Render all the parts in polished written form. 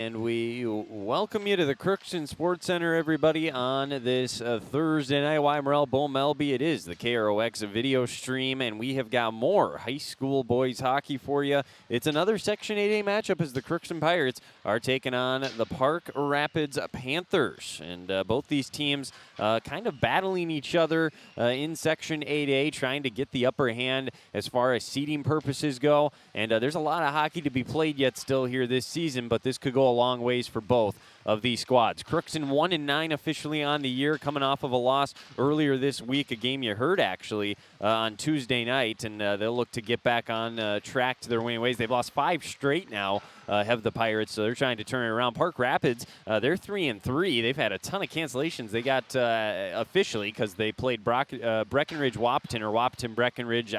And we welcome you to the Crookston Sports Center, everybody, on this Thursday night. I'm Morel Bo Melby. It is the KROX video stream, and we have got more high school boys hockey for you. It's another Section 8A matchup as the Crookston Pirates are taking on the Park Rapids Panthers. And both these teams kind of battling each other in Section 8A, trying to get the upper hand as far as seeding purposes go. And there's a lot of hockey to be played yet still here this season, but this could go a long ways for both of these squads. Crookston 1-9 officially on the year, coming off of a loss earlier this week, a game you heard actually on Tuesday night, and they'll look to get back on track to their winning ways. They've lost 5 straight now, have the Pirates, so they're trying to turn it around. Park Rapids, they're 3-3. They've had a ton of cancellations. They got officially, because they played Breckenridge Wahpeton, or Wahpeton Breckenridge,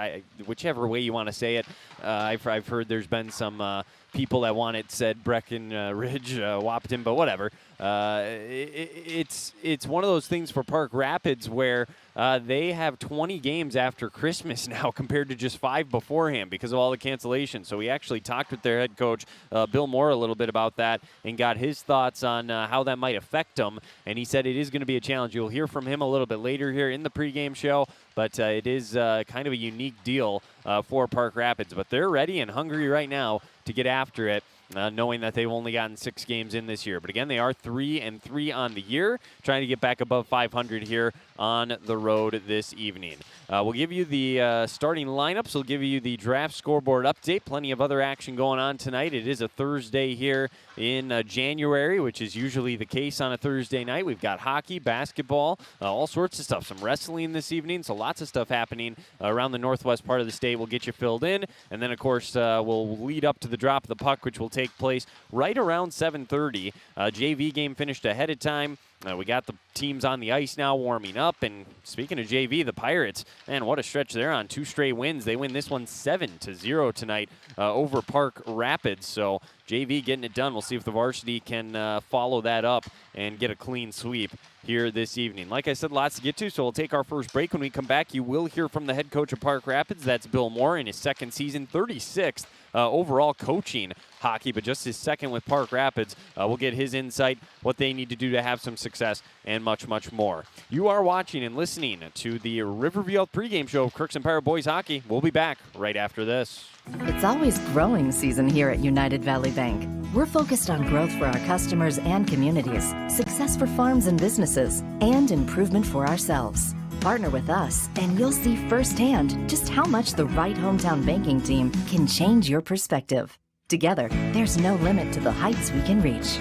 whichever way you want to say it. I've heard there's been some people that want it said Breckenridge, Wahpeton, but whatever. It's one of those things for Park Rapids where they have 20 games after Christmas now compared to just 5 beforehand because of all the cancellations. So we actually talked with their head coach, Bill Moore, a little bit about that and got his thoughts on how that might affect them. And he said it is going to be a challenge. You'll hear from him a little bit later here in the pregame show, but it is kind of a unique deal for Park Rapids. But they're ready and hungry right now to get after it, knowing that they've only gotten 6 games in this year. But again, they are 3-3 on the year, trying to get back above 500 here on the road this evening. We'll give you the starting lineups. We'll give you the draft scoreboard update. Plenty of other action going on tonight. It is a Thursday here in January, which is usually the case on a Thursday night. We've got hockey, basketball, all sorts of stuff. Some wrestling this evening, so lots of stuff happening around the northwest part of the state. We'll get you filled in, and then, of course, we'll lead up to the drop of the puck, which will take place right around 7:30. JV game finished ahead of time. We got the teams on the ice now warming up. And speaking of JV, the Pirates, man, what a stretch they're on. 2 straight wins. They win this one 7-0 tonight over Park Rapids. So JV getting it done. We'll see if the varsity can follow that up and get a clean sweep here this evening. Like I said, lots to get to, so we'll take our first break. When we come back, you will hear from the head coach of Park Rapids. That's Bill Moore in his second season, 36th overall coaching hockey, but just his second with Park Rapids. We'll get his insight, what they need to do to have some success, and much, much more. You are watching and listening to the Riverview Health pregame show of Crookston Pirate Boys Hockey. We'll be back right after this. It's always growing season here at United Valley Bank. We're focused on growth for our customers and communities, success for farms and businesses, and improvement for ourselves. Partner with us, and you'll see firsthand just how much the right hometown banking team can change your perspective. Together, there's no limit to the heights we can reach.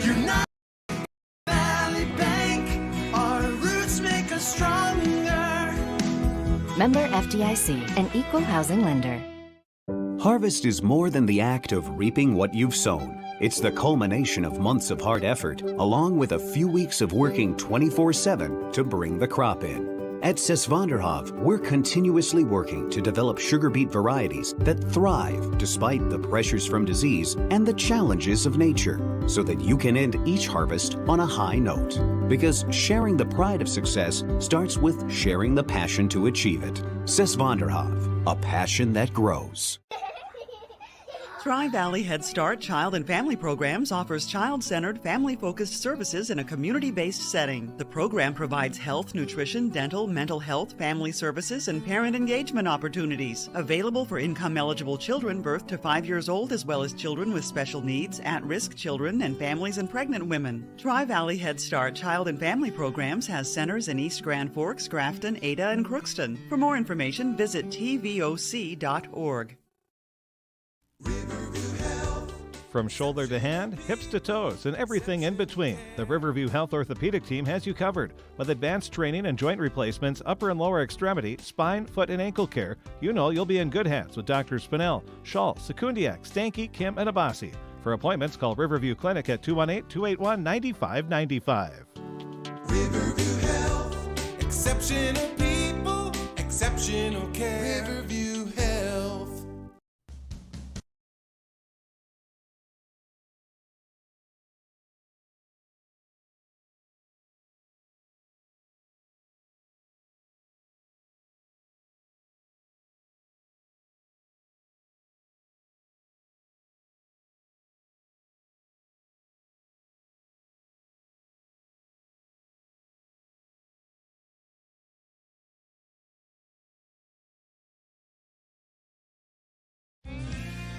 United Valley Bank, our roots make us stronger. Member FDIC, an equal housing lender. Harvest is more than the act of reaping what you've sown. It's the culmination of months of hard effort, along with a few weeks of working 24/7 to bring the crop in. At Sesvanderhof, we're continuously working to develop sugar beet varieties that thrive despite the pressures from disease and the challenges of nature, so that you can end each harvest on a high note. Because sharing the pride of success starts with sharing the passion to achieve it. Sesvanderhof, a passion that grows. Tri-Valley Head Start Child and Family Programs offers child-centered, family-focused services in a community-based setting. The program provides health, nutrition, dental, mental health, family services, and parent engagement opportunities. Available for income-eligible children birth to 5 years old, as well as children with special needs, at-risk children, and families and pregnant women. Tri-Valley Head Start Child and Family Programs has centers in East Grand Forks, Grafton, Ada, and Crookston. For more information, visit tvoc.org. From shoulder to hand, hips to toes, and everything in between, the Riverview Health Orthopedic Team has you covered. With advanced training and joint replacements, upper and lower extremity, spine, foot, and ankle care, you know you'll be in good hands with Drs. Spinell, Schall, Sekundiak, Stanky, Kim, and Abasi. For appointments, call Riverview Clinic at 218-281-9595. Riverview Health, exceptional people, exceptional care. Riverview Health.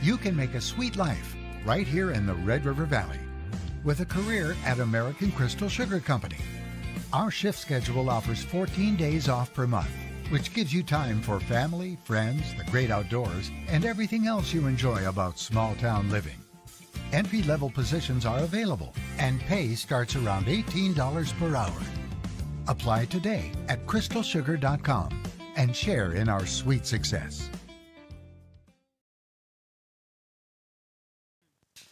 You can make a sweet life right here in the Red River Valley with a career at American Crystal Sugar Company. Our shift schedule offers 14 days off per month, which gives you time for family, friends, the great outdoors, and everything else you enjoy about small-town living. Entry-level positions are available, and pay starts around $18 per hour. Apply today at crystalsugar.com and share in our sweet success.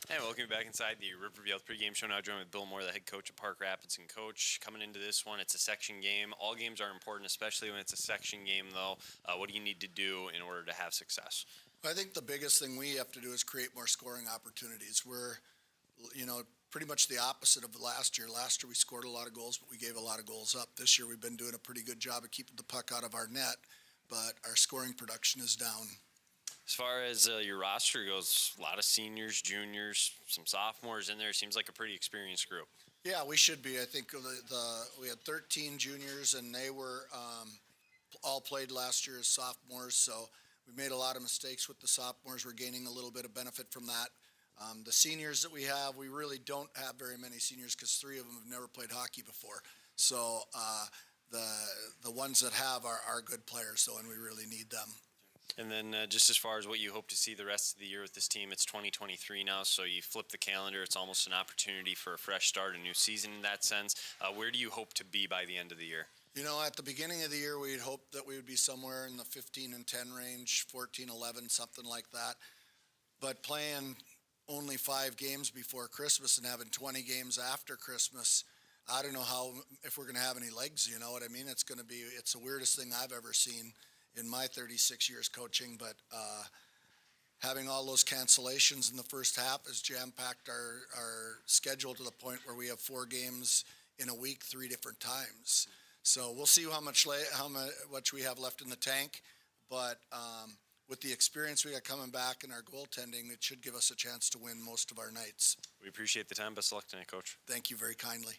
Hey, welcome back inside the Riverview Health Pregame Show. Now joined with Bill Moore, the head coach of Park Rapids. And Coach, coming into this one, it's a section game. All games are important, especially when it's a section game, though. What do you need to do in order to have success? I think the biggest thing we have to do is create more scoring opportunities. We're, pretty much the opposite of last year. Last year we scored a lot of goals, but we gave a lot of goals up. This year we've been doing a pretty good job of keeping the puck out of our net, but our scoring production is down. As far as your roster goes, a lot of seniors, juniors, some sophomores in there. Seems like a pretty experienced group. Yeah, we should be. I think we had 13 juniors, and they were all played last year as sophomores, so we made a lot of mistakes with the sophomores. We're gaining a little bit of benefit from that. The seniors that we have, we really don't have very many seniors because 3 of them have never played hockey before. So the ones that have are good players, though, and we really need them. And then just as far as what you hope to see the rest of the year with this team, it's 2023 now, so you flip the calendar. It's almost an opportunity for a fresh start, a new season in that sense. Where do you hope to be by the end of the year? At the beginning of the year, we'd hoped that we would be somewhere in the 15-10 range, 14-11, something like that. But playing only 5 games before Christmas and having 20 games after Christmas, I don't know if we're going to have any legs, you know what I mean? It's the weirdest thing I've ever seen in my 36 years coaching, but having all those cancellations in the first half has jam-packed our schedule to the point where we have 4 games in a week, 3 different times. So we'll see how much we have left in the tank, but with the experience we got coming back and our goaltending, it should give us a chance to win most of our nights. We appreciate the time. Best of luck tonight, Coach. Thank you very kindly.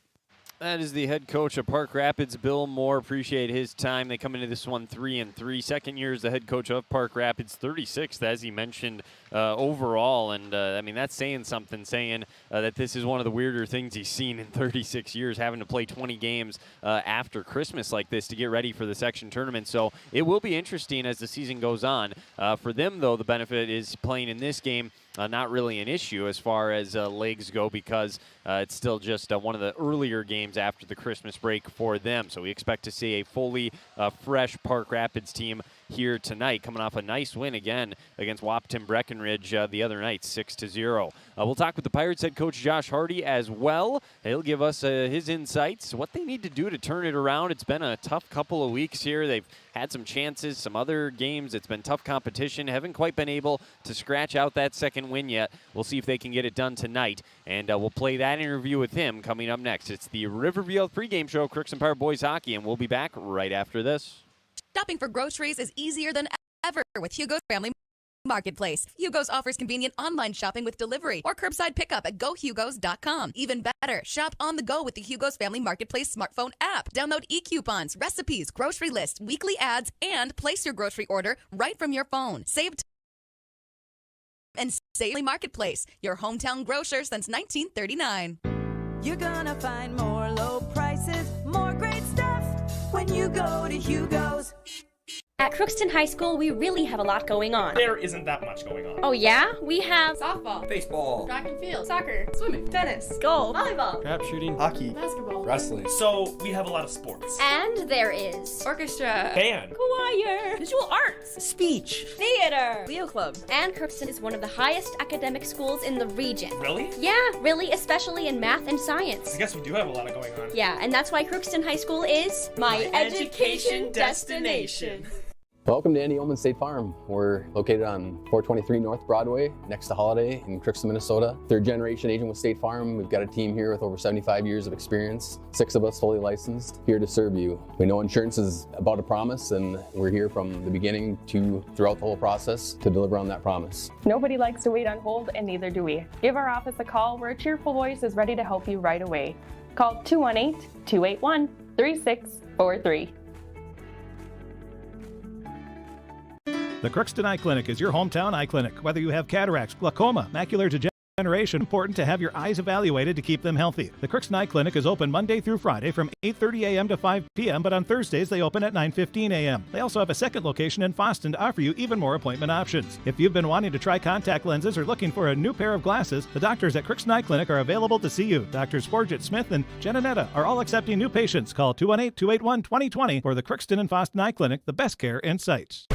That is the head coach of Park Rapids, Bill Moore. Appreciate his time. They come into this one 3-3. Second year as the head coach of Park Rapids, 36th, as he mentioned, overall. And, that's saying something, saying that this is one of the weirder things he's seen in 36 years, having to play 20 games after Christmas like this to get ready for the section tournament. So it will be interesting as the season goes on. For them, though, the benefit is playing in this game. Not really an issue as far as legs go because it's still just one of the earlier games after the Christmas break for them. So we expect to see a fully fresh Park Rapids team here tonight, coming off a nice win again against Wahpeton Breckenridge the other night, 6-0. We'll talk with the Pirates head coach Josh Hardy as well. He'll give us his insights, what they need to do to turn it around. It's been a tough couple of weeks here. They've had some chances, some other games. It's been tough competition. Haven't quite been able to scratch out that second win yet. We'll see if they can get it done tonight, and we'll play that interview with him coming up next. It's the Riverview Health Pregame Show, Crookston Power Boys Hockey, and we'll be back right after this. Shopping for groceries is easier than ever with Hugo's Family Marketplace. Hugo's offers convenient online shopping with delivery or curbside pickup at gohugos.com. Even better, shop on the go with the Hugo's Family Marketplace smartphone app. Download e-coupons, recipes, grocery lists, weekly ads, and place your grocery order right from your phone. Save and save Marketplace, your hometown grocer since 1939. You're gonna find more low prices, more great stuff when you go to Hugo's. At Crookston High School, we really have a lot going on. There isn't that much going on. Oh yeah? We have softball, baseball, track and field, soccer, swimming, tennis, golf, volleyball, trap shooting, hockey, basketball, wrestling. So we have a lot of sports. And there is orchestra, band, choir, visual arts, speech, theater, Leo Club. And Crookston is one of the highest academic schools in the region. Really? Yeah, really, especially in math and science. I guess we do have a lot going on. Yeah, and that's why Crookston High School is my education destination. Welcome to Andy Oman State Farm. We're located on 423 North Broadway, next to Holiday in Crookston, Minnesota. Third generation agent with State Farm. We've got a team here with over 75 years of experience, 6 of us fully licensed, here to serve you. We know insurance is about a promise, and we're here from the beginning to throughout the whole process to deliver on that promise. Nobody likes to wait on hold, and neither do we. Give our office a call where a cheerful voice is ready to help you right away. Call 218-281-3643. The Crookston Eye Clinic is your hometown eye clinic. Whether you have cataracts, glaucoma, macular degeneration, important to have your eyes evaluated to keep them healthy. The Crookston Eye Clinic is open Monday through Friday from 8:30 a.m. to 5 p.m., but on Thursdays they open at 9:15 a.m. They also have a second location in Fosston to offer you even more appointment options. If you've been wanting to try contact lenses or looking for a new pair of glasses, the doctors at Crookston Eye Clinic are available to see you. Doctors Forget Smith and Jananetta are all accepting new patients. Call 218-281-2020 for the Crookston and Fosston Eye Clinic, the best care in sight.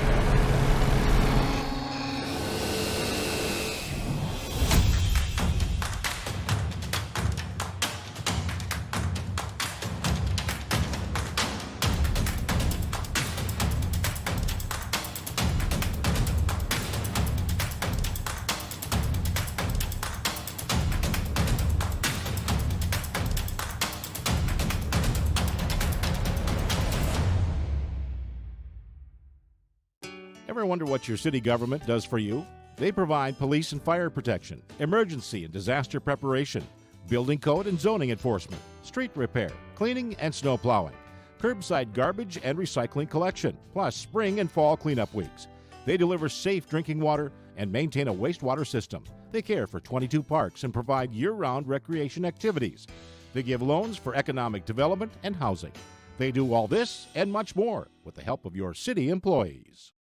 Ever wonder what your city government does for you? They provide police and fire protection, emergency and disaster preparation, building code and zoning enforcement, street repair, cleaning and snow plowing, curbside garbage and recycling collection, plus spring and fall cleanup weeks. They deliver safe drinking water and maintain a wastewater system. They care for 22 parks and provide year-round recreation activities. They give loans for economic development and housing. They do all this and much more with the help of your city employees.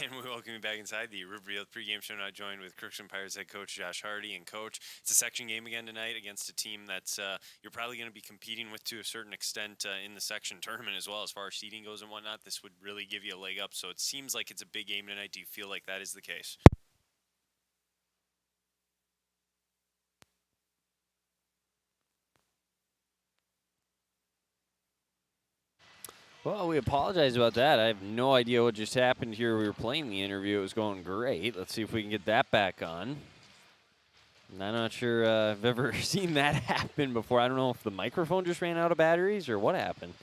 And we welcome you back inside the Riverview Pregame Show. Now joined with Crookston Pirates head coach Josh Hardy. And coach, it's a section game again tonight against a team that's you're probably going to be competing with to a certain extent in the section tournament as well. As far as seeding goes and whatnot, this would really give you a leg up. So it seems like it's a big game tonight. Do you feel like that is the case? Well, we apologize about that. I have no idea what just happened here. We were playing the interview. It was going great. Let's see if we can get that back on. I'm not sure I've ever seen that happen before. I don't know if the microphone just ran out of batteries or what happened.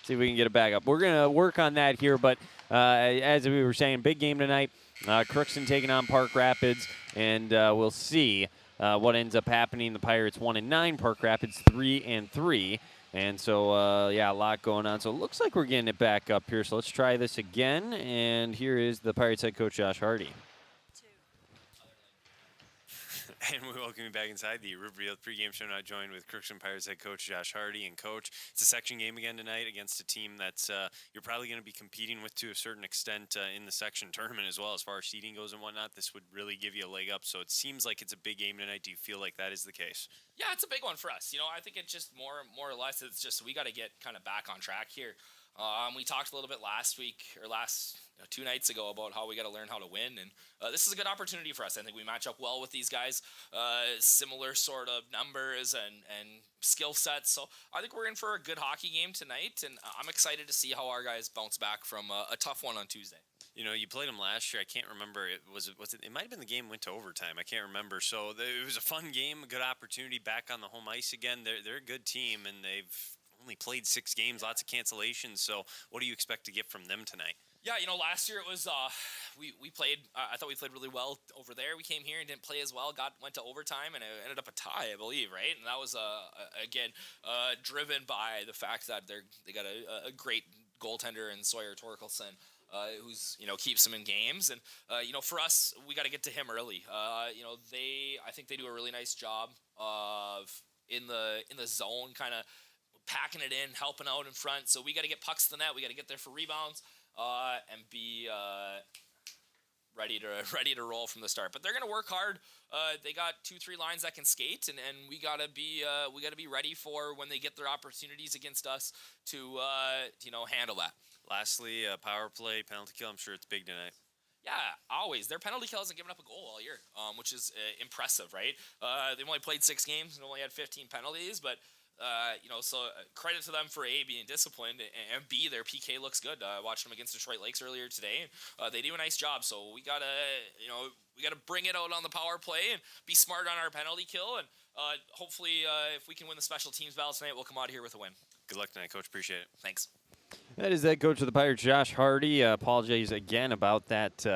See if we can get it back up. We're going to work on that here, but as we were saying, big game tonight. Crookston taking on Park Rapids, and we'll see what ends up happening. The Pirates 1-9, Park Rapids 3-3. And so, yeah, a lot going on. So it looks like we're getting it back up here. So let's try this again. And here is the Pirates head coach, Josh Hardy. And we welcome you back inside the Riverview Pregame Show. Now joined with Crookston Pirates head coach Josh Hardy. And coach, it's a section game again tonight against a team that's you're probably going to be competing with to a certain extent in the section tournament as well. As far as seeding goes and whatnot, this would really give you a leg up. So it seems like it's a big game tonight. Do you feel like that is the case? Yeah, it's a big one for us. You know, I think it's just more or less, it's just we got to get kind of back on track here. We talked a little bit last week or 2 nights ago about how we got to learn how to win, and this is a good opportunity for us. I think we match up well with these guys, similar sort of numbers and skill sets. So I think we're in for a good hockey game tonight, and I'm excited to see how our guys bounce back from a tough one on Tuesday. You know, you played them last year. I can't remember. It might have been the game went to overtime. I can't remember. So it was a fun game, a good opportunity back on the home ice again. They're a good team, and they've only played 6 games, lots of cancellations. So what do you expect to get from them tonight? Yeah, you know, last year it was we played. I thought we played really well over there. We came here and didn't play as well. Went to overtime and it ended up a tie, I believe, right? And that was again driven by the fact that they got a great goaltender in Sawyer Torkelson. Who's keeps them in games, and for us we got to get to him early. I think they do a really nice job of in the zone, kind of packing it in, helping out in front. So we got to get pucks to the net. We got to get there for rebounds and be ready to roll from the start. But they're gonna work hard. They got 2-3 lines that can skate, and we gotta be ready for when they get their opportunities against us to handle that. Lastly, power play, penalty kill. I'm sure it's big tonight. Yeah, always. Their penalty kill hasn't given up a goal all year, which is impressive, right? They've only played 6 games and only had 15 penalties, but so credit to them for A, being disciplined, and B, their PK looks good. I watched them against Detroit Lakes earlier today, and they do a nice job. So we gotta bring it out on the power play and be smart on our penalty kill, and hopefully, if we can win the special teams battle tonight, we'll come out here with a win. Good luck tonight, Coach. Appreciate it. Thanks. That is head coach of the Pirates, Josh Hardy. Apologize again about that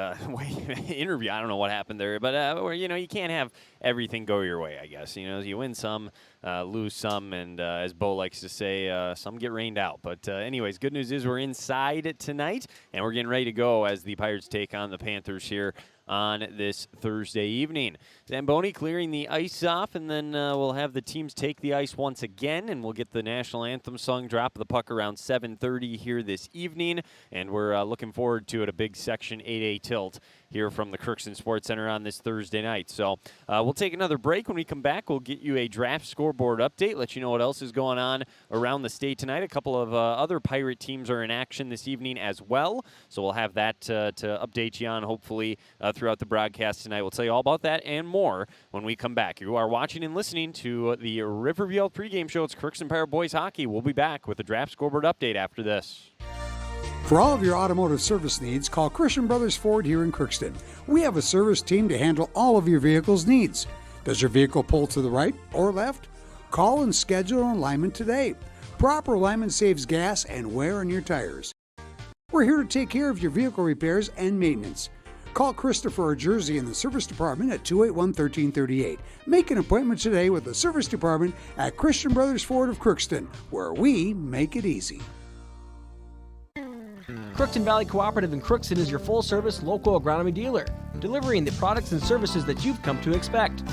interview. I don't know what happened there, but you can't have everything go your way, I guess. You win some, lose some, and as Bo likes to say, some get rained out. But anyways, good news is we're inside tonight, and we're getting ready to go as the Pirates take on the Panthers here on this Thursday evening. Zamboni clearing the ice off, and then we'll have the teams take the ice once again, and we'll get the national anthem sung, drop of the puck around 7:30 here this evening, and we're looking forward to it, a big Section 8A tilt here from the Crookston Sports Center on this Thursday night. So we'll take another break. When we come back, we'll get you a draft scoreboard update, let you know what else is going on around the state tonight. A couple of other Pirate teams are in action this evening as well, so we'll have that to update you on, hopefully, throughout the broadcast tonight. We'll tell you all about that and more when we come back. You are watching and listening to the Riverview Health pregame show. It's Crookston Pirate Boys Hockey. We'll be back with the draft scoreboard update after this. For all of your automotive service needs, call Christian Brothers Ford here in Crookston. We have a service team to handle all of your vehicle's needs. Does your vehicle pull to the right or left? Call and schedule an alignment today. Proper alignment saves gas and wear on your tires. We're here to take care of your vehicle repairs and maintenance. Call Christopher or Jersey in the service department at 281-1338. Make an appointment today with the service department at Christian Brothers Ford of Crookston, where we make it easy. Crookston Valley Cooperative in Crookston is your full-service local agronomy dealer, delivering the products and services that you've come to expect.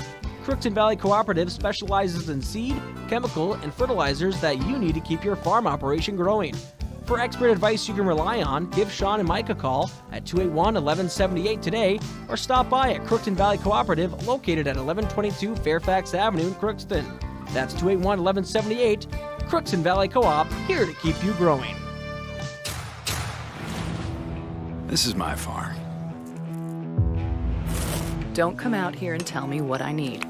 Crookston Valley Cooperative specializes in seed, chemical, and fertilizers that you need to keep your farm operation growing. For expert advice you can rely on, give Sean and Mike a call at 281-1178 today or stop by at Crookston Valley Cooperative located at 1122 Fairfax Avenue in Crookston. That's 281-1178. Crookston Valley Co-op, here to keep you growing. This is my farm. Don't come out here and tell me what I need.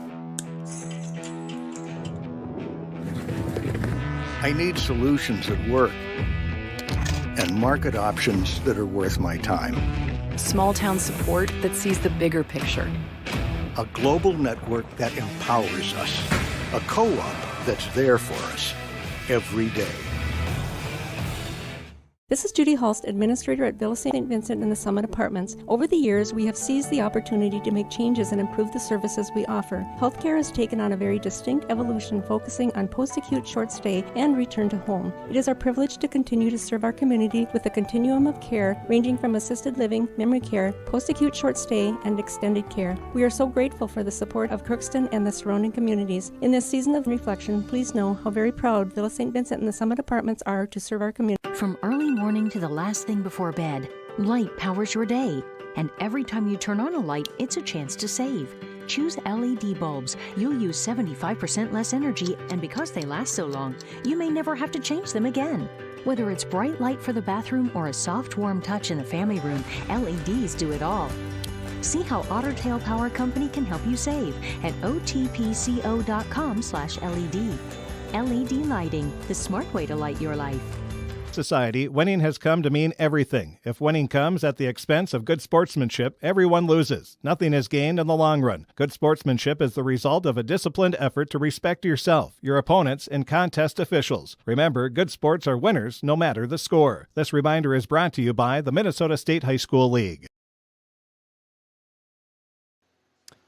I need solutions that work and market options that are worth my time. Small town support that sees the bigger picture. A global network that empowers us. A co-op that's there for us every day. This is Judy Hulst, Administrator at Villa St. Vincent in the Summit Apartments. Over the years, we have seized the opportunity to make changes and improve the services we offer. Healthcare has taken on a very distinct evolution, focusing on post-acute short stay and return to home. It is our privilege to continue to serve our community with a continuum of care ranging from assisted living, memory care, post-acute short stay, and extended care. We are so grateful for the support of Crookston and the surrounding communities. In this season of reflection, please know how very proud Villa St. Vincent and the Summit Apartments are to serve our community. From early morning to the last thing before bed, light powers your day. And every time you turn on a light, it's a chance to save. Choose LED bulbs. You'll use 75% less energy, and because they last so long, you may never have to change them again. Whether it's bright light for the bathroom or a soft, warm touch in the family room, LEDs do it all. See how Otter Tail Power Company can help you save at otpco.com/LED. LED lighting, the smart way to light your life. Society, winning has come to mean everything. If winning comes at the expense of good sportsmanship, everyone loses. Nothing is gained in the long run. Good sportsmanship is the result of a disciplined effort to respect yourself, your opponents, and contest officials. Remember, good sports are winners no matter the score. This reminder is brought to you by the Minnesota State High School League.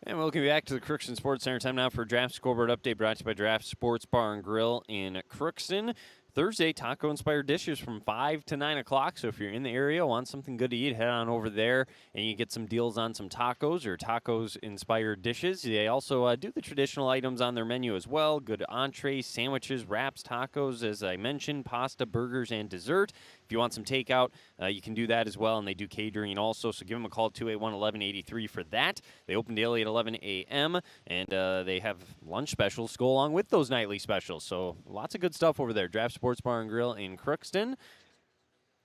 And welcome back to the Crookston Sports Center. Time now for a draft scoreboard update brought to you by Draft Sports Bar and Grill in Crookston. Thursday, taco-inspired dishes from 5 to 9 o'clock. So if you're in the area, want something good to eat, head on over there, and you get some deals on some tacos or tacos-inspired dishes. They also do the traditional items on their menu as well. Good entrees, sandwiches, wraps, tacos, as I mentioned, pasta, burgers, and dessert. If you want some takeout, you can do that as well, and they do catering also. So give them a call, 281-1183 for that. They open daily at 11 a.m., and they have lunch specials go along with those nightly specials. So lots of good stuff over there. Draft Sports Bar and Grill in Crookston.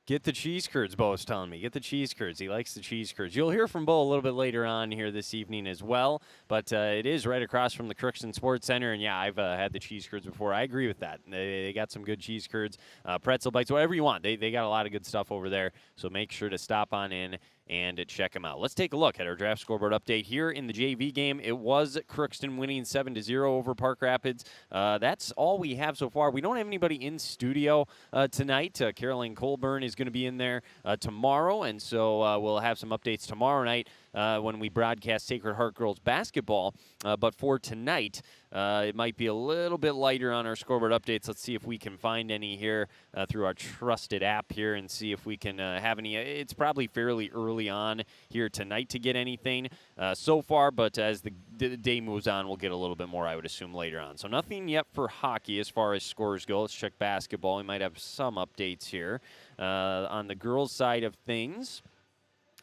Get the cheese curds, Bo is telling me. Get the cheese curds. He likes the cheese curds. You'll hear from Bo a little bit later on here this evening as well. But it is right across from the Crookston Sports Center. And, yeah, I've had the cheese curds before. I agree with that. They got some good cheese curds, pretzel bites, whatever you want. They got a lot of good stuff over there. So make sure to stop on in and check them out. Let's take a look at our draft scoreboard update here in the JV game. It was Crookston winning 7-0 over Park Rapids. That's all we have so far. We don't have anybody in studio tonight. Caroline Colburn is going to be in there tomorrow, and so we'll have some updates tomorrow night when we broadcast Sacred Heart Girls basketball. But for tonight, it might be a little bit lighter on our scoreboard updates. Let's see if we can find any here through our trusted app here and see if we can have any. It's probably fairly early on here tonight to get anything so far, but as the day moves on, we'll get a little bit more, I would assume, later on. So nothing yet for hockey as far as scores go. Let's check basketball. We might have some updates here on the girls' side of things,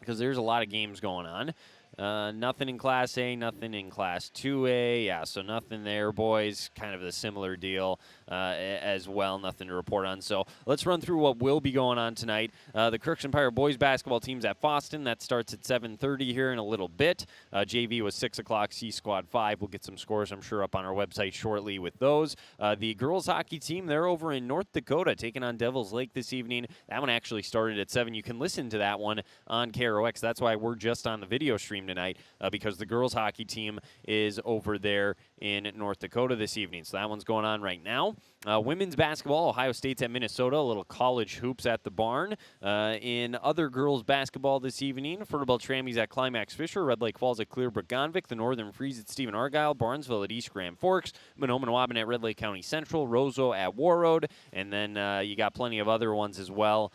because there's a lot of games going on. Nothing in Class A, nothing in Class 2A. Yeah, so nothing there, boys. Kind of a similar deal as well. Nothing to report on. So let's run through what will be going on tonight. The Crookston Pirate boys basketball team's at Boston. That starts at 7:30 here in a little bit. JV was 6 o'clock, C Squad 5. We'll get some scores, I'm sure, up on our website shortly with those. The girls hockey team, they're over in North Dakota taking on Devil's Lake this evening. That one actually started at 7. You can listen to that one on KROX. That's why we're just on the video stream tonight, because the girls hockey team is over there in North Dakota this evening. So that one's going on right now. Women's basketball, Ohio State's at Minnesota, a little college hoops at the barn. In other girls basketball this evening, Fertile Beltrami's at Climax Fisher, Red Lake Falls at Clearbrook Gonvick, the Northern Freeze at Stephen Argyle, Barnesville at East Grand Forks, Mahnomen at Red Lake County Central, Roseau at Warroad, and then you got plenty of other ones as well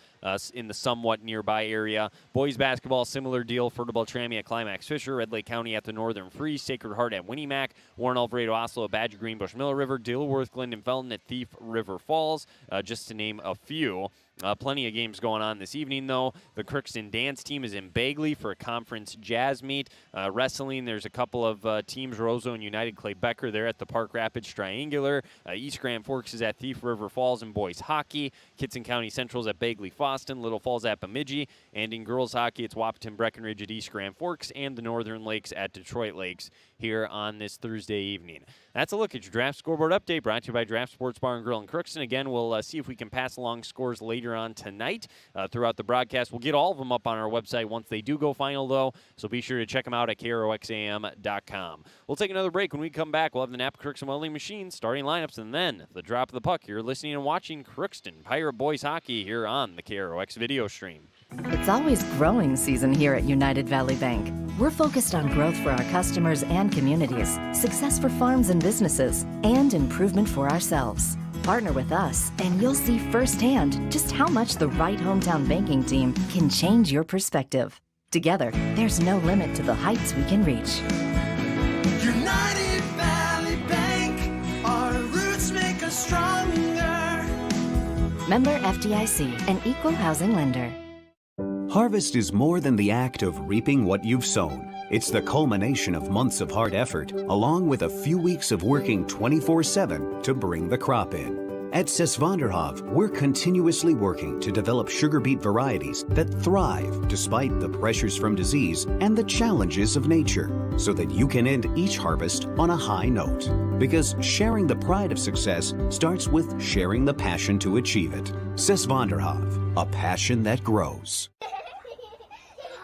in the somewhat nearby area. Boys basketball, similar deal, Fertile Beltrami at Climax Fisher, Red Lake County at the Northern Freeze, Sacred Heart at Winnie Mac, Warren Alvarado Oslo at Badger Green Bush Miller River, Dilworth Glendon Felton at Thief River Falls, just to name a few. Plenty of games going on this evening, though. The Crookston dance team is in Bagley for a conference jazz meet. Wrestling, there's a couple of teams, Roseau and United Clay Becker. They're at the Park Rapids Triangular. East Grand Forks is at Thief River Falls in boys hockey. Kitson County Central's at Bagley Foston. Little Falls at Bemidji. And in girls hockey, it's Wahpeton Breckenridge at East Grand Forks and the Northern Lakes at Detroit Lakes here on this Thursday evening. That's a look at your draft scoreboard update, brought to you by Draft Sports Bar and Grill in Crookston. Again, we'll see if we can pass along scores later on tonight throughout the broadcast. We'll get all of them up on our website once they do go final, though, so be sure to check them out at KROXAM.com. We'll take another break. When we come back, we'll have the Napa Crookston Welding Machine starting lineups, and then the drop of the puck. You're listening and watching Crookston Pirate Boys Hockey here on the KROX video stream. It's always growing season here at United Valley Bank. We're focused on growth for our customers and communities, success for farms and businesses, and improvement for ourselves. Partner with us, and you'll see firsthand just how much the right hometown banking team can change your perspective. Together, there's no limit to the heights we can reach. United Valley Bank, our roots make us stronger. Member FDIC, an equal housing lender. Harvest is more than the act of reaping what you've sown. It's the culmination of months of hard effort, along with a few weeks of working 24/7 to bring the crop in. At Sesvanderhof, we're continuously working to develop sugar beet varieties that thrive despite the pressures from disease and the challenges of nature, so that you can end each harvest on a high note. Because sharing the pride of success starts with sharing the passion to achieve it. Sesvanderhof, a passion that grows.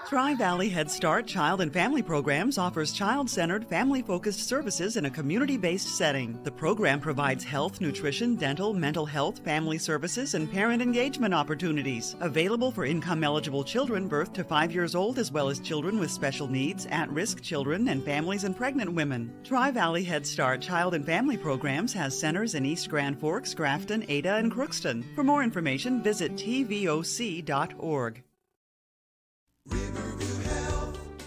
Tri-Valley Head Start Child and Family Programs offers child-centered, family-focused services in a community-based setting. The program provides health, nutrition, dental, mental health, family services, and parent engagement opportunities. Available for income-eligible children birth to 5 years old, as well as children with special needs, at-risk children, and families and pregnant women. Tri-Valley Head Start Child and Family Programs has centers in East Grand Forks, Grafton, Ada, and Crookston. For more information, visit tvoc.org.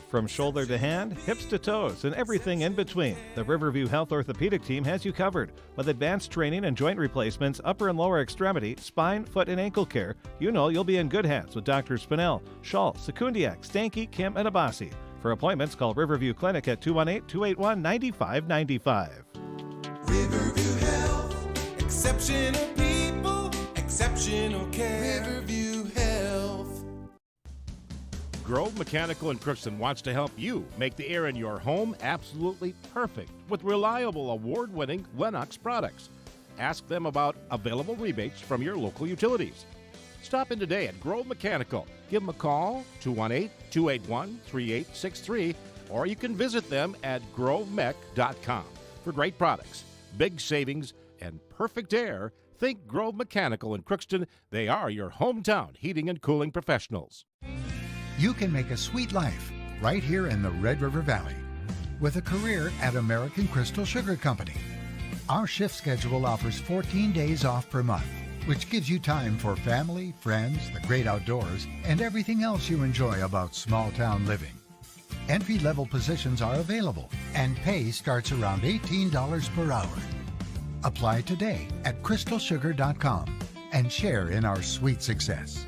From shoulder to hand, hips to toes, and everything in between, the Riverview Health Orthopedic Team has you covered. With advanced training and joint replacements, upper and lower extremity, spine, foot, and ankle care, you know you'll be in good hands with Drs. Spinell, Schultz, Sekundiak, Stanky, Kim, and Abasi. For appointments, call Riverview Clinic at 218-281-9595. Riverview Health, exceptional people, exceptional care. Riverview Health. Grove Mechanical in Crookston wants to help you make the air in your home absolutely perfect with reliable, award-winning Lennox products. Ask them about available rebates from your local utilities. Stop in today at Grove Mechanical. Give them a call, 218-281-3863, or you can visit them at grovemech.com. For great products, big savings, and perfect air, think Grove Mechanical in Crookston. They are your hometown heating and cooling professionals. You can make a sweet life right here in the Red River Valley with a career at American Crystal Sugar Company. Our shift schedule offers 14 days off per month, which gives you time for family, friends, the great outdoors, and everything else you enjoy about small-town living. Entry-level positions are available, and pay starts around $18 per hour. Apply today at crystalsugar.com and share in our sweet success.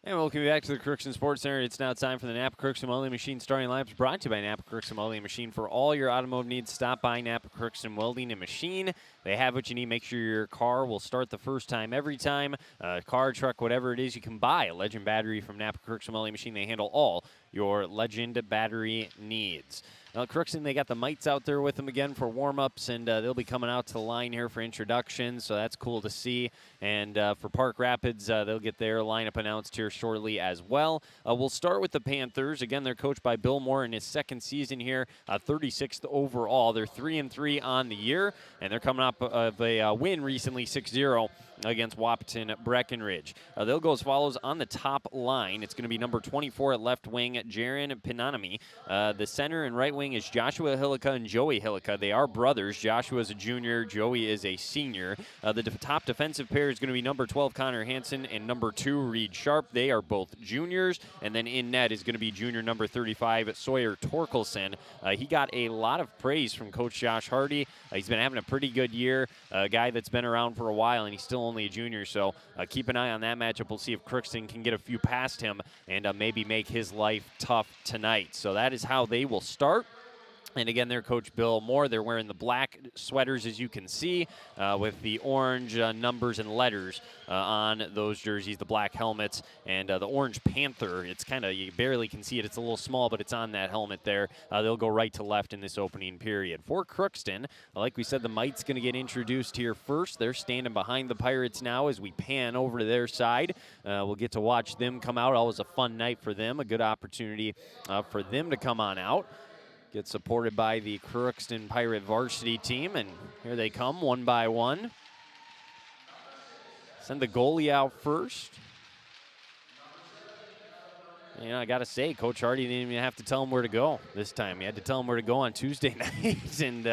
And welcome back to the Crookston Sports Center. It's now time for the Napa Crookston Welding Machine starting lineups, brought to you by Napa Crookston Welding Machine. For all your automotive needs, stop by Napa Crookston Welding and Machine. They have what you need. Make sure your car will start the first time every time. Car, truck, whatever it is, you can buy a Legend battery from Napa Crookston Welding Machine. They handle all your Legend battery needs. Now, Crookston, they got the Mites out there with them again for warm-ups, and they'll be coming out to the line here for introductions, so that's cool to see. And for Park Rapids, they'll get their lineup announced here shortly as well. We'll start with the Panthers. Again, they're coached by Bill Moore in his second season here, 36th overall. They're 3-3 on the year, and they're coming up of a win recently, 6-0. Against Wahpeton Breckenridge. They'll go as follows on the top line. It's going to be number 24 at left wing, Jaron Pinanami. The center and right wing is Joshua Hillica and Joey Hillica. They are brothers. Joshua is a junior. Joey is a senior. The top defensive pair is going to be number 12, Connor Hansen, and number 2, Reed Sharp. They are both juniors. And then in net is going to be junior number 35, Sawyer Torkelson. He got a lot of praise from Coach Josh Hardy. He's been having a pretty good year. A guy that's been around for a while, and he's still only a junior, so keep an eye on that matchup. We'll see if Crookston can get a few past him and maybe make his life tough tonight. So that is how they will start. And again, their coach, Bill Moore, they're wearing the black sweaters, as you can see, with the orange numbers and letters on those jerseys, the black helmets, and the orange Panther. It's kind of, you barely can see it. It's a little small, but it's on that helmet there. They'll go right to left in this opening period. For Crookston, like we said, the Mites going to get introduced here first. They're standing behind the Pirates now as we pan over to their side. We'll get to watch them come out. Always a fun night for them, a good opportunity for them to come on out. Get supported by the Crookston Pirate varsity team, and here they come one by one. Send the goalie out first. You know, I got to say, Coach Hardy didn't even have to tell him where to go this time. He had to tell him where to go on Tuesday night, and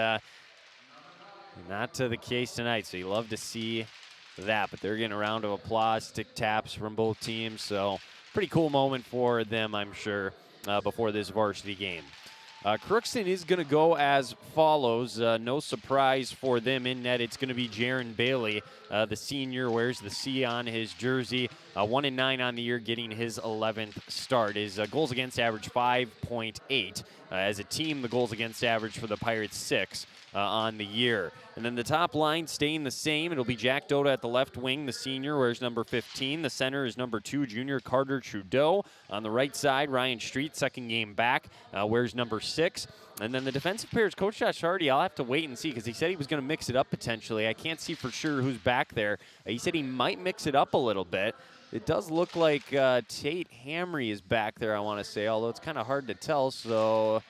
not the case tonight, so you love to see that. But they're getting a round of applause, stick taps from both teams, so pretty cool moment for them, I'm sure, before this varsity game. Crookston is going to go as follows. No surprise for them in net. It's going to be Jaron Bailey, the senior, wears the C on his jersey. 1-9 on the year, getting his 11th start. His goals against average 5.8. As a team, the goals against average for the Pirates 6 on the year. And then the top line staying the same. It'll be Jack Dota at the left wing. The senior wears number 15. The center is number 2, junior Carter Trudeau. On the right side, Ryan Street, second game back, wears number 6. And then the defensive pairs, Coach Josh Hardy, I'll have to wait and see because he said he was going to mix it up potentially. I can't see for sure who's back there. He said he might mix it up a little bit. It does look like Tate Hamry is back there, I want to say, although it's kind of hard to tell. So,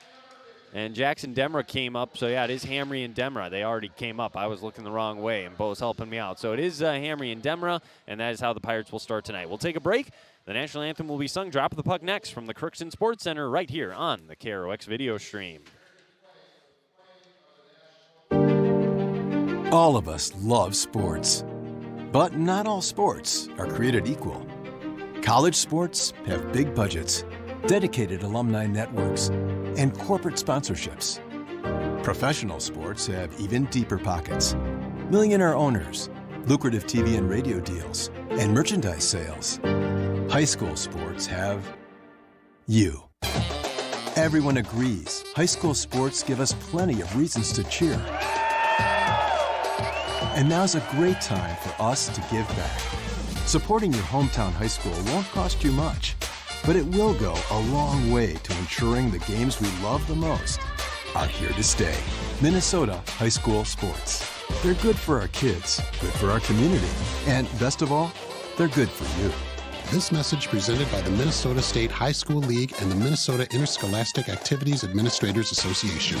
and Jackson Demra came up. So, yeah, it is Hamry and Demra. They already came up. I was looking the wrong way, and Bo's helping me out. So it is Hamry and Demra, and that is how the Pirates will start tonight. We'll take a break. The national anthem will be sung. Drop of the puck next from the Crookston Sports Center right here on the KROX video stream. All of us love sports, but not all sports are created equal. College sports have big budgets, dedicated alumni networks, and corporate sponsorships. Professional sports have even deeper pockets, millionaire owners, lucrative TV and radio deals, and merchandise sales. High school sports have you. Everyone agrees high school sports give us plenty of reasons to cheer. And now's a great time for us to give back. Supporting your hometown high school won't cost you much, but it will go a long way to ensuring the games we love the most are here to stay. Minnesota High School Sports. They're good for our kids, good for our community, and best of all, they're good for you. This message presented by the Minnesota State High School League and the Minnesota Interscholastic Activities Administrators Association.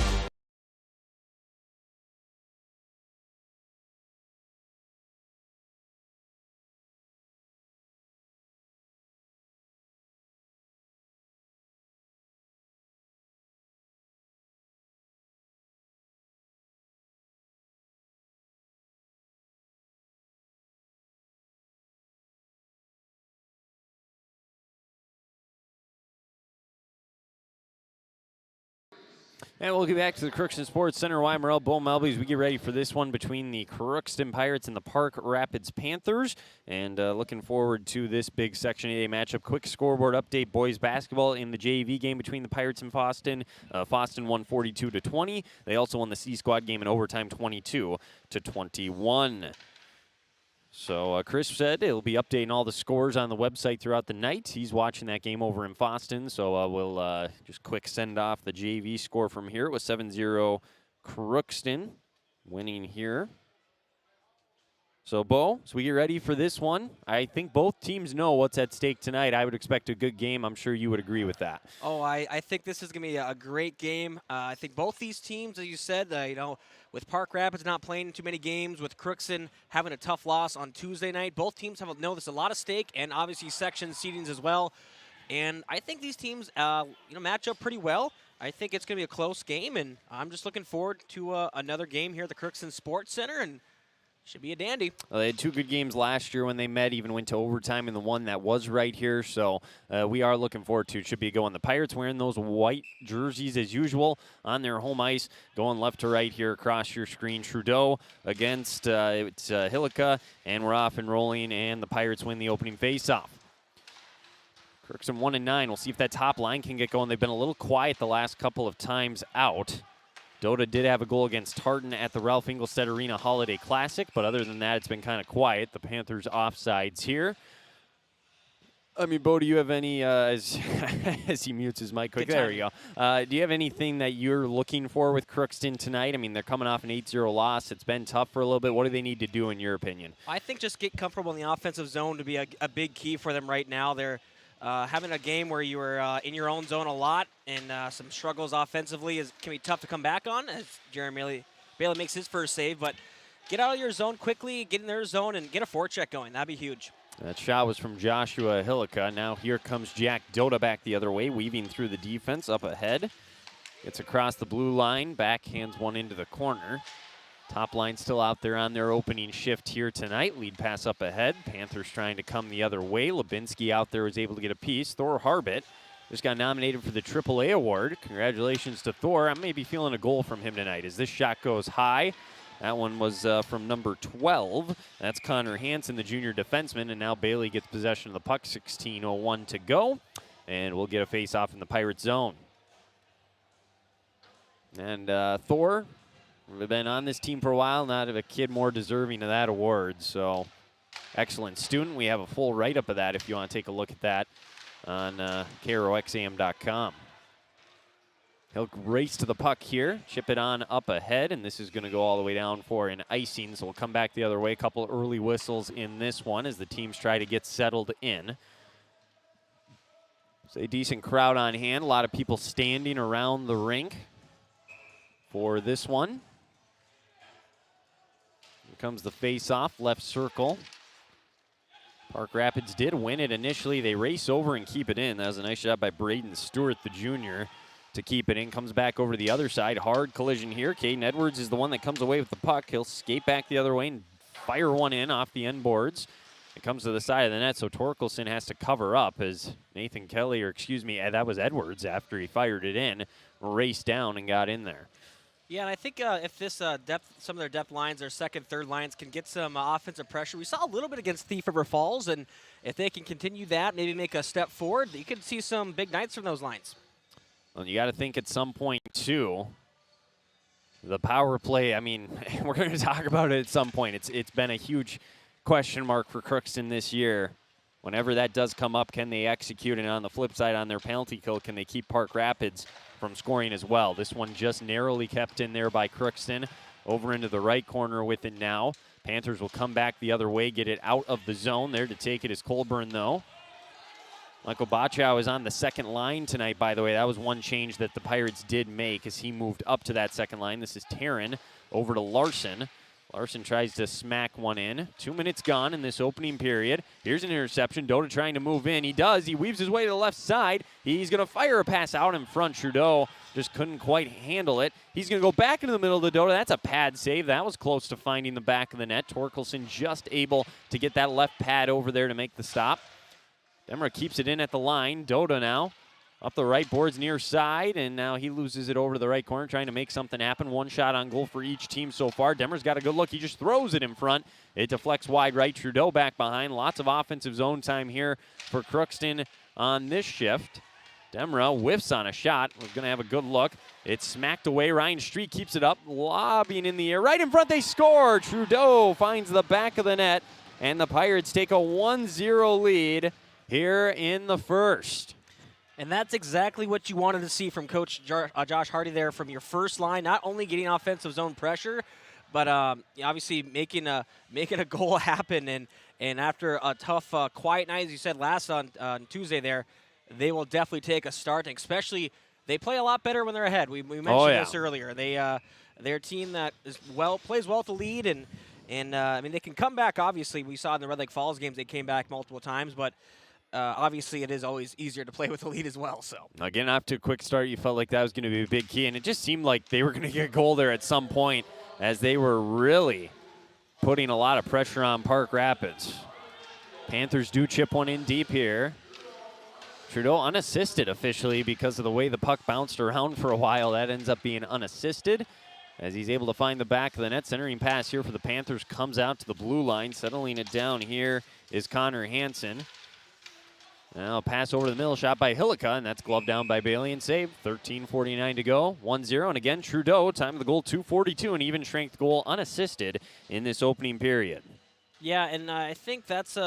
And we'll get back to the Crookston Sports Center. Wymerell, Bo Melby, as we get ready for this one between the Crookston Pirates and the Park Rapids Panthers. And looking forward to this big Section 8A matchup. Quick scoreboard update. Boys basketball in the JV game between the Pirates and Foston. Foston won 42-20. They also won the C-Squad game in overtime 22-21. So Chris said he'll be updating all the scores on the website throughout the night. He's watching that game over in Foston, so we'll just quick send off the JV score from here. It was 7-0 Crookston winning here. So, Bo, as we get ready for this one, I think both teams know what's at stake tonight. I would expect a good game. I'm sure you would agree with that. Oh, I think this is going to be a great game. I think both these teams, as you said, with Park Rapids not playing too many games, with Crookston having a tough loss on Tuesday night, both teams know there's a lot of stake, and obviously section seedings as well. And I think these teams, match up pretty well. I think it's going to be a close game, and I'm just looking forward to another game here at the Crookston Sports Center, and should be a dandy. Well, they had two good games last year when they met, even went to overtime in the one that was right here. So we are looking forward to it. Should be a good one. The Pirates wearing those white jerseys as usual on their home ice. Going left to right here across your screen. Trudeau against Hillica, and we're off and rolling, and the Pirates win the opening faceoff. Crookston 1-9. We'll see if that top line can get going. They've been a little quiet the last couple of times out. Dota did have a goal against Tartan at the Ralph Engelstad Arena Holiday Classic, but other than that, it's been kind of quiet. The Panthers offsides here. I mean, Bo, do you have any, as he mutes his mic quick, there you go. Do you have anything that you're looking for with Crookston tonight? I mean, they're coming off an 8-0 loss. It's been tough for a little bit. What do they need to do in your opinion? I think just get comfortable in the offensive zone to be a big key for them right now. They're having a game where you were in your own zone a lot and some struggles offensively can be tough to come back on as Jeremy Bailey makes his first save. But get out of your zone quickly, get in their zone, and get a forecheck going. That'd be huge. That shot was from Joshua Hillica. Now here comes Jack Dota back the other way, weaving through the defense up ahead. Gets across the blue line, backhands one into the corner. Top line still out there on their opening shift here tonight. Lead pass up ahead. Panthers trying to come the other way. Lubinsky out there was able to get a piece. Thor Harbit just got nominated for the AAA award. Congratulations to Thor. I may be feeling a goal from him tonight as this shot goes high. That one was from number 12. That's Connor Hansen, the junior defenseman, and now Bailey gets possession of the puck. 16:01 to go, and we'll get a face-off in the Pirates zone. And Thor, we've been on this team for a while, not a kid more deserving of that award. So, excellent student. We have a full write-up of that if you want to take a look at that on KROXAM.com. He'll race to the puck here, chip it on up ahead, and this is going to go all the way down for an icing. So we'll come back the other way. A couple early whistles in this one as the teams try to get settled in. So a decent crowd on hand. A lot of people standing around the rink for this one. Here comes the face-off, left circle. Park Rapids did win it initially. They race over and keep it in. That was a nice shot by Braden Stewart, the junior, to keep it in. Comes back over to the other side. Hard collision here. Caden Edwards is the one that comes away with the puck. He'll skate back the other way and fire one in off the end boards. It comes to the side of the net, so Torkelson has to cover up as Nathan Kelly, or excuse me, that was Edwards after he fired it in, raced down and got in there. Yeah, and I think if this some of their depth lines, their second, third lines, can get some offensive pressure. We saw a little bit against Thief River Falls, and if they can continue that, maybe make a step forward, you could see some big nights from those lines. Well, you got to think at some point, too, the power play, I mean, we're going to talk about it at some point. It's been a huge question mark for Crookston this year. Whenever that does come up, can they execute? And on the flip side, on their penalty kill, can they keep Park Rapids from scoring as well? This one just narrowly kept in there by Crookston. over into the right corner with it now. Panthers will come back the other way, get it out of the zone. There to take it is Colburn, though. Michael Bachow is on the second line tonight, by the way. That was one change that the Pirates did make as he moved up to that second line. This is Taryn over to Larson. Larson tries to smack one in. 2 minutes gone in this opening period. Here's an interception. Dota trying to move in. He does. He weaves his way to the left side. He's going to fire a pass out in front. Trudeau just couldn't quite handle it. He's going to go back into the middle of the Dota. That's a pad save. That was close to finding the back of the net. Torkelson just able to get that left pad over there to make the stop. Demra keeps it in at the line. Dota now up the right boards near side, and now he loses it over to the right corner, trying to make something happen. One shot on goal for each team so far. Demmer's got a good look. He just throws it in front. It deflects wide right. Trudeau back behind. Lots of offensive zone time here for Crookston on this shift. Demra whiffs on a shot. We're going to have a good look. It's smacked away. Ryan Street keeps it up, lobbing in the air. Right in front, they score. Trudeau finds the back of the net, and the Pirates take a 1-0 lead here in the first. And that's exactly what you wanted to see from Coach Josh Hardy there from your first line, not only getting offensive zone pressure, but obviously making a goal happen. And after a tough, quiet night, as you said last on Tuesday there, they will definitely take a start, and especially they play a lot better when they're ahead. We mentioned this earlier. They're a team that plays well to lead, and I mean, they can come back, obviously. We saw in the Red Lake Falls games they came back multiple times, but obviously, it is always easier to play with the lead as well. So getting off to a quick start, you felt like that was going to be a big key, and it just seemed like they were going to get a goal there at some point as they were really putting a lot of pressure on Park Rapids. Panthers do chip one in deep here. Trudeau unassisted officially because of the way the puck bounced around for a while. That ends up being unassisted as he's able to find the back of the net. Centering pass here for the Panthers comes out to the blue line. Settling it down here is Connor Hansen. Now a pass over the middle, shot by Hillica, and that's gloved down by Bailey and saved. 13:49 to go, 1-0. And again, Trudeau, time of the goal, 2:42, an even strength goal unassisted in this opening period. Yeah, and I think that's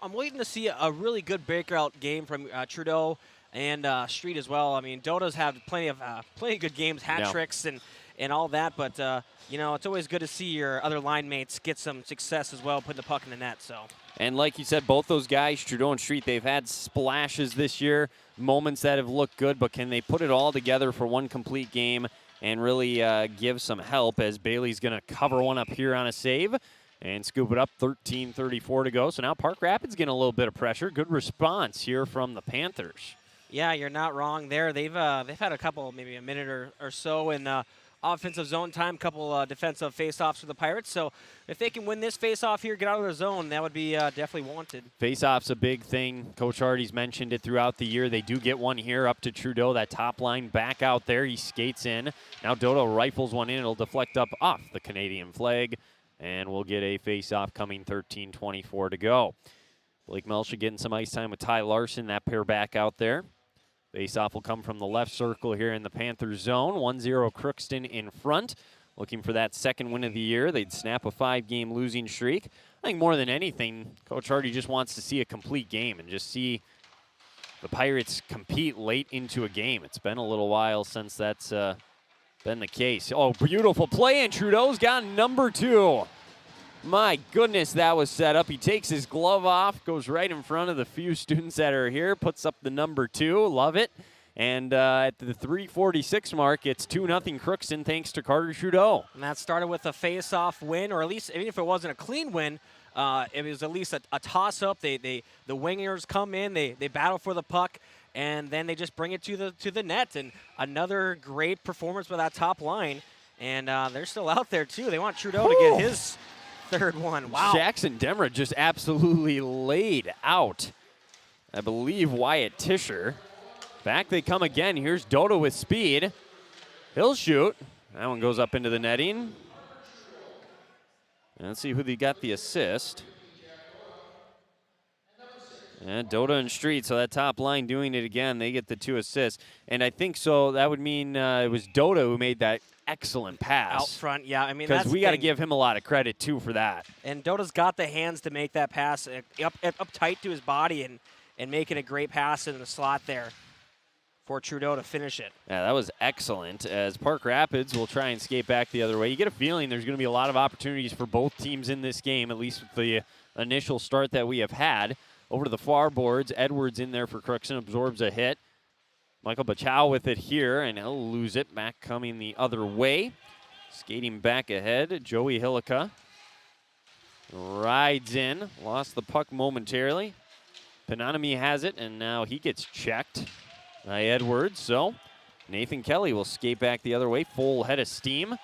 I'm waiting to see a really good breakout game from Trudeau and Street as well. I mean, Dota's had plenty of good games, hat tricks and all that, but it's always good to see your other line mates get some success as well, putting the puck in the net. So. And like you said, both those guys, Trudeau and Street, they've had splashes this year, moments that have looked good, but can they put it all together for one complete game and really give some help as Bailey's going to cover one up here on a save and scoop it up. 13:34 to go. So now Park Rapids getting a little bit of pressure. Good response here from the Panthers. Yeah, you're not wrong there. They've had a couple, maybe a minute or so in offensive zone time, couple defensive face-offs for the Pirates. So if they can win this face-off here, get out of their zone, that would be definitely wanted. Face-off's a big thing. Coach Hardy's mentioned it throughout the year. They do get one here up to Trudeau, that top line back out there. He skates in. Now Dodo rifles one in. It'll deflect up off the Canadian flag, and we'll get a face-off coming. 13:24 to go. Blake Melcha getting some ice time with Ty Larson, that pair back out there. Face-off will come from the left circle here in the Panthers zone. 1-0 Crookston in front. Looking for that second win of the year. They'd snap a 5-game losing streak. I think more than anything, Coach Hardy just wants to see a complete game and just see the Pirates compete late into a game. It's been a little while since that's been the case. Oh, beautiful play, and Trudeau's got number 2. My goodness, that was set up. He takes his glove off, goes right in front of the few students that are here, puts up the number 2. Love it. And at the 3:46 mark, it's 2-0 Crookston thanks to Carter Trudeau. And that started with a face-off win, or at least, even if it wasn't a clean win, it was at least a toss-up. The wingers come in, they battle for the puck, and then they just bring it to the net. And another great performance by that top line. And they're still out there, too. They want Trudeau to get his third one. Wow. Jackson Demra just absolutely laid out, I believe, Wyatt Tischer. Back they come again. Here's Dodo with speed. He'll shoot. That one goes up into the netting. And let's see who they got the assist. And Dodo and Street, so that top line doing it again. They get the 2 assists. And I think so that would mean it was Dodo who made that excellent pass. Out front, yeah. I mean, because we got to give him a lot of credit, too, for that. And Dodo's got the hands to make that pass up tight to his body and making a great pass in the slot there. for Trudeau to finish it. Yeah, that was excellent, as Park Rapids will try and skate back the other way. You get a feeling there's going to be a lot of opportunities for both teams in this game, at least with the initial start that we have had. Over to the far boards, Edwards in there for Crookston, absorbs a hit. Michael Bachow with it here, and he'll lose it. Back coming the other way. Skating back ahead, Joey Hillica rides in, lost the puck momentarily. Penanami has it, and now he gets checked by Edwards. So Nathan Kelly will skate back the other way, full head of steam.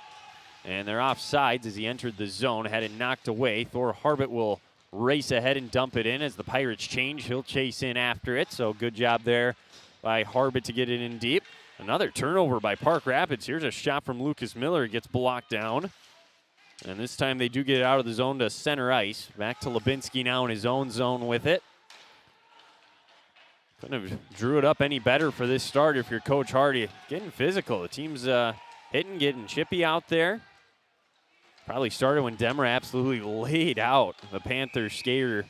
And they're off sides as he entered the zone, had it knocked away. Thor Harbit will race ahead and dump it in as the Pirates change. He'll chase in after it, so good job there by Harbit to get it in deep. Another turnover by Park Rapids. Here's a shot from Lucas Miller. It gets blocked down. And this time they do get it out of the zone to center ice. Back to Lubinsky now in his own zone with it. Couldn't have drew it up any better for this start if you're Coach Hardy. Getting physical. The team's hitting, getting chippy out there. Probably started when Demmer absolutely laid out the Panthers skater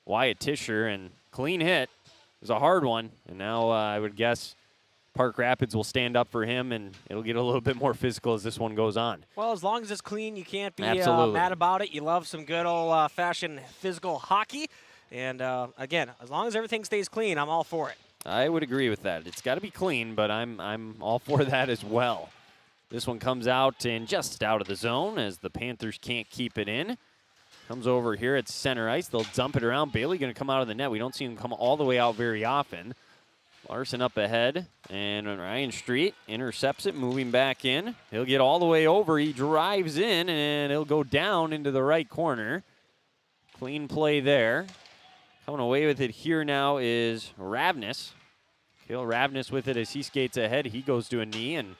Wyatt Tischer, and clean hit. It was a hard one, and now I would guess Park Rapids will stand up for him, and it'll get a little bit more physical as this one goes on. Well, as long as it's clean, you can't be Absolutely. mad about it. You love some good old-fashioned physical hockey. And, again, as long as everything stays clean, I'm all for it. I would agree with that. It's got to be clean, but I'm all for that as well. This one comes out and just out of the zone as the Panthers can't keep it in. Comes over here at center ice. They'll dump it around. Bailey going to come out of the net. We don't see him come all the way out very often. Larson up ahead, and Ryan Street intercepts it, moving back in. He'll get all the way over. He drives in, and he'll go down into the right corner. Clean play there. Coming away with it here now is Ravnus. Kale Ravnus with it as he skates ahead. He goes to a knee and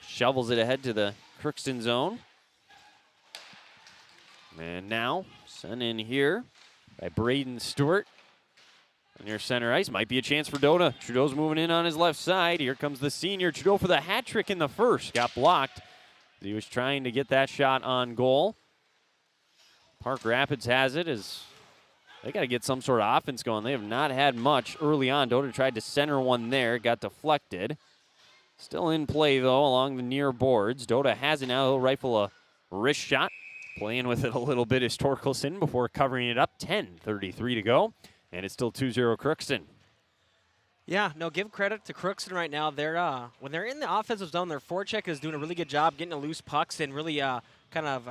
shovels it ahead to the Crookston zone. And now, sent in here by Braden Stewart. Near center ice, might be a chance for Dota. Trudeau's moving in on his left side. Here comes the senior. Trudeau for the hat trick in the first. Got blocked. He was trying to get that shot on goal. Park Rapids has it as they got to get some sort of offense going. They have not had much early on. Dota tried to center one there. Got deflected. Still in play, though, along the near boards. Dota has it now. He'll rifle a wrist shot. Playing with it a little bit is Torkelson before covering it up. 10:33 to go. And it's still 2-0 Crookston. Yeah, no, give credit to Crookston right now. They're when they're in the offensive zone, their forecheck is doing a really good job getting to loose pucks and really kind of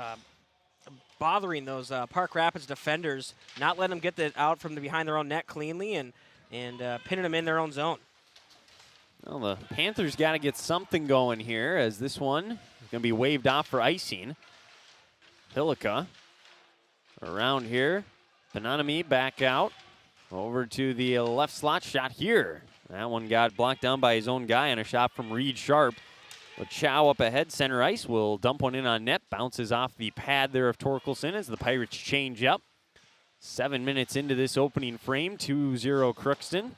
bothering those Park Rapids defenders, not letting them get it out from behind their own net cleanly and pinning them in their own zone. Well, the Panthers got to get something going here as this one is going to be waved off for icing. Hillica around here. Penanami back out. Over to the left slot shot here. That one got blocked down by his own guy on a shot from Reed Sharp. But Chow up ahead, center ice, will dump one in on net. Bounces off the pad there of Torkelson as the Pirates change up. 7 minutes into this opening frame, 2-0 Crookston.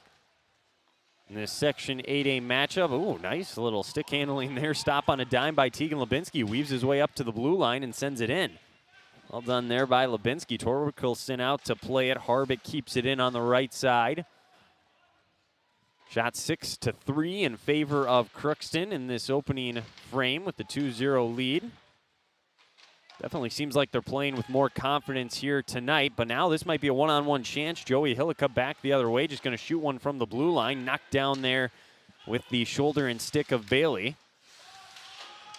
In this Section 8A matchup, ooh, nice little stick handling there. Stop on a dime by Tegan Lubinsky. Weaves his way up to the blue line and sends it in. Well done there by Lubinsky. Torkelson out to play it. Harbit keeps it in on the right side. Shot 6-3 in favor of Crookston in this opening frame with the 2-0 lead. Definitely seems like they're playing with more confidence here tonight, but now this might be a one-on-one chance. Joey Hillica back the other way, just going to shoot one from the blue line. Knocked down there with the shoulder and stick of Bailey.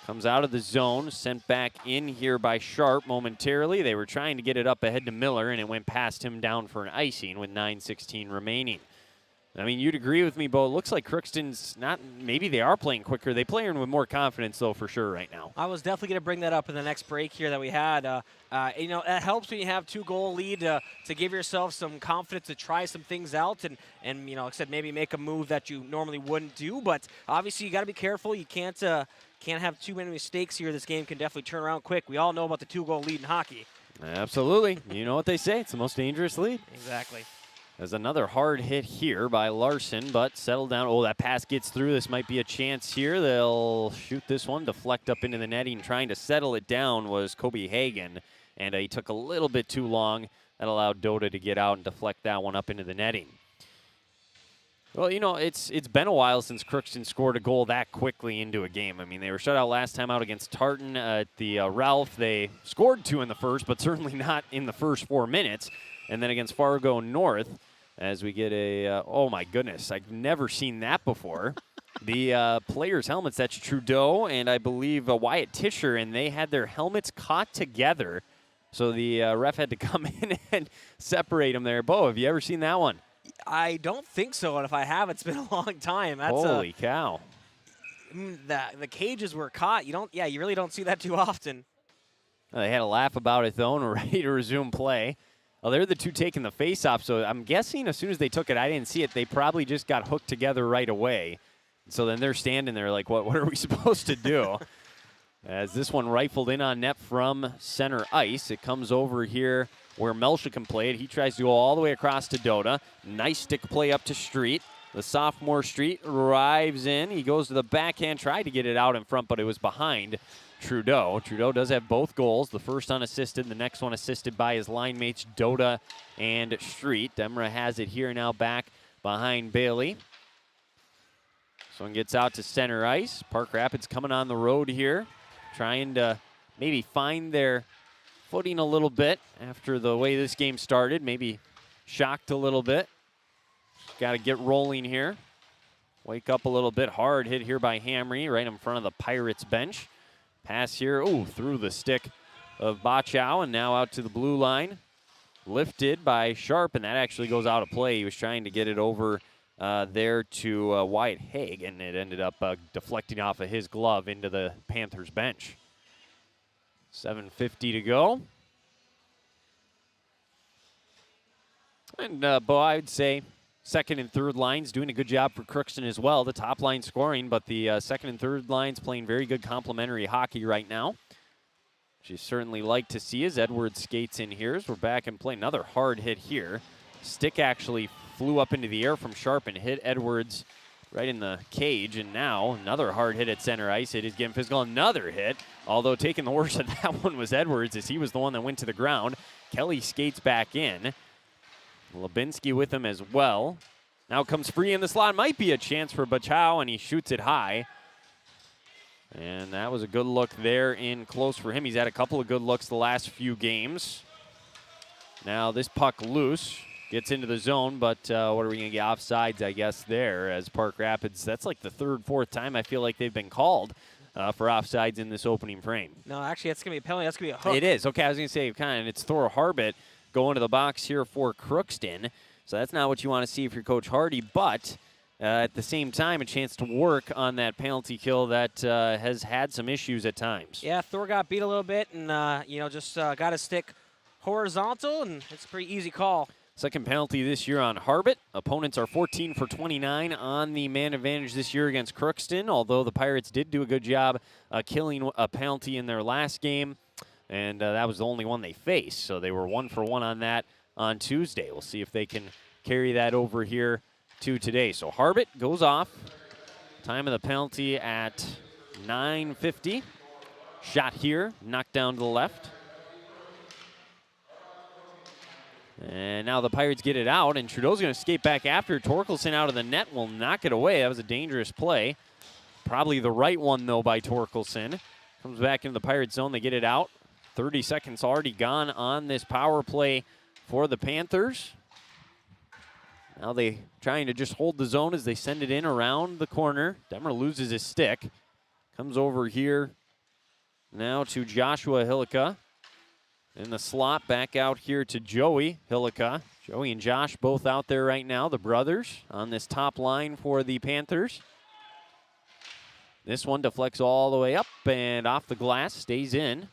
Comes out of the zone, sent back in here by Sharp momentarily. They were trying to get it up ahead to Miller, and it went past him down for an icing with 9:16 remaining. I mean, you'd agree with me, Bo. It looks like Crookston's not, maybe they are playing quicker. They play with more confidence, though, for sure right now. I was definitely going to bring that up in the next break here that we had. You know, it helps when you have 2-goal lead to give yourself some confidence to try some things out and you know, like I said, maybe make a move that you normally wouldn't do. But obviously, you got to be careful. You can't have too many mistakes here. This game can definitely turn around quick. We all know about the 2-goal lead in hockey. Absolutely. You know what they say. It's the most dangerous lead. Exactly. There's another hard hit here by Larson, but settled down. Oh, that pass gets through. This might be a chance here. They'll shoot this one, deflect up into the netting. Trying to settle it down was Kobe Hagan, and he took a little bit too long. That allowed Dota to get out and deflect that one up into the netting. Well, it's been a while since Crookston scored a goal that quickly into a game. I mean, they were shut out last time out against Tartan at the Ralph. They scored 2 in the first, but certainly not in the first 4 minutes. And then against Fargo North, as we get oh my goodness, I've never seen that before. The players' helmets, that's Trudeau and I believe Wyatt Tischer, and they had their helmets caught together. So the ref had to come in and separate them there. Bo, have you ever seen that one? I don't think so, and if I have, it's been a long time. That's Holy cow. The cages were caught. You really don't see that too often. They had a laugh about it, though, and were ready to resume play. Well, they're the two taking the face-off, so I'm guessing as soon as they took it, I didn't see it, they probably just got hooked together right away. So then they're standing there like, what are we supposed to do? As this one rifled in on net from center ice. It comes over here where Melcha can play it. He tries to go all the way across to Doda. Nice stick play up to Street. The sophomore Street arrives in. He goes to the backhand, tried to get it out in front, but it was behind Trudeau. Trudeau does have both goals. The first unassisted, the next one assisted by his line mates Doda and Street. Demra has it here now back behind Bailey. This one gets out to center ice. Park Rapids coming on the road here, trying to maybe find their footing a little bit after the way this game started. Maybe shocked a little bit. Got to get rolling here. Wake up a little bit. Hard hit here by Hamry right in front of the Pirates bench. Pass here, through the stick of Bachow, and now out to the blue line. Lifted by Sharp, and that actually goes out of play. He was trying to get it over there to Wyatt Haig, and it ended up deflecting off of his glove into the Panthers bench. 7:50 to go. And, Bo, I would say second and third lines doing a good job for Crookston as well. The top line scoring, but the second and third lines playing very good complementary hockey right now, which you certainly like to see as Edwards skates in here. As we're back in play. Another hard hit here. Stick actually flew up into the air from Sharp and hit Edwards right in the cage, and now another hard hit at center ice. It is getting physical. Another hit, although taking the worst of that one was Edwards, as he was the one that went to the ground. Kelly skates back in. Lubinsky with him as well. Now comes free in the slot. Might be a chance for Bachow, and he shoots it high. And that was a good look there in close for him. He's had a couple of good looks the last few games. Now this puck loose. Gets into the zone, but what are we going to get? Offsides, I guess, there as Park Rapids. That's like the third, fourth time I feel like they've been called for offsides in this opening frame. No, actually, that's going to be a penalty. That's going to be a hook. It is. Okay, I was going to say, it's Thor Harbit going to the box here for Crookston. So that's not what you want to see if you're Coach Hardy, but at the same time, a chance to work on that penalty kill that has had some issues at times. Yeah, Thor got beat a little bit and, just got his stick horizontal, and it's a pretty easy call. Second penalty this year on Harbit. Opponents are 14 for 29 on the man advantage this year against Crookston, although the Pirates did do a good job killing a penalty in their last game, and that was the only one they faced. So they were 1 for 1 on that on Tuesday. We'll see if they can carry that over here to today. So Harbit goes off. Time of the penalty at 9:50. Shot here, knocked down to the left. And now the Pirates get it out, and Trudeau's going to skate back after. Torkelson out of the net will knock it away. That was a dangerous play. Probably the right one, though, by Torkelson. Comes back into the Pirates zone. They get it out. 30 seconds already gone on this power play for the Panthers. Now they trying to just hold the zone as they send it in around the corner. Demmer loses his stick. Comes over here now to Joshua Hillica. In the slot, back out here to Joey Hillica. Joey and Josh both out there right now, the brothers, on this top line for the Panthers. This one deflects all the way up and off the glass, stays in.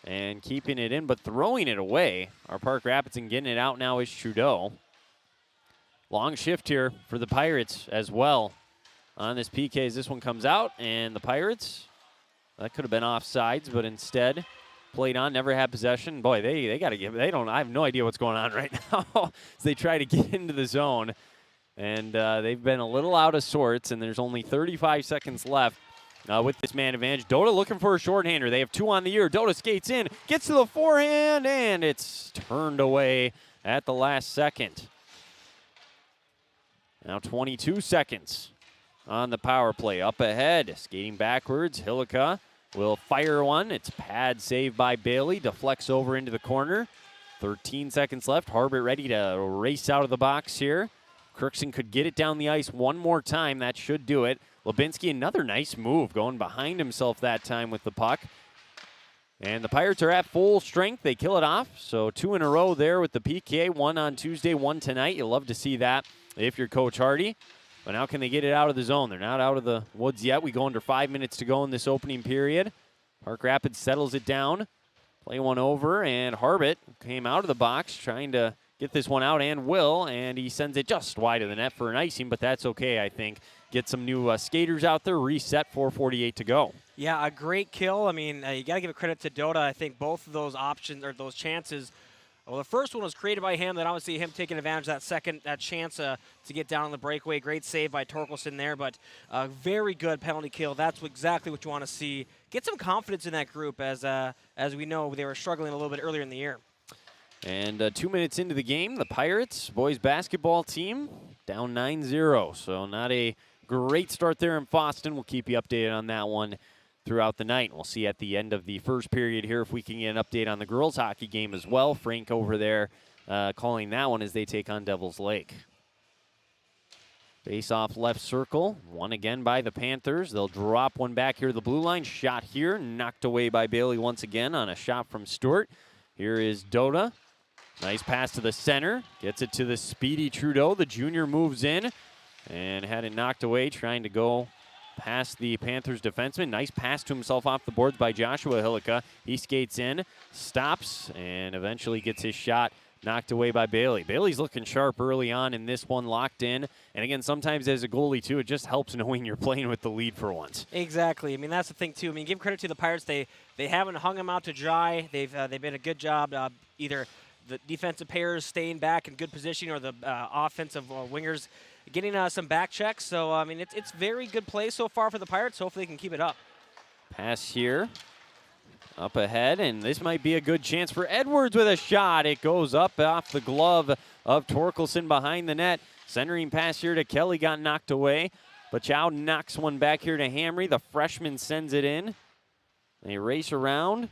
And keeping it in, but throwing it away. Our Park Rapids and getting it out now is Trudeau. Long shift here for the Pirates as well. On this PK as this one comes out, and the Pirates, that could have been offsides, but instead played on, never had possession. Boy, they got to give. I have no idea what's going on right now as they try to get into the zone. And they've been a little out of sorts, and there's only 35 seconds left with this man advantage. Doda looking for a shorthander. They have 2 on the year. Doda skates in, gets to the forehand, and it's turned away at the last second. Now 22 seconds on the power play. Up ahead, skating backwards, Hillica will fire one. It's pad save by Bailey. Deflects over into the corner. 13 seconds left. Harbert ready to race out of the box here. Crookston could get it down the ice one more time. That should do it. Lubinsky, another nice move, going behind himself that time with the puck. And the Pirates are at full strength. They kill it off. So 2 in a row there with the PK. 1 on Tuesday, 1 tonight. You'll love to see that if you're Coach Hardy. But now can they get it out of the zone? They're not out of the woods yet. We go under 5 minutes to go in this opening period. Park Rapids settles it down. Play one over, and Harbert came out of the box trying to get this one out, and he sends it just wide of the net for an icing, but that's okay, I think. Get some new skaters out there, reset, 4:48 to go. Yeah, a great kill. I mean, you got to give credit to Dota. I think both of those options, or those chances, well, the first one was created by him, then obviously him taking advantage of that chance to get down on the breakaway. Great save by Torkelson there, but a very good penalty kill. That's exactly what you want to see. Get some confidence in that group, as we know they were struggling a little bit earlier in the year. And 2 minutes into the game, the Pirates boys basketball team down 9-0. So not a great start there in Boston. We'll keep you updated on that one throughout the night. We'll see at the end of the first period here if we can get an update on the girls hockey game as well. Frank over there calling that one as they take on Devils Lake. Face off left circle, won again by the Panthers. They'll drop one back here to the blue line. Shot here, knocked away by Bailey once again on a shot from Stewart. Here is Dota. Nice pass to the center. Gets it to the speedy Trudeau. The junior moves in and had it knocked away, trying to go past the Panthers defenseman. Nice pass to himself off the boards by Joshua Hillica. He skates in, stops, and eventually gets his shot knocked away by Bailey. Bailey's looking sharp early on in this one, locked in. And again, sometimes as a goalie, too, it just helps knowing you're playing with the lead for once. Exactly. I mean, that's the thing, too. I mean, give credit to the Pirates. They haven't hung them out to dry. They've been a good job, either the defensive pairs staying back in good position or the offensive wingers getting some back checks. So, I mean, it's very good play so far for the Pirates. Hopefully they can keep it up. Pass here. Up ahead, and this might be a good chance for Edwards with a shot. It goes up off the glove of Torkelson behind the net. Centering pass here to Kelly got knocked away. But Chow knocks one back here to Hamry. The freshman sends it in. They race around.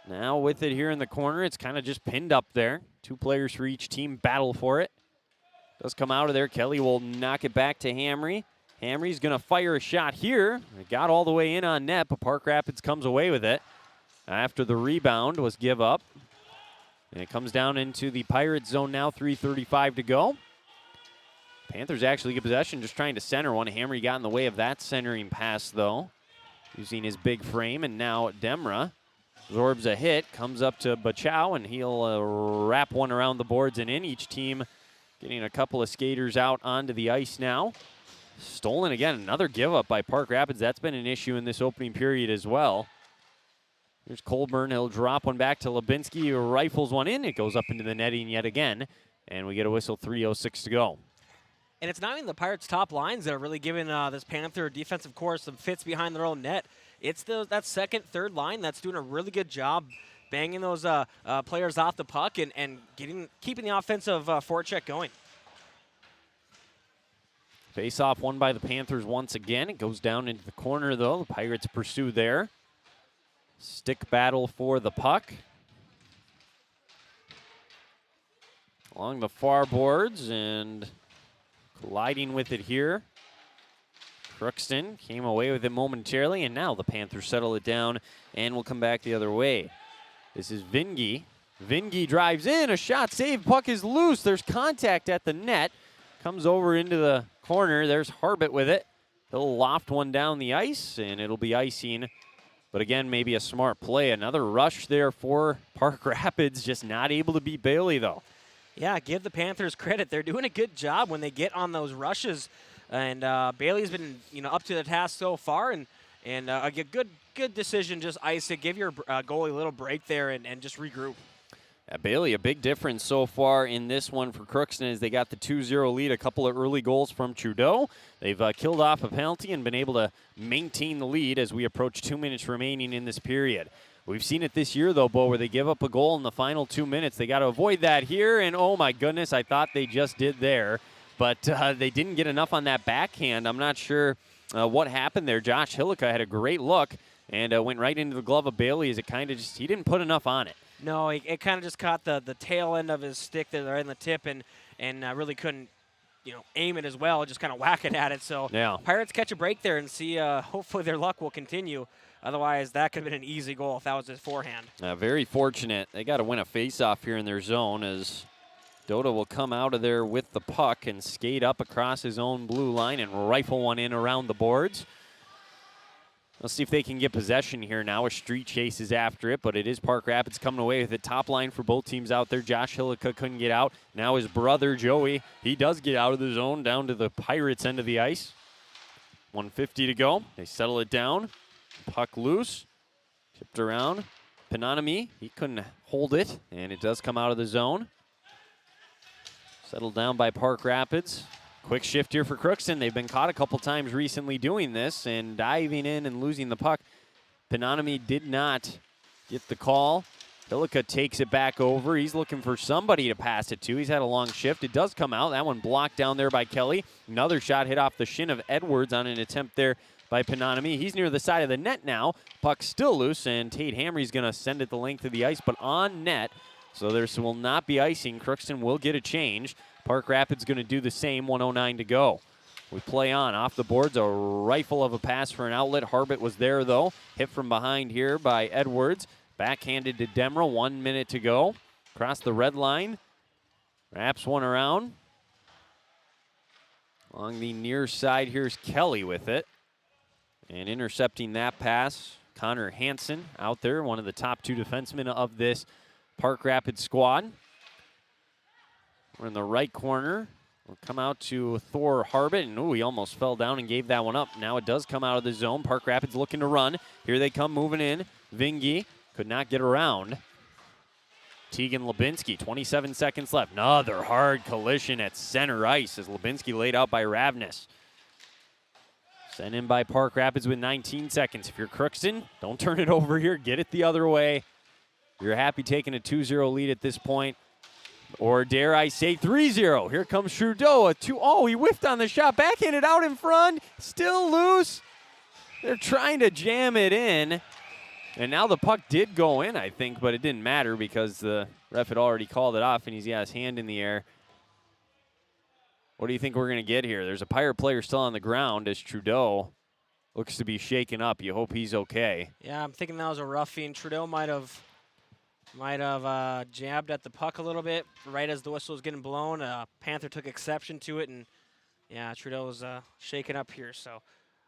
Now with it here in the corner, it's kind of just pinned up there. 2 players for each team battle for it. Does come out of there. Kelly will knock it back to Hamry. Hamry's going to fire a shot here. It got all the way in on net, but Park Rapids comes away with it after the rebound was give up. And it comes down into the Pirates zone now, 3:35 to go. Panthers actually get possession, just trying to center one. Hamry got in the way of that centering pass, though, using his big frame. And now Demra absorbs a hit, comes up to Bachow, and he'll wrap one around the boards and in. Each team getting a couple of skaters out onto the ice now. Stolen again, another give up by Park Rapids. That's been an issue in this opening period as well. Here's Colburn. He'll drop one back to Lubinsky, who rifles one in. It goes up into the netting yet again, and we get a whistle, 3:06 to go. And it's not even the Pirates' top lines that are really giving this Panther defensive core some fits behind their own net. It's that second, third line that's doing a really good job banging those players off the puck and keeping the offensive forecheck going. Face-off won by the Panthers once again. It goes down into the corner, though. The Pirates pursue there. Stick battle for the puck. Along the far boards and colliding with it here. Crookston came away with it momentarily, and now the Panthers settle it down and will come back the other way. This is Vingy. Vingy drives in. A shot saved. Puck is loose. There's contact at the net. Comes over into the corner. There's Harbert with it. He'll loft one down the ice, and it'll be icing. But again, maybe a smart play. Another rush there for Park Rapids, just not able to beat Bailey, though. Yeah, give the Panthers credit. They're doing a good job when they get on those rushes. And Bailey's been up to the task so far, and a good decision, just ice it. Give your goalie a little break there and just regroup. Bailey, a big difference so far in this one for Crookston as they got the 2-0 lead, a couple of early goals from Trudeau. They've killed off a penalty and been able to maintain the lead as we approach 2 minutes remaining in this period. We've seen it this year, though, Bo, where they give up a goal in the final 2 minutes. They got to avoid that here, and oh my goodness, I thought they just did there. But they didn't get enough on that backhand. I'm not sure what happened there. Josh Hillica had a great look and went right into the glove of Bailey as it kind of just, he didn't put enough on it. No, it kind of just caught the tail end of his stick there right in the tip and really couldn't, aim it as well, just kind of whack it at it. So yeah. Pirates catch a break there and see hopefully their luck will continue. Otherwise, that could have been an easy goal if that was his forehand. Very fortunate. They got to win a face-off here in their zone as Dota will come out of there with the puck and skate up across his own blue line and rifle one in around the boards. Let's see if they can get possession here now. A street chase is after it, but it is Park Rapids coming away with it. Top line for both teams out there. Josh Hillica couldn't get out. Now his brother, Joey, he does get out of the zone down to the Pirates' end of the ice. 1:50 to go. They settle it down. Puck loose. Tipped around. Pananami, he couldn't hold it, and it does come out of the zone. Settled down by Park Rapids. Quick shift here for Crookston. They've been caught a couple times recently doing this and diving in and losing the puck. Pananami did not get the call. Hillica takes it back over. He's looking for somebody to pass it to. He's had a long shift. It does come out. That one blocked down there by Kelly. Another shot hit off the shin of Edwards on an attempt there by Pananami. He's near the side of the net now. Puck still loose, and Tate Hamry's going to send it the length of the ice, but on net. So there will not be icing. Crookston will get a change. Park Rapids going to do the same. 1:09 to go. We play on. Off the boards, a rifle of a pass for an outlet. Harbit was there, though. Hit from behind here by Edwards. Backhanded to Demra. 1 minute to go. Across the red line. Wraps one around. Along the near side, here's Kelly with it. And intercepting that pass, Connor Hansen out there, one of the top two defensemen of this Park Rapids squad. We're in the right corner. We'll come out to Thor Harbit, and he almost fell down and gave that one up. Now it does come out of the zone. Park Rapids looking to run. Here they come moving in. Vingy could not get around. Tegan Lubinsky, 27 seconds left. Another hard collision at center ice as Lubinsky laid out by Ravnus. Sent in by Park Rapids with 19 seconds. If you're Crookston, don't turn it over here. Get it the other way. You're happy taking a 2-0 lead at this point. Or dare I say 3-0. Here comes Trudeau. He whiffed on the shot. Backhanded out in front. Still loose. They're trying to jam it in. And now the puck did go in, I think, but it didn't matter because the ref had already called it off, and he's got his hand in the air. What do you think we're going to get here? There's a Pirate player still on the ground as Trudeau looks to be shaken up. You hope he's okay. Yeah, I'm thinking that was a roughing. Trudeau might have jabbed at the puck a little bit right as the whistle was getting blown. Panther took exception to it, and yeah, Trudeau was shaken up here. So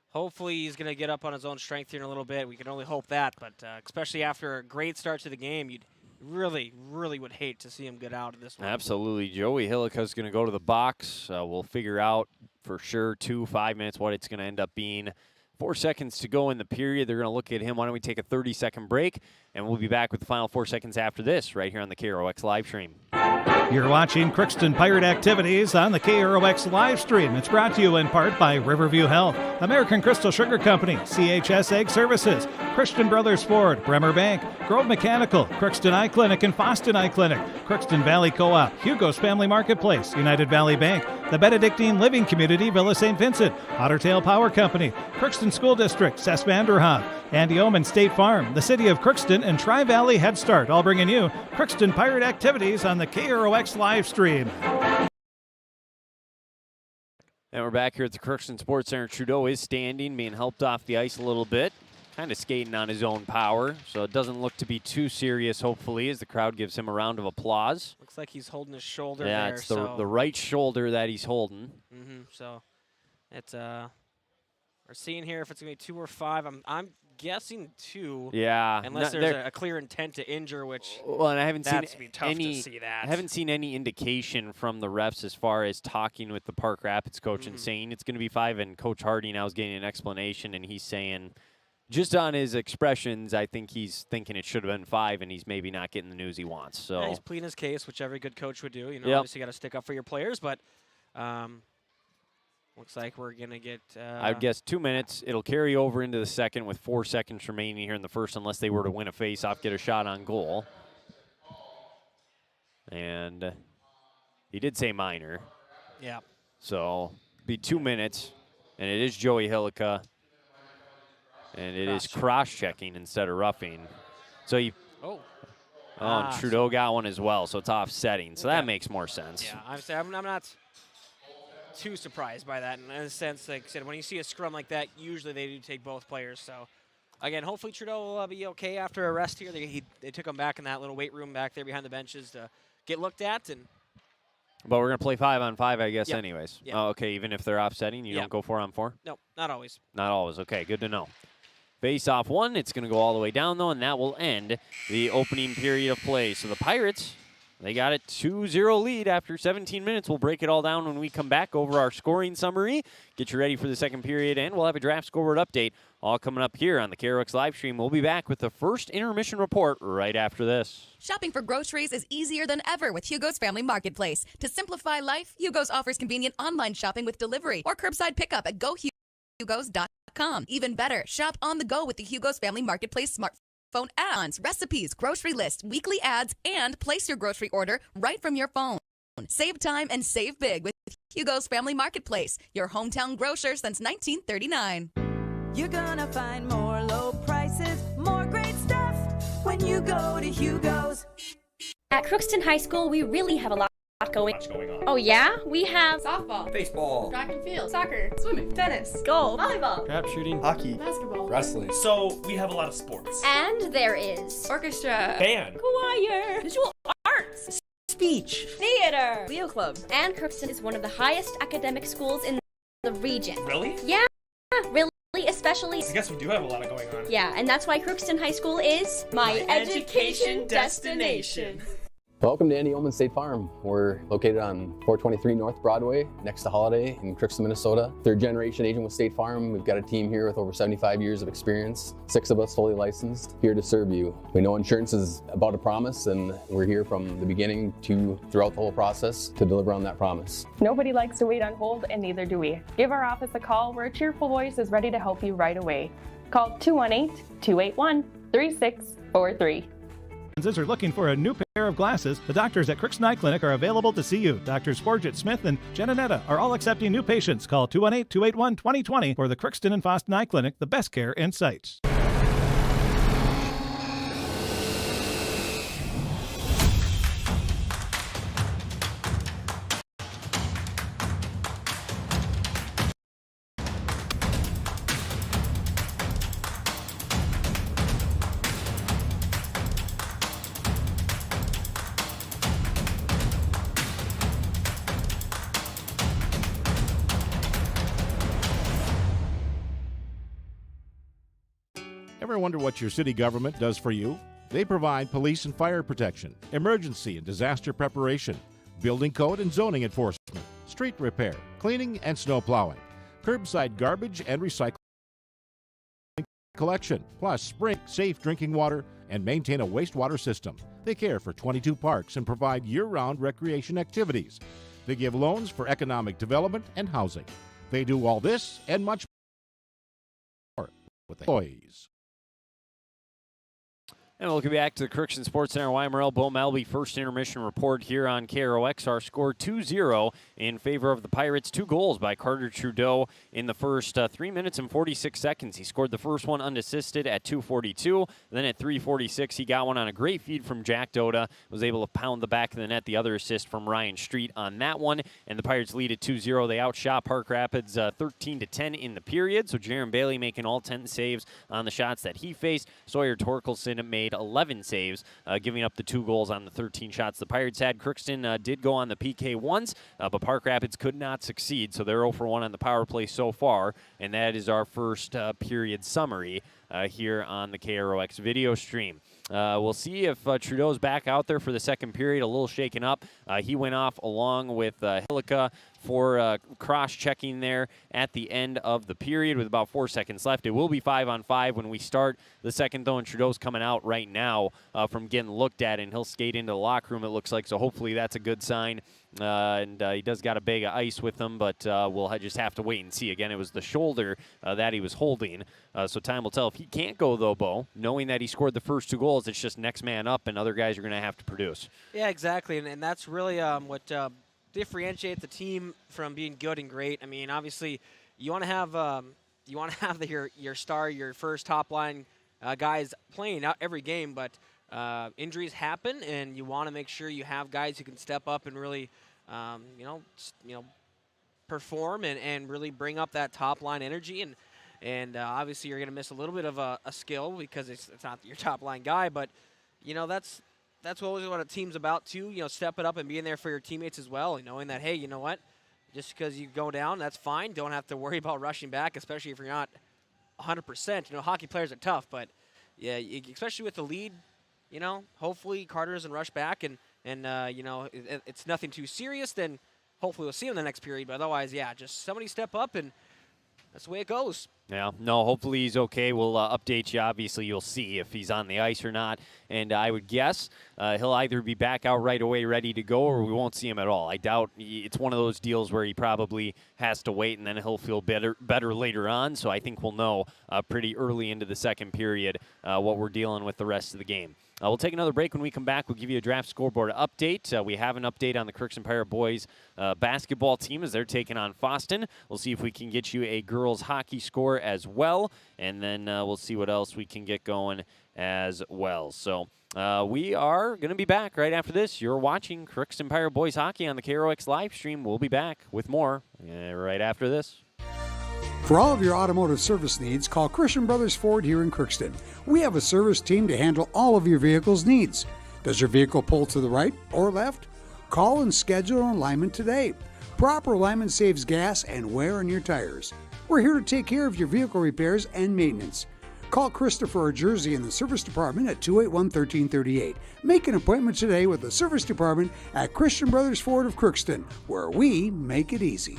hopefully he's going to get up on his own strength here in a little bit. We can only hope that, but especially after a great start to the game, you'd really, really would hate to see him get out of this one. Absolutely. Joey Hillica's going to go to the box. We'll figure out for sure 5 minutes what it's going to end up being. 4 seconds to go in the period. They're going to look at him. Why don't we take a 30-second break, and we'll be back with the final 4 seconds after this right here on the KROX live stream. You're watching Crookston Pirate activities on the KROX live stream. It's brought to you in part by Riverview Health, American Crystal Sugar Company, CHS Egg Services, Christian Brothers Ford, Bremer Bank, Grove Mechanical, Crookston Eye Clinic and Foston Eye Clinic, Crookston Valley Co-op, Hugo's Family Marketplace, United Valley Bank, the Benedictine Living Community, Villa St. Vincent, Ottertail Power Company, Crookston School District, Cess Vanderhoef, Andy Oman State Farm, the City of Crookston, and Tri-Valley Head Start, all bringing you Crookston Pirate activities on the KROX live stream. And we're back here at the Crookston Sports Center. Trudeau is standing, being helped off the ice a little bit, kind of skating on his own power, so it doesn't look to be too serious, hopefully, as the crowd gives him a round of applause. Looks like he's holding his shoulder there. Yeah, it's the right shoulder that he's holding. So it's we're seeing here if it's going to be 2 or 5. I'm guessing 2. Yeah. Unless there's a clear intent to injure, which and I haven't seen be tough to see that. I haven't seen any indication from the refs as far as talking with the Park Rapids coach and saying it's going to be 5. And Coach Hardy now is getting an explanation, and he's saying, just on his expressions, I think he's thinking it should have been 5, and he's maybe not getting the news he wants. So yeah, he's pleading his case, which every good coach would do. Yep. Obviously you got to stick up for your players, but Looks like we're going to get... I'd guess 2 minutes. It'll carry over into the second with 4 seconds remaining here in the first unless they were to win a face-off, get a shot on goal. And he did say minor. Yeah. So be 2 minutes, and it is Joey Hillica. And it is cross-checking instead of roughing. So you... Oh. And Trudeau got one as well, so it's offsetting. So that makes more sense. Yeah, I'm not too surprised by that. In a sense, like I said, when you see a scrum like that, usually they do take both players. So, again, hopefully Trudeau will be okay after a rest here. They took him back in that little weight room back there behind the benches to get looked at. But we're going to play 5-on-5, I guess, Yep. anyways. Yep. Oh, okay, even if they're offsetting, you don't go 4-on-4? No, not always. Not always. Okay, good to know. Face-off one. It's going to go all the way down, though, and that will end the opening period of play. So the Pirates, they got a 2-0 lead after 17 minutes. We'll break it all down when we come back over our scoring summary. Get you ready for the second period, and we'll have a draft scoreboard update all coming up here on the KROX live stream. We'll be back with the first intermission report right after this. Shopping for groceries is easier than ever with Hugo's Family Marketplace. To simplify life, Hugo's offers convenient online shopping with delivery or curbside pickup at GoHugos.com. Even better, shop on the go with the Hugo's Family Marketplace smartphone add-ons, recipes, grocery lists, weekly ads, and place your grocery order right from your phone. Save time and save big with Hugo's Family Marketplace, your hometown grocer since 1939. You're gonna find more low prices, more great stuff when you go to Hugo's. At Crookston High School, we really have a lot going on. Oh yeah? We have softball, baseball, track and field, soccer, swimming, tennis, golf, volleyball, trap shooting, hockey, basketball, wrestling. So we have a lot of sports. and there is orchestra, Band, choir, visual arts, speech, theater, Leo Club. And Crookston is one of the highest academic schools in the region. Really? Yeah, really, especially. I guess we do have a lot going on. Yeah, and that's why Crookston High School is my education destination. Welcome to Andy Oman State Farm. We're located on 423 North Broadway, next to Holiday in Crookston, Minnesota. Third generation agent with State Farm. We've got a team here with over 75 years of experience. 6 of us fully licensed, here to serve you. We know insurance is about a promise, and we're here from the beginning to throughout the whole process to deliver on that promise. Nobody likes to wait on hold, and neither do we. Give our office a call where a cheerful voice is ready to help you right away. Call 218-281-3643. Are looking for a new pair of glasses, the doctors at Crookston Eye Clinic are available to see you. Doctors Forget Smith and Jananetta are all accepting new patients. Call 218-281-2020 for the Crookston and Foston Eye Clinic, the best care in sight. Ever wonder what your city government does for you? They provide police and fire protection, emergency and disaster preparation, building code and zoning enforcement, street repair, cleaning and snow plowing, curbside garbage and recycling collection, plus spring safe drinking water and maintain a wastewater system. They care for 22 parks and provide year-round recreation activities. They give loans for economic development and housing. They do all this and much more with employees. And welcome back to the Crookston Sports Center. Wymerl, Bo Melby, first intermission report here on KROX. Our score 2-0 in favor of the Pirates. 2 goals by Carter Trudeau in the first 3 minutes and 46 seconds. He scored the first one unassisted at 2:42. Then at 3:46, he got one on a great feed from Jack Doda. Was able to pound the back of the net. The other assist from Ryan Street on that one. And the Pirates lead at 2-0. They outshot Park Rapids 13-10 in the period. So Jaron Bailey making all 10 saves on the shots that he faced. Sawyer Torkelson made 11 saves, giving up the 2 goals on the 13 shots the Pirates had. Crookston did go on the PK once, but Park Rapids could not succeed, so they're 0 for 1 on the power play so far, and that is our first period summary here on the KROX video stream. We'll see if Trudeau's back out there for the second period, a little shaken up. He went off along with Hillica for cross-checking there at the end of the period with about 4 seconds left. It will be 5-on-5 when we start the second, though, and Trudeau's coming out right now from getting looked at, and he'll skate into the locker room, it looks like, so hopefully that's a good sign. And he does got a bag of ice with him, but we'll just have to wait and see. Again, it was the shoulder that he was holding, so time will tell. If he can't go, though, Bo, knowing that he scored the first 2 goals, it's just next man up, and other guys are going to have to produce. Yeah, exactly, and that's really what differentiates the team from being good and great. I mean, obviously, you want to have your star, your first top line guys playing out every game, but injuries happen, and you want to make sure you have guys who can step up and really, perform and really bring up that top line energy. And obviously, you're going to miss a little bit of a skill because it's not your top line guy, but that's always what a team's about too. Step it up and being there for your teammates as well, and knowing that, hey, you know what, just because you go down, that's fine. Don't have to worry about rushing back, especially if you're not 100%. Hockey players are tough, but yeah, especially with the lead. Hopefully Carter doesn't rush back, and it's nothing too serious. Then hopefully we'll see him in the next period. But otherwise, yeah, just somebody step up, and that's the way it goes. Yeah, no, hopefully he's okay. We'll update you. Obviously, you'll see if he's on the ice or not. And I would guess he'll either be back out right away ready to go, or we won't see him at all. I doubt it's one of those deals where he probably has to wait, and then he'll feel better later on. So I think we'll know pretty early into the second period what we're dealing with the rest of the game. We'll take another break. When we come back, we'll give you a draft scoreboard update. We have an update on the Crookston Pirate boys basketball team as they're taking on Foston. We'll see if we can get you a girls hockey score as well, and then we'll see what else we can get going as well. So we are going to be back right after this. You're watching Crookston Pirate boys hockey on the KROX live stream. We'll be back with more right after this. For all of your automotive service needs, call Christian Brothers Ford here in Crookston. We have a service team to handle all of your vehicle's needs. Does your vehicle pull to the right or left? Call and schedule an alignment today. Proper alignment saves gas and wear on your tires. We're here to take care of your vehicle repairs and maintenance. Call Christopher or Jersey in the service department at 281-1338. Make an appointment today with the service department at Christian Brothers Ford of Crookston, where we make it easy.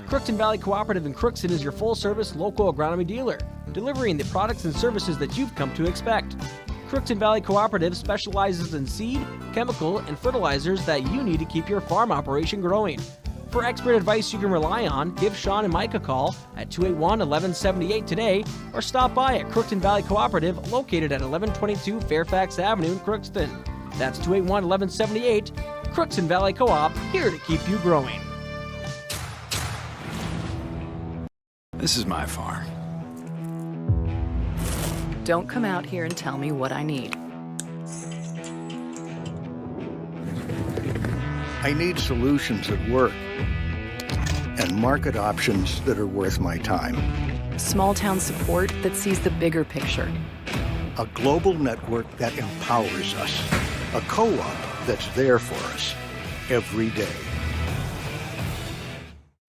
Crookston Valley Cooperative in Crookston is your full-service local agronomy dealer, delivering the products and services that you've come to expect. Crookston Valley Cooperative specializes in seed, chemical, and fertilizers that you need to keep your farm operation growing. For expert advice you can rely on, give Sean and Mike a call at 281-1178 today, or stop by at Crookston Valley Cooperative located at 1122 Fairfax Avenue in Crookston. That's 281-1178, Crookston Valley Co-op, here to keep you growing. This is my farm. Don't come out here and tell me what I need. I need solutions that work and market options that are worth my time. Small town support that sees the bigger picture. A global network that empowers us. A co-op that's there for us every day.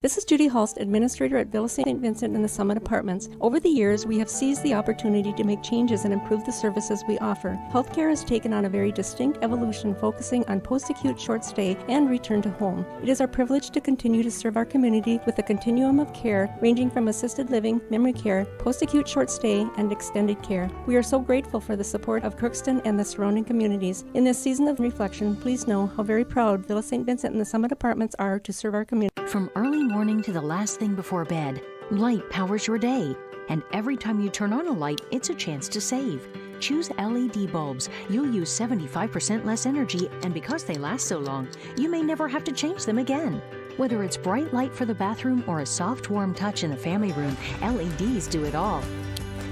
This is Judy Hulst, Administrator at Villa St. Vincent and the Summit Apartments. Over the years, we have seized the opportunity to make changes and improve the services we offer. Healthcare has taken on a very distinct evolution, focusing on post-acute short stay and return to home. It is our privilege to continue to serve our community with a continuum of care ranging from assisted living, memory care, post-acute short stay, and extended care. We are so grateful for the support of Crookston and the surrounding communities. In this season of reflection, please know how very proud Villa St. Vincent and the Summit Apartments are to serve our community. From early morning to the last thing before bed, light powers your day. And every time you turn on a light, it's a chance to save. Choose LED bulbs. You'll use 75% less energy, and because they last so long, you may never have to change them again. Whether it's bright light for the bathroom or a soft, warm touch in the family room, LEDs do it all.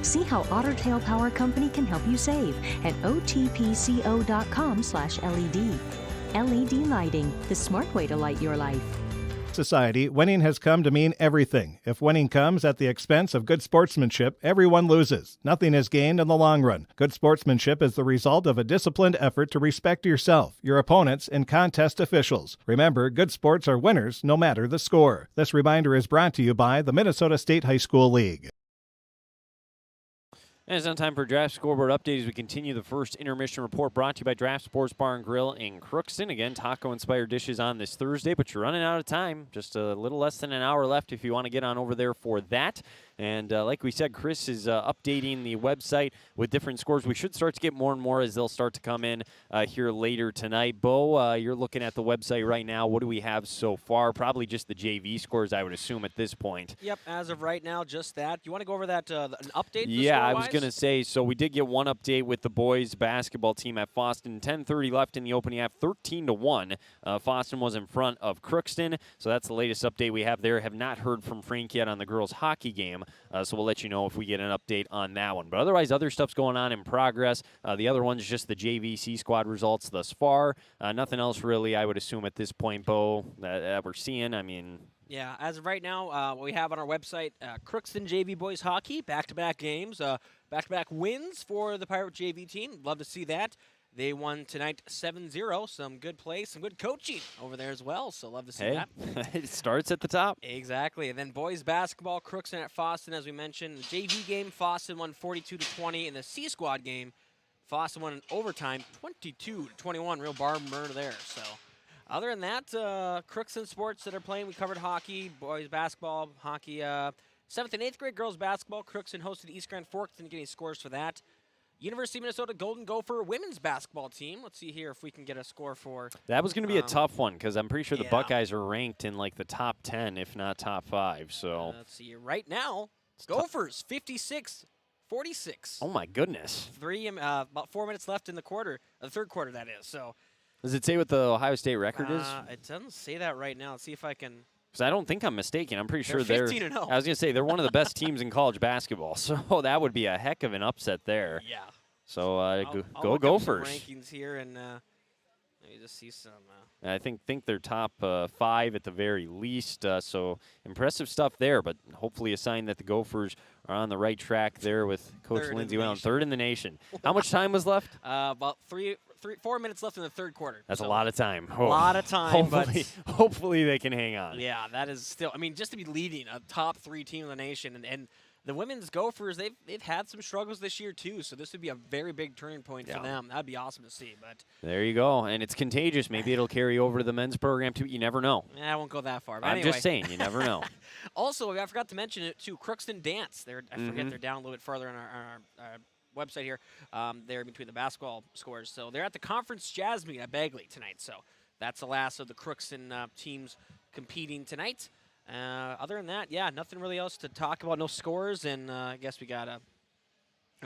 See how Otter Tail Power Company can help you save at otpco.com/LED. LED lighting, the smart way to light your life. Society, winning has come to mean everything. If winning comes at the expense of good sportsmanship, everyone loses. Nothing is gained in the long run. Good sportsmanship is the result of a disciplined effort to respect yourself, your opponents, and contest officials. Remember, good sports are winners no matter the score. This reminder is brought to you by the Minnesota State High School League. And it's now time for Draft Scoreboard Update as we continue the first intermission report brought to you by Draft Sports Bar and Grill in Crookston. Again, taco-inspired dishes on this Thursday, but you're running out of time. Just a little less than an hour left if you want to get on over there for that. And like we said, Chris is updating the website with different scores. We should start to get more and more as they'll start to come in here later tonight. Bo, you're looking at the website right now. What do we have so far? Probably just the JV scores, I would assume, at this point. Yep, as of right now, just that. You want to go over that an update? Yeah, I was going to say, so we did get one update with the boys basketball team at Fosston. 10:30 left in the opening half, 13-1. Fosston was in front of Crookston, so that's the latest update we have there. Have not heard from Frank yet on the girls' hockey game. So we'll let you know if we get an update on that one. But otherwise, other stuff's going on in progress. The other one's just the JVC squad results thus far. Nothing else really, I would assume, at this point, Bo, that we're seeing. I mean... Yeah, as of right now, what we have on our website, Crookston JV boys hockey, back-to-back games, back-to-back wins for the Pirate JV team. Love to see that. They won tonight 7-0. Some good play, some good coaching over there as well, so love to see that. It starts at the top. Exactly. And then boys basketball, Crookston at Fosston, as we mentioned. The JV game, Fosston won 42-20. In the C squad game, Fosston won in overtime 22-21. Real bar murder there. So other than that, Crookston sports that are playing, we covered hockey, boys basketball, hockey. 7th and 8th grade girls basketball, Crookston hosted East Grand Forks. Didn't get any scores for that. University of Minnesota Golden Gopher women's basketball team. Let's see here if we can get a score for. That was going to be a tough one because I'm pretty sure the Buckeyes are ranked in like the top 10, if not top 5. So let's see. Right now, Gophers 56-46. Oh my goodness. About 4 minutes left in the quarter, the third quarter that is. So. Does it say what the Ohio State record is? It doesn't say that right now. Let's see if I can. Because I don't think I'm mistaken. I'm pretty sure they're 15-0. I was going to say they're one of the best teams in college basketball. So that would be a heck of an upset there. Yeah. So I'll go look Gophers. Up some rankings here and let me just see some. I think they're top 5 at the very least. So impressive stuff there. But hopefully a sign that the Gophers are on the right track there with Coach Lindsey Whalen, third in the nation. How much time was left? About 4 minutes left in the third quarter. That's a lot of time. A lot of time. Hopefully they can hang on. Yeah, that is still. I mean, just to be leading a top 3 team in the nation, and the women's Gophers, they've had some struggles this year too. So this would be a very big turning point for them. That'd be awesome to see. But there you go, and it's contagious. Maybe it'll carry over to the men's program too. You never know. I won't go that far. But I'm anyway. just saying, you never know. Also, I forgot to mention it too. Crookston Dance. I forget they're down a little bit farther on our website here. They're between the basketball scores. So they're at the Conference Jazz meet at Bagley tonight. So that's the last of the Crookston teams competing tonight. Other than that, yeah, nothing really else to talk about. No scores, and I guess we got a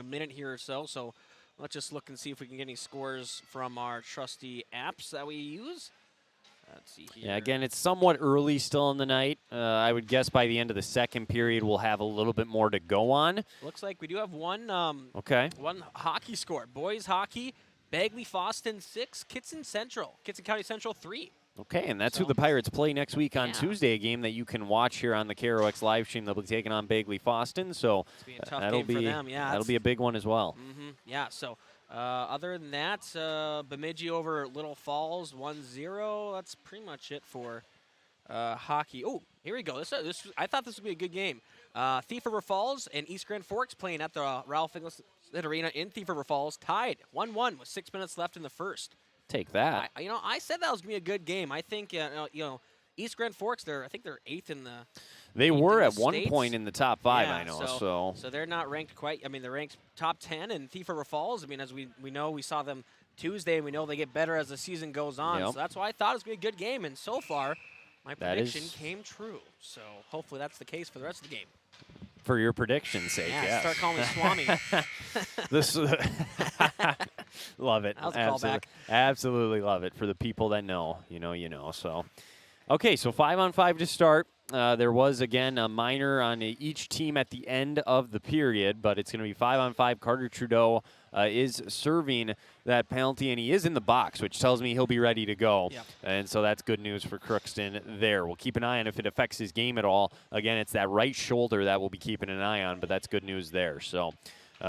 minute here or so. So let's just look and see if we can get any scores from our trusty apps that we use. Let's see here. Yeah, again, it's somewhat early still in the night. I would guess by the end of the second period, we'll have a little bit more to go on. Looks like we do have one. One hockey score. Boys hockey, Bagley Fosston 6, Kitson County Central 3. Okay, and that's who the Pirates play next week on Tuesday, a game that you can watch here on the KROX live stream. They'll be taking on Bagley Fosston, so that'll be a big one as well. Yeah, so other than that, Bemidji over Little Falls 1-0. That's pretty much it for hockey. Oh, here we go. I thought this would be a good game. Thief River Falls and East Grand Forks playing at the Ralph Inglis Arena in Thief River Falls, tied 1-1 with 6 minutes left in the first. Take that. I said that was going to be a good game. I think, East Grand Forks, I think they're 8th in the They were at one States. point in the top 5, yeah, I know. So they're not ranked quite. I mean, they're ranked top 10 in Thief River Falls. I mean, as we know, we saw them Tuesday, and we know they get better as the season goes on. Yep. So that's why I thought it was going to be a good game. And so far, my prediction came true. So hopefully that's the case for the rest of the game. For your prediction's sake, yeah. Start calling me Swami. Love it. That was a callback. Absolutely love it. For the people that know, you know. So, okay, so 5-on-5 to start. There was, again, a minor on each team at the end of the period, but it's going to be 5-on-5. Carter Trudeau is serving that penalty, and he is in the box, which tells me he'll be ready to go. Yep. And so that's good news for Crookston there. We'll keep an eye on if it affects his game at all. Again, it's that right shoulder that we'll be keeping an eye on, but that's good news there. So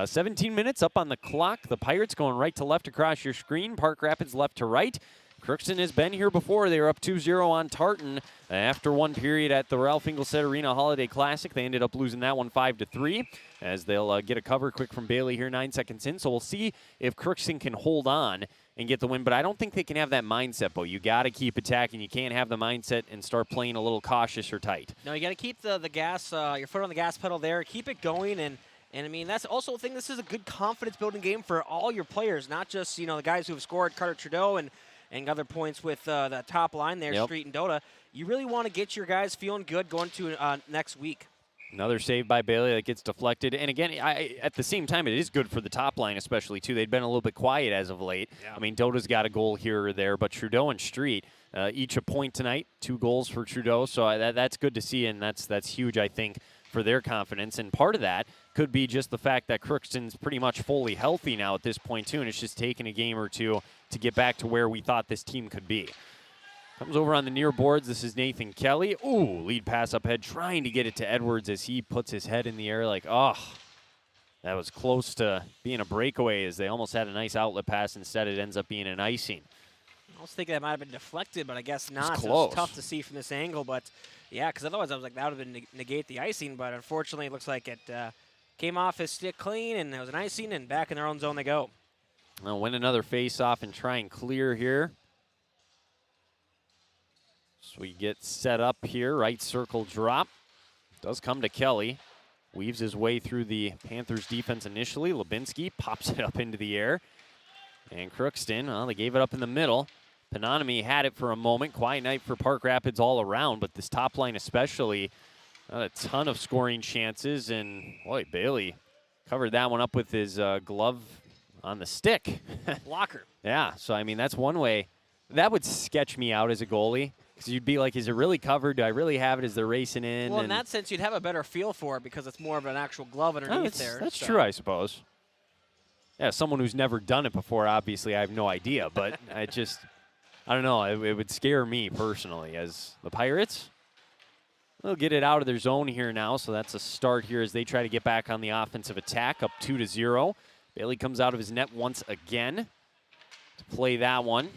17 minutes up on the clock. The Pirates going right to left across your screen. Park Rapids left to right. Crookston has been here before. They were up 2-0 on Tartan after one period at the Ralph Ingolstadt Arena Holiday Classic. They ended up losing that one 5-3 as they'll get a cover quick from Bailey here 9 seconds in. So we'll see if Crookston can hold on and get the win. But I don't think they can have that mindset, Bo. You got to keep attacking. You can't have the mindset and start playing a little cautious or tight. No, you got to keep the gas, your foot on the gas pedal there. Keep it going. And I mean, that's also a thing. This is a good confidence-building game for all your players, not just, the guys who have scored, Carter Trudeau and other points with the top line there, Street and Dota. You really want to get your guys feeling good going to next week. Another save by Bailey that gets deflected. And again, at the same time, it is good for the top line especially, too. They'd been a little bit quiet as of late. Yeah. I mean, Dota's got a goal here or there, but Trudeau and Street, each a point tonight, 2 goals for Trudeau. So that's good to see, and that's huge, I think, for their confidence. And part of that could be just the fact that Crookston's pretty much fully healthy now at this point, too, and it's just taken a game or two to get back to where we thought this team could be. Comes over on the near boards. This is Nathan Kelly. Ooh, lead pass up head, trying to get it to Edwards as he puts his head in the air like, oh, that was close to being a breakaway as they almost had a nice outlet pass. Instead, it ends up being an icing. I was thinking that might have been deflected, but I guess not. It's so close. It's tough to see from this angle, but yeah, because otherwise I was like, that would have been negate the icing, but unfortunately it looks like it came off his stick clean, and it was an icing, and back in their own zone they go. They'll win another face-off and try and clear here. So we get set up here, right circle drop. Does come to Kelly. Weaves his way through the Panthers defense initially. Lubinsky pops it up into the air. And Crookston, well, they gave it up in the middle. Penonomy had it for a moment. Quiet night for Park Rapids all around, but this top line especially, not a ton of scoring chances. And, boy, Bailey covered that one up with his glove on the stick. Blocker. Yeah, so, I mean, that's one way. That would sketch me out as a goalie. Because you'd be like, is it really covered? Do I really have it as they're racing in? Well, in that sense, you'd have a better feel for it because it's more of an actual glove underneath there. That's true, I suppose. Yeah, someone who's never done it before, obviously, I have no idea. But I don't know. It would scare me personally as the Pirates. They'll get it out of their zone here now, so that's a start here as they try to get back on the offensive attack, up 2-0. Bailey comes out of his net once again to play that one.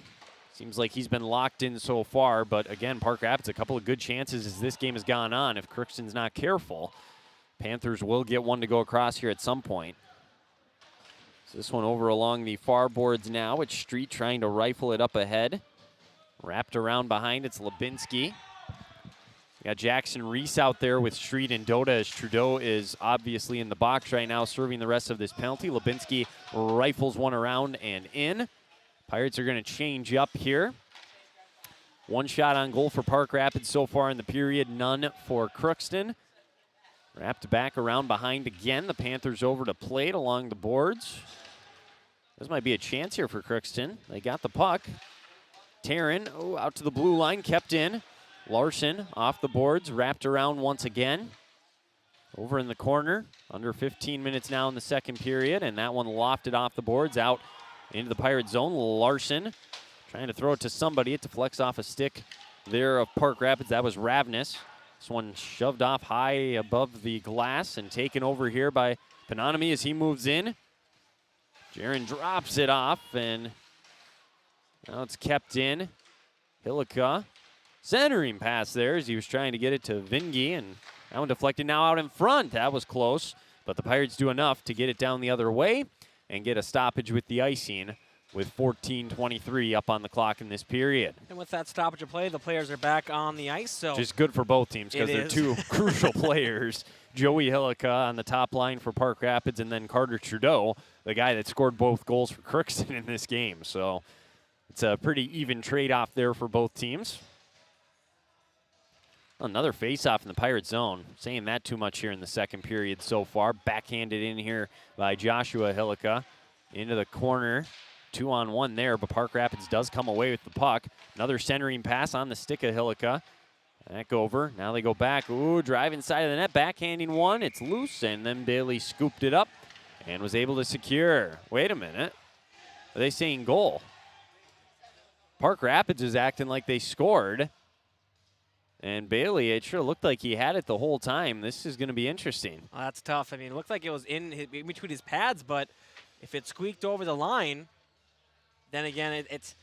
Seems like he's been locked in so far, but again, Park Rapids, a couple of good chances as this game has gone on. If Crookston's not careful, Panthers will get one to go across here at some point. So this one over along the far boards now. It's Street trying to rifle it up ahead. Wrapped around behind, it's Lubinsky. We got Jackson Reese out there with Street and Dota as Trudeau is obviously in the box right now serving the rest of this penalty. Lubinsky rifles one around and in. Pirates are going to change up here. One shot on goal for Park Rapids so far in the period, none for Crookston. Wrapped back around behind again. The Panthers over to plate along the boards. This might be a chance here for Crookston. They got the puck. Taryn, out to the blue line, kept in. Larson off the boards, wrapped around once again. Over in the corner, under 15 minutes now in the second period, and that one lofted off the boards, out into the Pirate zone. Larson trying to throw it to somebody. It deflects off a stick there of Park Rapids. That was Ravnus. This one shoved off high above the glass and taken over here by Penonomy as he moves in. Jaron drops it off, and now it's kept in. Hillica centering pass there as he was trying to get it to Vingy, and that one deflected now out in front. That was close, but the Pirates do enough to get it down the other way and get a stoppage with the icing with 14:23 up on the clock in this period. And with that stoppage of play, the players are back on the ice. So just good for both teams because they're two crucial players. Joey Hillica on the top line for Park Rapids, and then Carter Trudeau, the guy that scored both goals for Crookston in this game. So it's a pretty even trade-off there for both teams. Another face-off in the Pirate zone. Saying that too much here in the second period so far. Backhanded in here by Joshua Hillica. Into the corner. 2-on-1 there, but Park Rapids does come away with the puck. Another centering pass on the stick of Hillica. Back over. Now they go back. Ooh, drive inside of the net. Backhanding one. It's loose, and then Bailey scooped it up and was able to secure. Wait a minute. Are they saying goal? Park Rapids is acting like they scored. And Bailey, it sure looked like he had it the whole time. This is going to be interesting. Well, that's tough. I mean, it looked like it was in between his pads, but if it squeaked over the line, then again, it's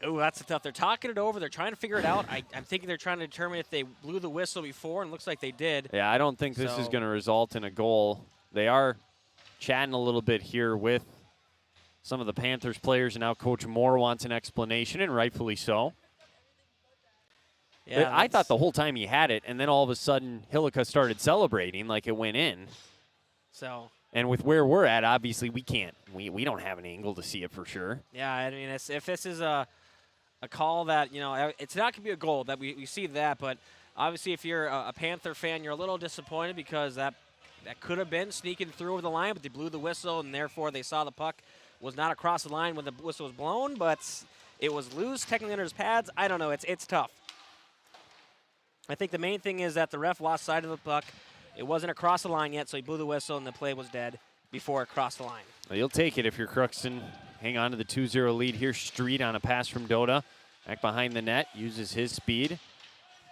Oh, that's tough. They're talking it over. They're trying to figure it out. I'm thinking they're trying to determine if they blew the whistle before, and it looks like they did. Yeah, I don't think this is going to result in a goal. They are chatting a little bit here with some of the Panthers players, and now Coach Moore wants an explanation, and rightfully so. Yeah, I thought the whole time he had it, and then all of a sudden Hillica started celebrating like it went in. So. And with where we're at, obviously we can't. We don't have an angle to see it for sure. Yeah, I mean, if this is a call that, it's not going to be a goal, that we see that, but obviously if you're a Panther fan, you're a little disappointed because that could have been sneaking through over the line, but they blew the whistle, and therefore they saw the puck was not across the line when the whistle was blown, but it was loose, technically under his pads. I don't know. It's tough. I think the main thing is that the ref lost sight of the puck. It wasn't across the line yet, so he blew the whistle, and the play was dead before it crossed the line. Well, you'll take it if you're Crookston. Hang on to the 2-0 lead here. Street on a pass from Dota. Back behind the net, uses his speed.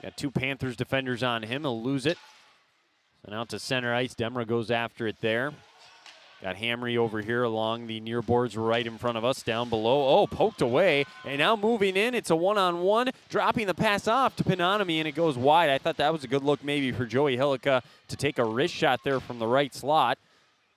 Got two Panthers defenders on him. He'll lose it. And out to center ice. Demra goes after it there. Got Hamry over here along the near boards right in front of us, down below. Oh, poked away. And now moving in, it's a one-on-one, dropping the pass off to Pinonomy, and it goes wide. I thought that was a good look maybe for Joey Hillica to take a wrist shot there from the right slot.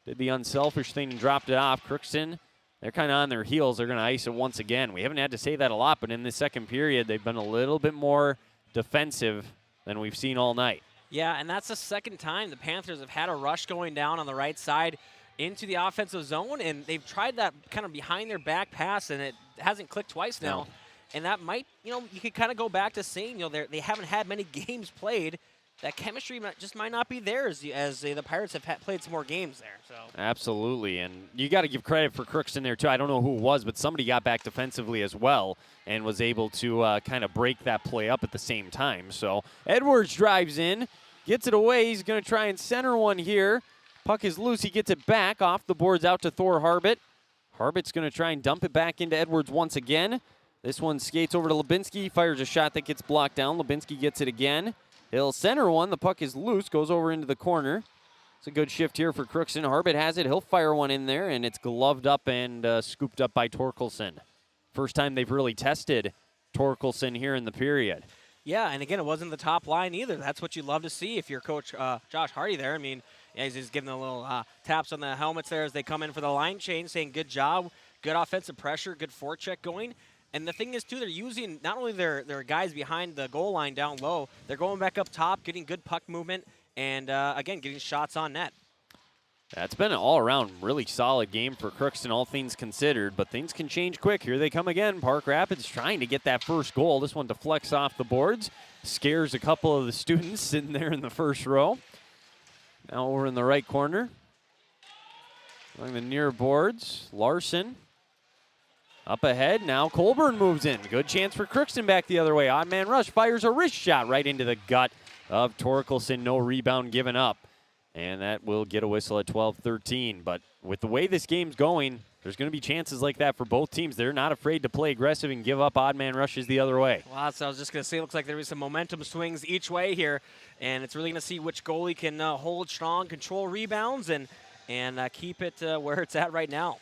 Did the unselfish thing and dropped it off. Crookston, they're kind of on their heels. They're going to ice it once again. We haven't had to say that a lot, but in the second period, they've been a little bit more defensive than we've seen all night. Yeah, and that's the second time the Panthers have had a rush going down on the right side into the offensive zone, and they've tried that kind of behind their back pass, and it hasn't clicked twice now. No. And that might, you could kind of go back to saying, they haven't had many games played. That chemistry just might not be there as the Pirates have played some more games there. So Absolutely, and you got to give credit for Crookston there too. I don't know who it was, but somebody got back defensively as well and was able to kind of break that play up at the same time. So Edwards drives in, gets it away. He's going to try and center one here. Puck is loose. He gets it back off the boards out to Thor Harbit. Harbit's going to try and dump it back into Edwards once again. This one skates over to Lubinsky, fires a shot that gets blocked down. Lubinsky gets it again. He'll center one. The puck is loose, goes over into the corner. It's a good shift here for Crookston. Harbit has it. He'll fire one in there, and it's gloved up and scooped up by Torkelson. First time they've really tested Torkelson here in the period. Yeah, and again, it wasn't the top line either. That's what you love to see if you're Coach Josh Hardy there. I mean, he's just giving a little taps on the helmets there as they come in for the line change, saying good job, good offensive pressure, good forecheck going. And the thing is, too, they're using not only their guys behind the goal line down low, they're going back up top, getting good puck movement, and, again, getting shots on net. It's been an all-around really solid game for Crookston, all things considered, but things can change quick. Here they come again. Park Rapids trying to get that first goal. This one deflects off the boards, scares a couple of the students sitting there in the first row. Now over in the right corner, along the near boards, Larson up ahead. Now Colburn moves in. Good chance for Crookston back the other way. Odd man rush, fires a wrist shot right into the gut of Torkelson. No rebound given up. And that will get a whistle at 12-13. But with the way this game's going, there's going to be chances like that for both teams. They're not afraid to play aggressive and give up odd man rushes the other way. Well, so I was just going to say, it looks like there is some momentum swings each way here. And it's really going to see which goalie can hold strong, control rebounds, and keep it where it's at right now.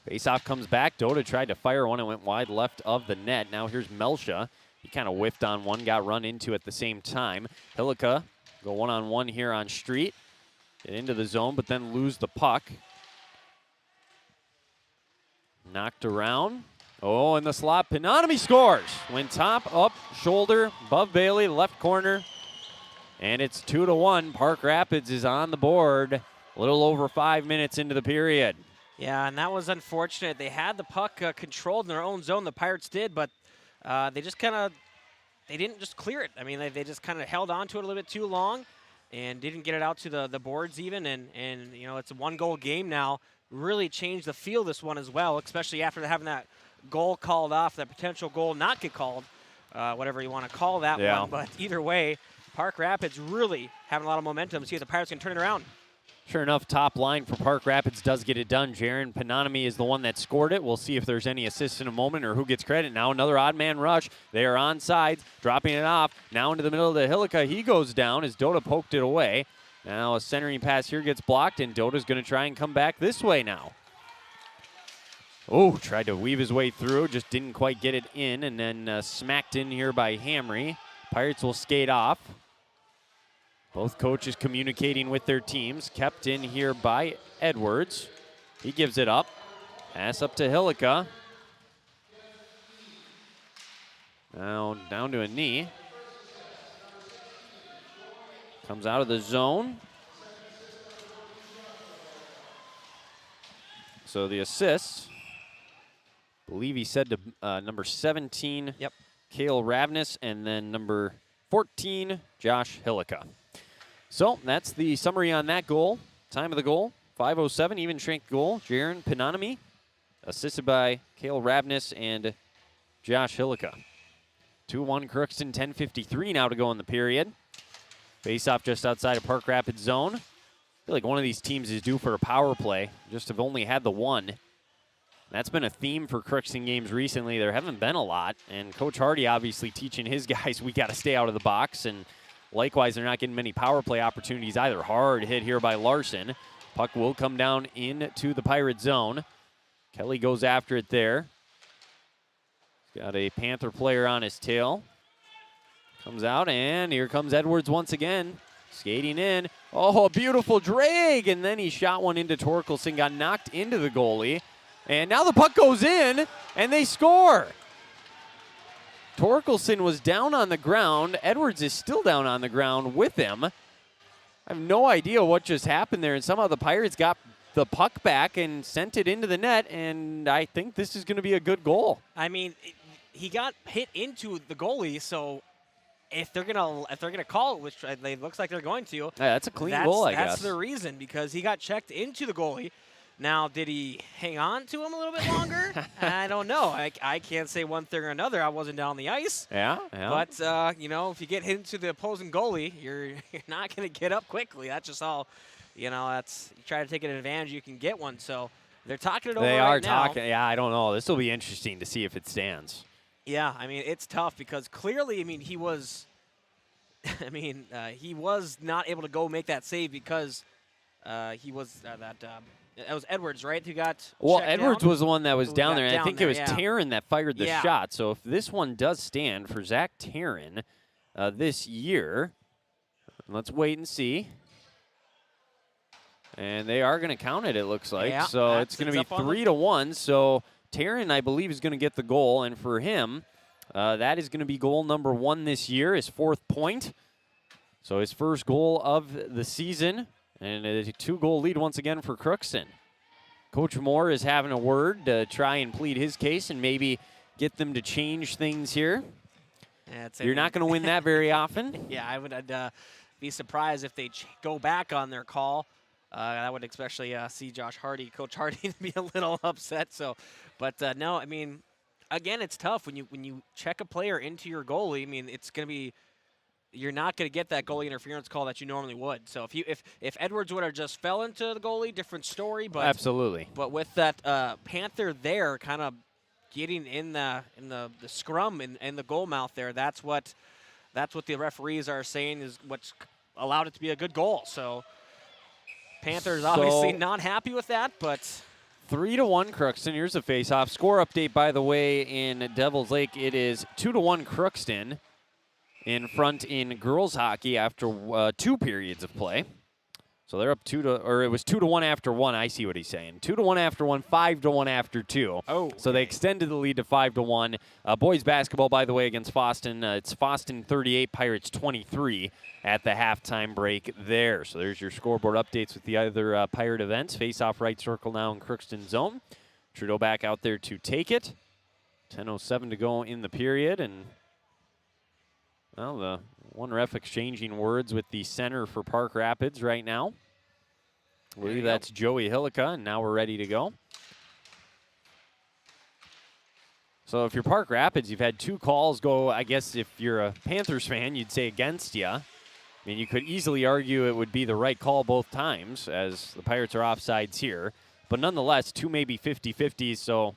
Faceoff comes back. Dota tried to fire one and went wide left of the net. Now here's Melsha. He kind of whiffed on one, got run into at the same time. Hillica go one-on-one here on Street. Get into the zone, but then lose the puck. Knocked around. Oh, in the slot, Pinonomy scores. Went top, up, shoulder, above Bailey, left corner. And it's 2-1. Park Rapids is on the board a little over 5 minutes into the period. Yeah, and that was unfortunate. They had the puck controlled in their own zone, the Pirates did, but they didn't just clear it. I mean, they just kind of held on to it a little bit too long and didn't get it out to the boards even. And it's a one-goal game now. Really changed the feel this one as well, especially after having that goal called off, that potential goal not get called, whatever you want to call that one. But either way, Park Rapids really having a lot of momentum. See if the Pirates can turn it around. Sure enough, top line for Park Rapids does get it done. Jaron Pinonomy is the one that scored it. We'll see if there's any assists in a moment or who gets credit. Now another odd man rush. They are on sides, dropping it off. Now into the middle of the Hillica. He goes down as Dota poked it away. Now a centering pass here gets blocked, and Dota's going to try and come back this way now. Oh, tried to weave his way through, just didn't quite get it in, and then smacked in here by Hamry. Pirates will skate off. Both coaches communicating with their teams. Kept in here by Edwards. He gives it up. Pass up to Hillica. Now down to a knee. Comes out of the zone. So the assist, I believe he said to number 17, Cale Ravnus, and then number 14, Josh Hillica. So that's the summary on that goal. Time of the goal, 5:07, even strength goal. Jaron Pinonomy, assisted by Cale Ravnus and Josh Hillica. 2-1 Crookston, 10:53 now to go in the period. Face-off just outside of Park Rapids zone. I feel like one of these teams is due for a power play. Just have only had the one. That's been a theme for Crookston games recently. There haven't been a lot, and Coach Hardy obviously teaching his guys we got to stay out of the box, and likewise, they're not getting many power play opportunities either. Hard hit here by Larson. Puck will come down into the Pirate zone. Kelly goes after it there. Got a Panther player on his tail. Comes out, and here comes Edwards once again. Skating in. Oh, a beautiful drag, and then he shot one into Torkelson, got knocked into the goalie. And now the puck goes in, and they score. Torkelson was down on the ground. Edwards is still down on the ground with him. I have no idea what just happened there, and somehow the Pirates got the puck back and sent it into the net, and I think this is going to be a good goal. I mean, he got hit into the goalie, so if they're gonna call it, which it looks like they're going to, that's a clean goal, I guess. That's the reason, because he got checked into the goalie. Now, did he hang on to him a little bit longer? I don't know. I can't say one thing or another. I wasn't down the ice. Yeah. But, if you get hit into the opposing goalie, you're not going to get up quickly. That's just all, you try to take an advantage, you can get one. So they're talking it over They right are now. talking. Yeah, I don't know. This will be interesting to see if it stands. Yeah, I mean, it's tough because clearly, he was not able to go make that save because he was it was Edwards, right, who got Edwards down? was the one that was down there, and I think it was yeah. Taryn that fired the shot. So if this one does stand for Zach Taryn this year, let's wait and see. And they are going to count it, it looks like. Yeah, so it's going to be 3-1. So Taryn, I believe, is going to get the goal. And for him, that is going to be goal number 1 this year, his 4th point. So his first goal of the season. And a 2-goal lead once again for Crookston. Coach Moore is having a word to try and plead his case and maybe get them to change things here. You're not going to win that very often. Yeah, I'd be surprised if they go back on their call. I would especially see Coach Hardy, be a little upset. So, but no, again, it's tough when you check a player into your goalie. It's going to be. You're not going to get that goalie interference call that you normally would. So if Edwards would have just fell into the goalie, different story. But absolutely. But with that Panther there, kind of getting in the scrum in the goal mouth there, that's what the referees are saying is what's allowed it to be a good goal. So Panthers obviously not happy with that, but 3-1 Crookston. Here's a face-off score update. By the way, in Devil's Lake, it is 2-1 Crookston. In front in girls hockey after 2 periods of play. So they're up it was 2-1 after 1. I see what he's saying. 2-1 after 1, 5-1 after 2. Oh. So they extended the lead to 5-1. Boys basketball, by the way, against Boston. It's Boston 38, Pirates 23 at the halftime break there. So there's your scoreboard updates with the other Pirate events. Face-off right circle now in Crookston zone. Trudeau back out there to take it. 10:07 to go in the period, and well, the one ref exchanging words with the center for Park Rapids right now. I believe that's Joey Hillica, and now we're ready to go. So if you're Park Rapids, you've had 2 calls go, I guess if you're a Panthers fan, you'd say against you. You could easily argue it would be the right call both times, as the Pirates are offsides here. But nonetheless, 2 maybe 50-50s, so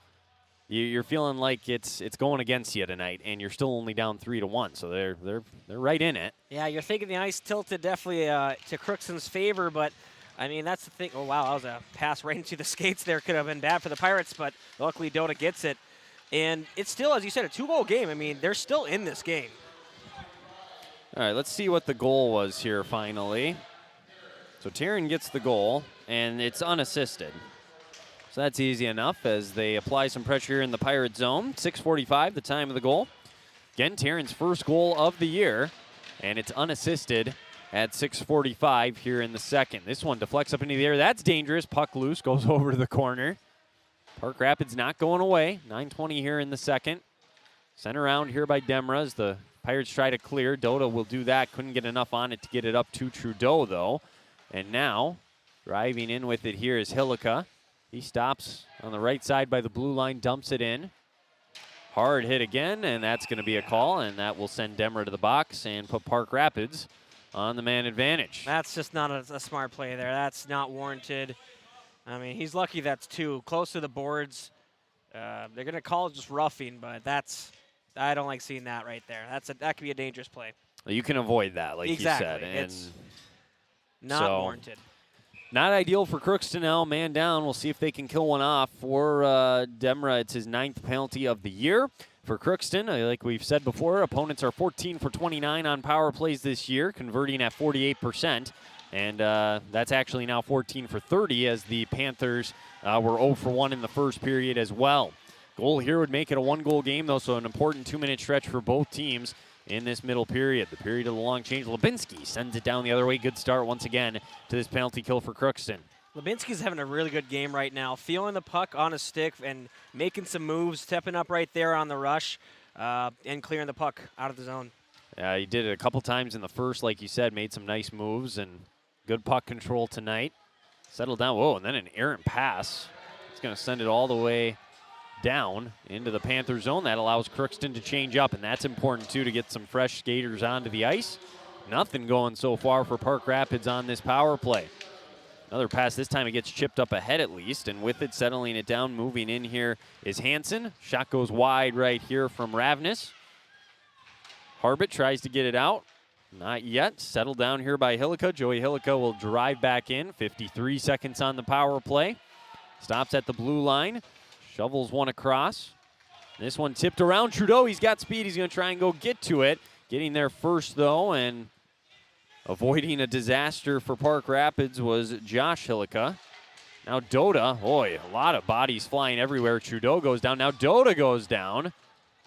you're feeling like it's going against you tonight, and you're still only down 3-1, so they're right in it. Yeah, you're thinking the ice tilted definitely to Crookston's favor, but I mean, that's the thing. Oh, wow, that was a pass right into the skates there. Could have been bad for the Pirates, but luckily Dota gets it. And it's still, as you said, a 2-goal game. I mean, they're still in this game. All right, let's see what the goal was here finally. So Taryn gets the goal, and it's unassisted. So that's easy enough as they apply some pressure in the Pirate zone. 6:45, the time of the goal. Again, Taryn's first goal of the year, and it's unassisted at 6:45 here in the second. This one deflects up into the air. That's dangerous. Puck loose, goes over to the corner. Park Rapids not going away. 9:20 here in the second. Sent around here by Demra as the Pirates try to clear. Dota will do that. Couldn't get enough on it to get it up to Trudeau, though. And now, driving in with it here is Hillica. He stops on the right side by the blue line, dumps it in. Hard hit again, and that's going to be a call, and that will send Demra to the box and put Park Rapids on the man advantage. That's just not a smart play there. That's not warranted. I mean, he's lucky that's 2. Close to the boards. They're going to call it just roughing, but I don't like seeing that right there. That could be a dangerous play. Well, you can avoid that, like exactly. you said. And it's not warranted. Not ideal for Crookston now. Man down. We'll see if they can kill one off. For Demra, it's his 9th penalty of the year. For Crookston, like we've said before, opponents are 14 for 29 on power plays this year, converting at 48%. And that's actually now 14 for 30 as the Panthers were 0 for 1 in the first period as well. Goal here would make it a 1-goal game, though, so an important 2-minute stretch for both teams in this middle period. The period of the long change. Lubinsky sends it down the other way. Good start once again to this penalty kill for Crookston. Lubinsky's having a really good game right now, feeling the puck on his stick and making some moves, stepping up right there on the rush and clearing the puck out of the zone. He did it a couple times in the first, like you said, made some nice moves and good puck control tonight. Settled down. Whoa, and then an errant pass. It's going to send it all the way down into the Panther zone. That allows Crookston to change up, and that's important, too, to get some fresh skaters onto the ice. Nothing going so far for Park Rapids on this power play. Another pass. This time it gets chipped up ahead at least, and with it, settling it down, moving in here is Hansen. Shot goes wide right here from Ravnus. Harbit tries to get it out. Not yet. Settled down here by Hillica. Joey Hillica will drive back in. 53 seconds on the power play. Stops at the blue line. Shovels one across. This one tipped around. Trudeau, he's got speed. He's going to try and go get to it. Getting there first, though, and avoiding a disaster for Park Rapids was Josh Hillica. Now Dota, boy, a lot of bodies flying everywhere. Trudeau goes down. Now Dota goes down.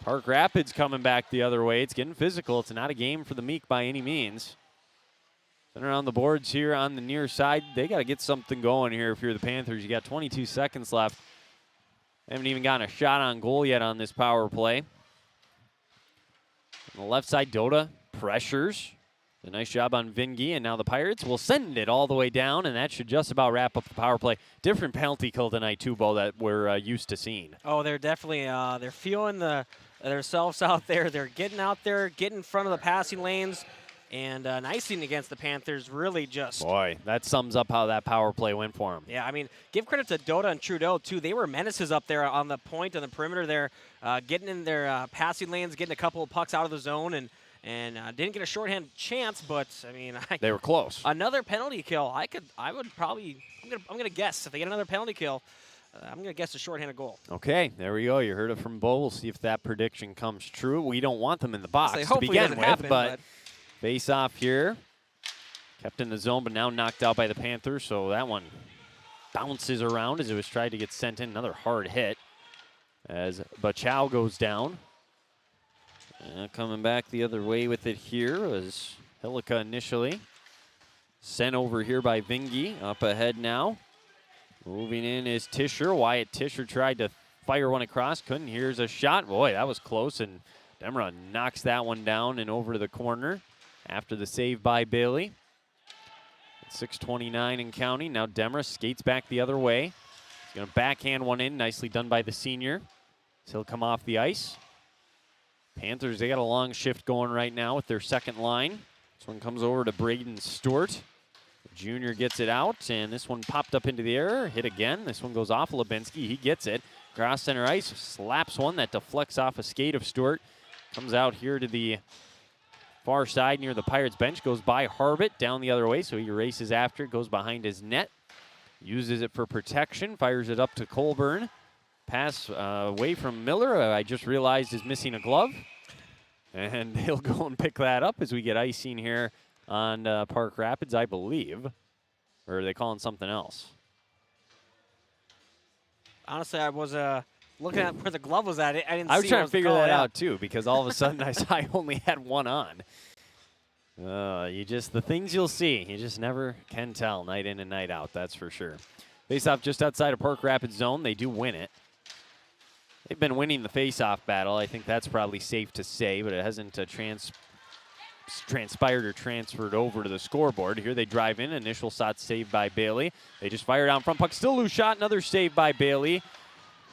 Park Rapids coming back the other way. It's getting physical. It's not a game for the meek by any means. Sent around the boards here on the near side. They got to get something going here if you're the Panthers. You got 22 seconds left. Haven't even gotten a shot on goal yet on this power play. On the left side, Dota pressures. A nice job on Vingy, and now the Pirates will send it all the way down, and that should just about wrap up the power play. Different penalty kill tonight, too, Bo, that we're used to seeing. Oh, they're definitely they're feeling themselves out there. They're getting out there, getting in front of the passing lanes, and an icing against the Panthers really just... Boy, that sums up how that power play went for them. Yeah, I mean, give credit to Dota and Trudeau, too. They were menaces up there on the point, on the perimeter there, getting in their passing lanes, getting a couple of pucks out of the zone, and didn't get a shorthand chance, but I mean, they were close. Another penalty kill. I'm gonna guess if they get another penalty kill, I'm gonna guess a shorthanded goal. Okay, there we go. You heard it from Bo. We'll see if that prediction comes true. We don't want them in the box to begin with, but face off here, kept in the zone, but now knocked out by the Panthers. So that one bounces around as it was tried to get sent in. Another hard hit as Bachow goes down. Coming back the other way with it here was Hillica initially. Sent over here by Vingy. Up ahead now. Moving in is Tischer. Wyatt Tischer tried to fire one across. Couldn't. Here's a shot. Boy, that was close. And Demra knocks that one down and over to the corner after the save by Bailey. 6:29 and counting. Now Demra skates back the other way. He's going to backhand one in. Nicely done by the senior. So he'll come off the ice. Panthers, they got a long shift going right now with their second line. This one comes over to Braden Stewart. The junior gets it out, and this one popped up into the air. Hit again. This one goes off Lubinsky. He gets it. Cross center ice, slaps one that deflects off a skate of Stewart. Comes out here to the Far side near the Pirates bench, goes by Harbit, down the other way, so he races after it, goes behind his net, uses it for protection, fires it up to Colburn. Pass away from Miller, I just realized is missing a glove. And he'll go and pick that up as we get icing here on Park Rapids, I believe. Or are they calling something else? Honestly, I was looking at where the glove was at. I didn't see. I was trying to figure that out out too, because all of a sudden I saw I only had one on. The things you'll see, you just never can tell night in and night out, that's for sure. Face-off just outside of Park Rapids zone. They do win it. They've been winning the face-off battle. I think that's probably safe to say, but it hasn't transpired or transferred over to the scoreboard. Here they drive in. Initial shot saved by Bailey. They just fire down front. Puck still loose shot. Another save by Bailey.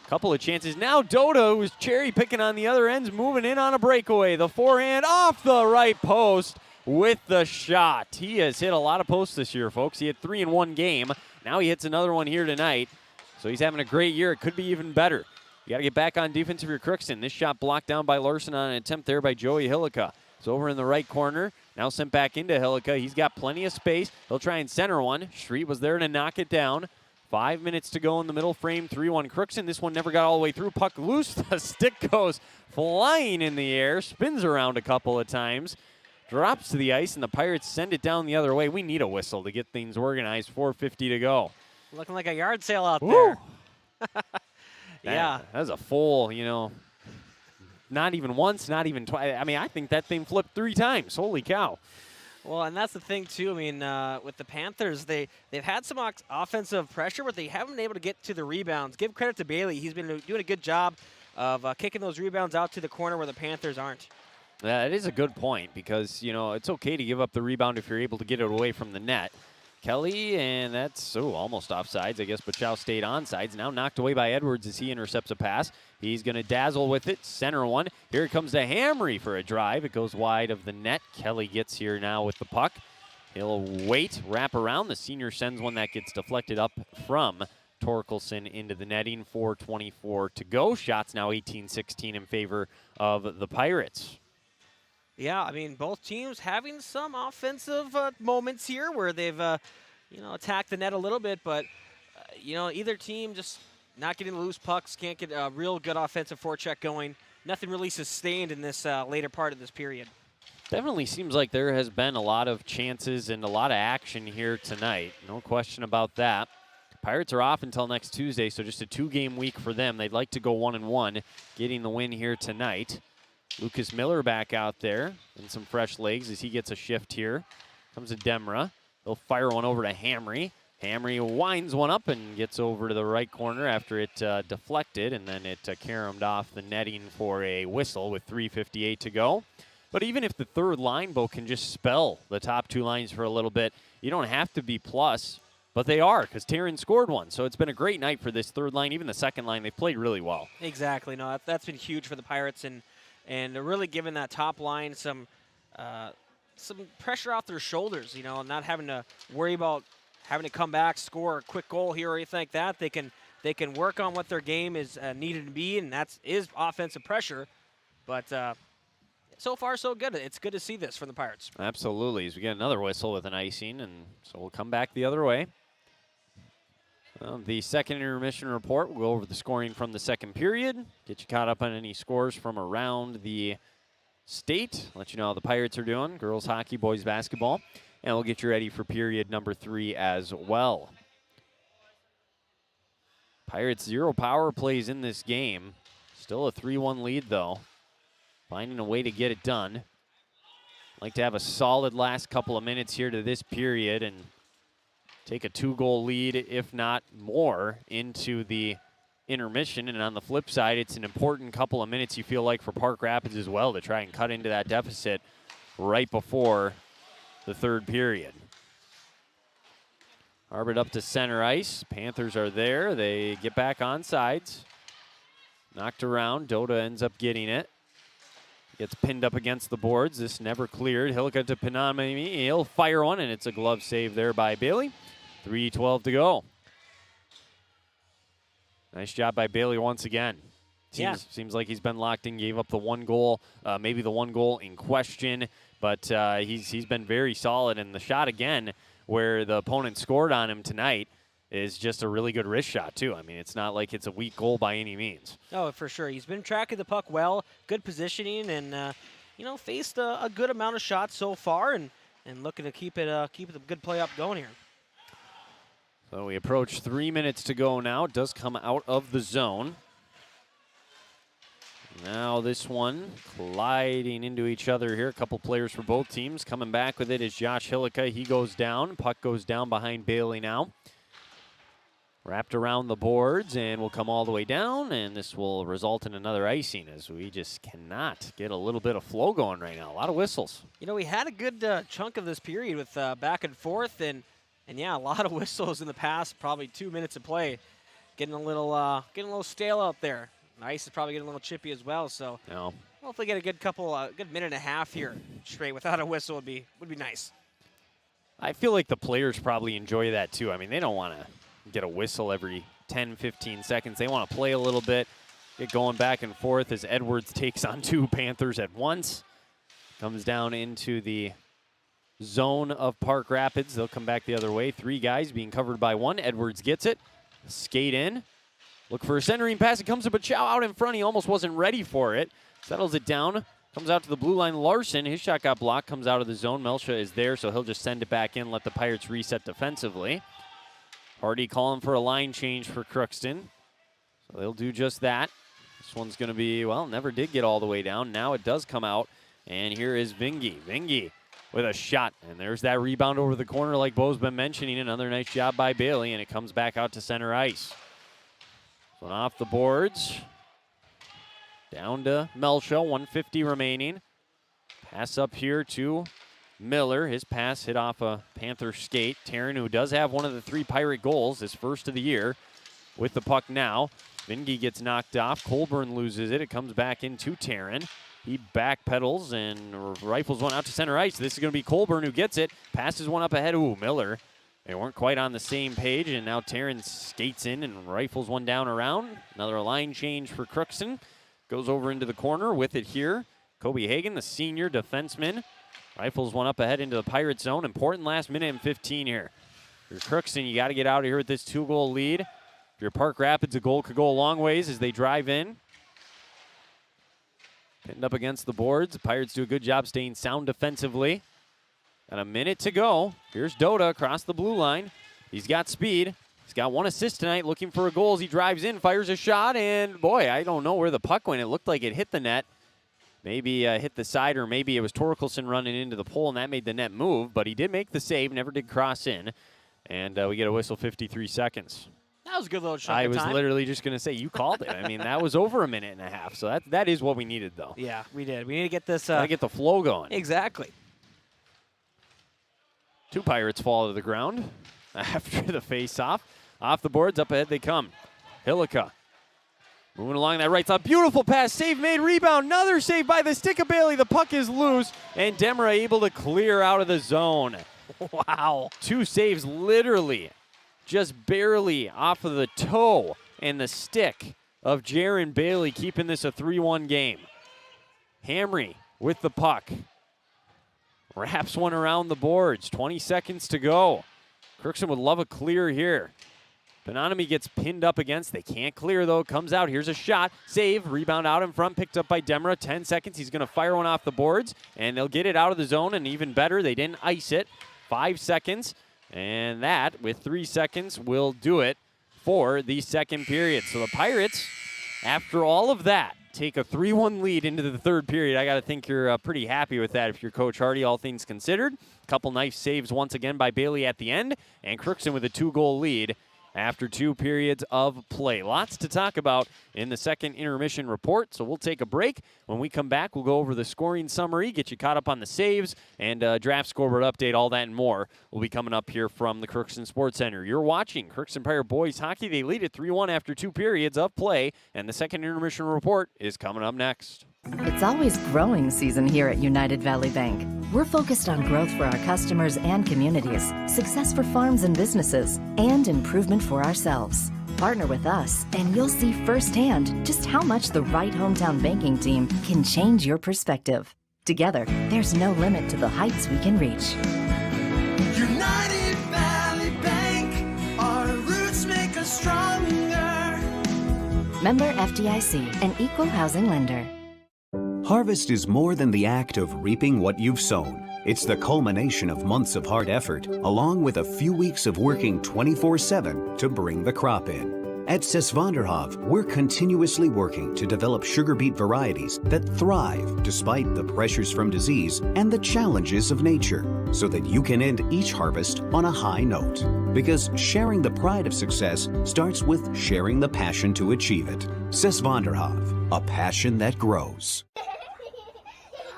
Couple of chances. Now Doda, who's cherry picking on the other ends, moving in on a breakaway. The forehand off the right post with the shot. He has hit a lot of posts this year, folks. He had 3 in one game. Now he hits another one here tonight. So he's having a great year. It could be even better. You got to get back on defense if you're Crookston. This shot blocked down by Larson on an attempt there by Joey Hillica. It's over in the right corner. Now sent back into Hillica. He's got plenty of space. He'll try and center one. Street was there to knock it down. 5 minutes to go in the middle frame. 3-1 Crookston. This one never got all the way through. Puck loose. The stick goes flying in the air. Spins around a couple of times. Drops to the ice, and the Pirates send it down the other way. We need a whistle to get things organized. 4:50 to go. Looking like a yard sale out there. Yeah. That was a full, not even once, not even twice. I mean, I think that thing flipped 3 times. Holy cow. Well, and that's the thing, too. I mean, with the Panthers, they've had some offensive pressure, but they haven't been able to get to the rebounds. Give credit to Bailey. He's been doing a good job of kicking those rebounds out to the corner where the Panthers aren't. That is a good point because, it's okay to give up the rebound if you're able to get it away from the net. Kelly, and that's almost offsides. I guess Bachow stayed onside. Now knocked away by Edwards as he intercepts a pass. He's going to dazzle with it. Center one. Here it comes to Hamry for a drive. It goes wide of the net. Kelly gets here now with the puck. He'll wait, wrap around. The senior sends one that gets deflected up from Torkelson into the netting. 4:24 to go. Shots now 18-16 in favor of the Pirates. Yeah, I mean, both teams having some offensive moments here where they've, attacked the net a little bit, but, either team just not getting loose pucks, can't get a real good offensive forecheck going. Nothing really sustained in this later part of this period. Definitely seems like there has been a lot of chances and a lot of action here tonight. No question about that. Pirates are off until next Tuesday, so just a 2-game week for them. They'd like to go 1-1, getting the win here tonight. Lucas Miller back out there and some fresh legs as he gets a shift here. Comes to Demra. They'll fire one over to Hamry. Hamry winds one up and gets over to the right corner after it deflected, and then it caromed off the netting for a whistle with 3:58 to go. But even if the third line, Bo, can just spell the top 2 lines for a little bit, you don't have to be plus, but they are because Taryn scored one. So it's been a great night for this third line. Even the second line, they've played really well. Exactly. No, that's been huge for the Pirates, and they're really giving that top line some pressure off their shoulders, not having to worry about having to come back, score a quick goal here or anything like that. They can work on what their game is needed to be, and that is offensive pressure. But so far, so good. It's good to see this from the Pirates. Absolutely. As we get another whistle with an icing, and so we'll come back the other way. The second intermission report, we'll go over the scoring from the second period, get you caught up on any scores from around the state, let you know how the Pirates are doing, girls hockey, boys basketball, and we'll get you ready for period number 3 as well. Pirates 0 power plays in this game. Still a 3-1 lead, though. Finding a way to get it done. Like to have a solid last couple of minutes here to this period and take a 2-goal lead, if not more, into the intermission. And on the flip side, it's an important couple of minutes, you feel like, for Park Rapids as well to try and cut into that deficit right before the third period. Harbit up to center ice. Panthers are there. They get back on sides. Knocked around. Doda ends up getting it. Gets pinned up against the boards. This never cleared. Hillica to Pinami. He'll fire one, and it's a glove save there by Bailey. 3:12 to go. Nice job by Bailey once again. Seems like he's been locked in, gave up the 1 goal, maybe the 1 goal in question, But he's been very solid, and the shot again where the opponent scored on him tonight is just a really good wrist shot, too. I mean, it's not like it's a weak goal by any means. Oh, for sure. He's been tracking the puck well, good positioning, and, faced a good amount of shots so far and looking to keep the good play up going here. So we approach 3 minutes to go now. It does come out of the zone. Now this one colliding into each other here. A couple players for both teams. Coming back with it is Josh Hillica. He goes down. Puck goes down behind Bailey now. Wrapped around the boards and will come all the way down, and this will result in another icing as we just cannot get a little bit of flow going right now. A lot of whistles. We had a good chunk of this period with back and forth, and yeah, a lot of whistles in the past, probably 2 minutes of play. Getting a little stale out there. The ice is probably getting a little chippy as well, so hopefully get a good minute and a half here straight without a whistle would be nice. I feel like the players probably enjoy that too. I mean, they don't want to get a whistle every 10, 15 seconds. They want to play a little bit, get going back and forth as Edwards takes on 2 Panthers at once. Comes down into the zone of Park Rapids. They'll come back the other way. 3 guys being covered by 1. Edwards gets it. Skate in. Look for a centering pass. It comes to Bachow out in front. He almost wasn't ready for it. Settles it down. Comes out to the blue line. Larson, his shot got blocked. Comes out of the zone. Melcha is there, so he'll just send it back in, let the Pirates reset defensively. Hardy calling for a line change for Crookston. So they'll do just that. This one's going to be, never did get all the way down. Now it does come out. And here is Vingy. Vingy with a shot. And there's that rebound over the corner like Bo's been mentioning. Another nice job by Bailey, and it comes back out to center ice. So off the boards. Down to Melcha, 150 remaining. Pass up here to Miller. His pass hit off a Panther skate. Taryn, who does have one of the 3 Pirate goals, his first of the year, with the puck now. Vingy gets knocked off. Colburn loses it. It comes back into Taryn. He backpedals and rifles one out to center ice. This is going to be Colburn who gets it. Passes one up ahead. Ooh, Miller. They weren't quite on the same page, and now Taryn skates in and rifles one down around. Another line change for Crookston. Goes over into the corner with it here. Kobe Hagan, the senior defenseman, rifles one up ahead into the Pirate zone. Important last minute and 15 here. For Crookston, you got to get out of here with this 2-goal lead. If you're Park Rapids, a goal could go a long ways as they drive in. Pinned up against the boards. The Pirates do a good job staying sound defensively. Got a minute to go. Here's Dota across the blue line. He's got speed. He's got 1 assist tonight, looking for a goal as he drives in, fires a shot, and boy, I don't know where the puck went. It looked like it hit the net. Maybe hit the side, or maybe it was Torkelson running into the pole, and that made the net move, but he did make the save, never did cross in, and we get a whistle 53 seconds. That was a good little shot. I was literally just going to say, you called it. I mean, that was over a minute and a half, so that is what we needed, though. Yeah, we did. We need to get this. Gotta get the flow going. Exactly. 2 Pirates fall to the ground after the face-off. Off the boards, up ahead they come. Hillica moving along that right side. Beautiful pass, save made, rebound. Another save by the stick of Bailey. The puck is loose, and Demra able to clear out of the zone. Wow. 2 saves literally just barely off of the toe and the stick of Jaron Bailey, keeping this a 3-1 game. Hamry with the puck. Wraps one around the boards. 20 seconds to go. Crookston would love a clear here. Benonimi gets pinned up against. They can't clear, though. Comes out. Here's a shot. Save. Rebound out in front. Picked up by Demra. 10 seconds. He's going to fire one off the boards, and they'll get it out of the zone, and even better, they didn't ice it. 5 seconds, and that, with 3 seconds, will do it for the second period. So the Pirates, after all of that, take a 3-1 lead into the third period. I got to think you're pretty happy with that if you're Coach Hardy, all things considered. Couple nice saves once again by Bailey at the end, and Crookston with a 2-goal lead after 2 periods of play. Lots to talk about in the second intermission report, so we'll take a break. When we come back, we'll go over the scoring summary, get you caught up on the saves, and draft scoreboard update, all that and more will be coming up here from the Crookston Sports Center. You're watching Crookston Pirate Boys Hockey. They lead at 3-1 after 2 periods of play, and the second intermission report is coming up next. It's always growing season here at United Valley Bank. We're focused on growth for our customers and communities, success for farms and businesses, and improvement for ourselves. Partner with us, and you'll see firsthand just how much the right hometown banking team can change your perspective. Together, there's no limit to the heights we can reach. United Valley Bank, our roots make us stronger. Member FDIC, an equal housing lender. Harvest is more than the act of reaping what you've sown. It's the culmination of months of hard effort, along with a few weeks of working 24/7 to bring the crop in. At Sesvanderhof, we're continuously working to develop sugar beet varieties that thrive despite the pressures from disease and the challenges of nature, so that you can end each harvest on a high note. Because sharing the pride of success starts with sharing the passion to achieve it. Sesvanderhof, a passion that grows.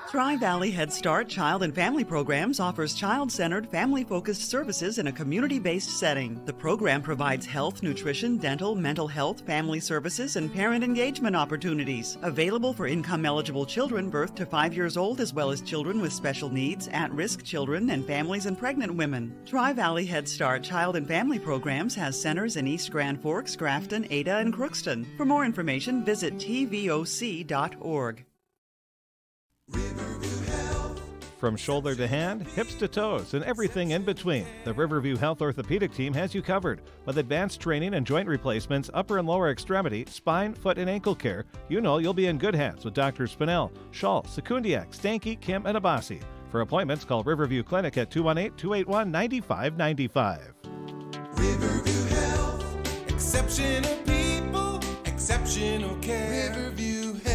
Tri-Valley Head Start Child and Family Programs offers child-centered, family-focused services in a community-based setting. The program provides health, nutrition, dental, mental health, family services, and parent engagement opportunities. Available for income-eligible children birth to 5 years old, as well as children with special needs, at-risk children, and families and pregnant women. Tri-Valley Head Start Child and Family Programs has centers in East Grand Forks, Grafton, Ada, and Crookston. For more information, visit tvoc.org. From shoulder to hand, hips to toes, and everything in between, the Riverview Health Orthopedic Team has you covered. With advanced training and joint replacements, upper and lower extremity, spine, foot, and ankle care, you know you'll be in good hands with Drs. Spinell, Schall, Sekundiak, Stanky, Kim, and Abasi. For appointments, call Riverview Clinic at 218-281-9595. Riverview Health, exceptional people, exceptional care. Riverview Health.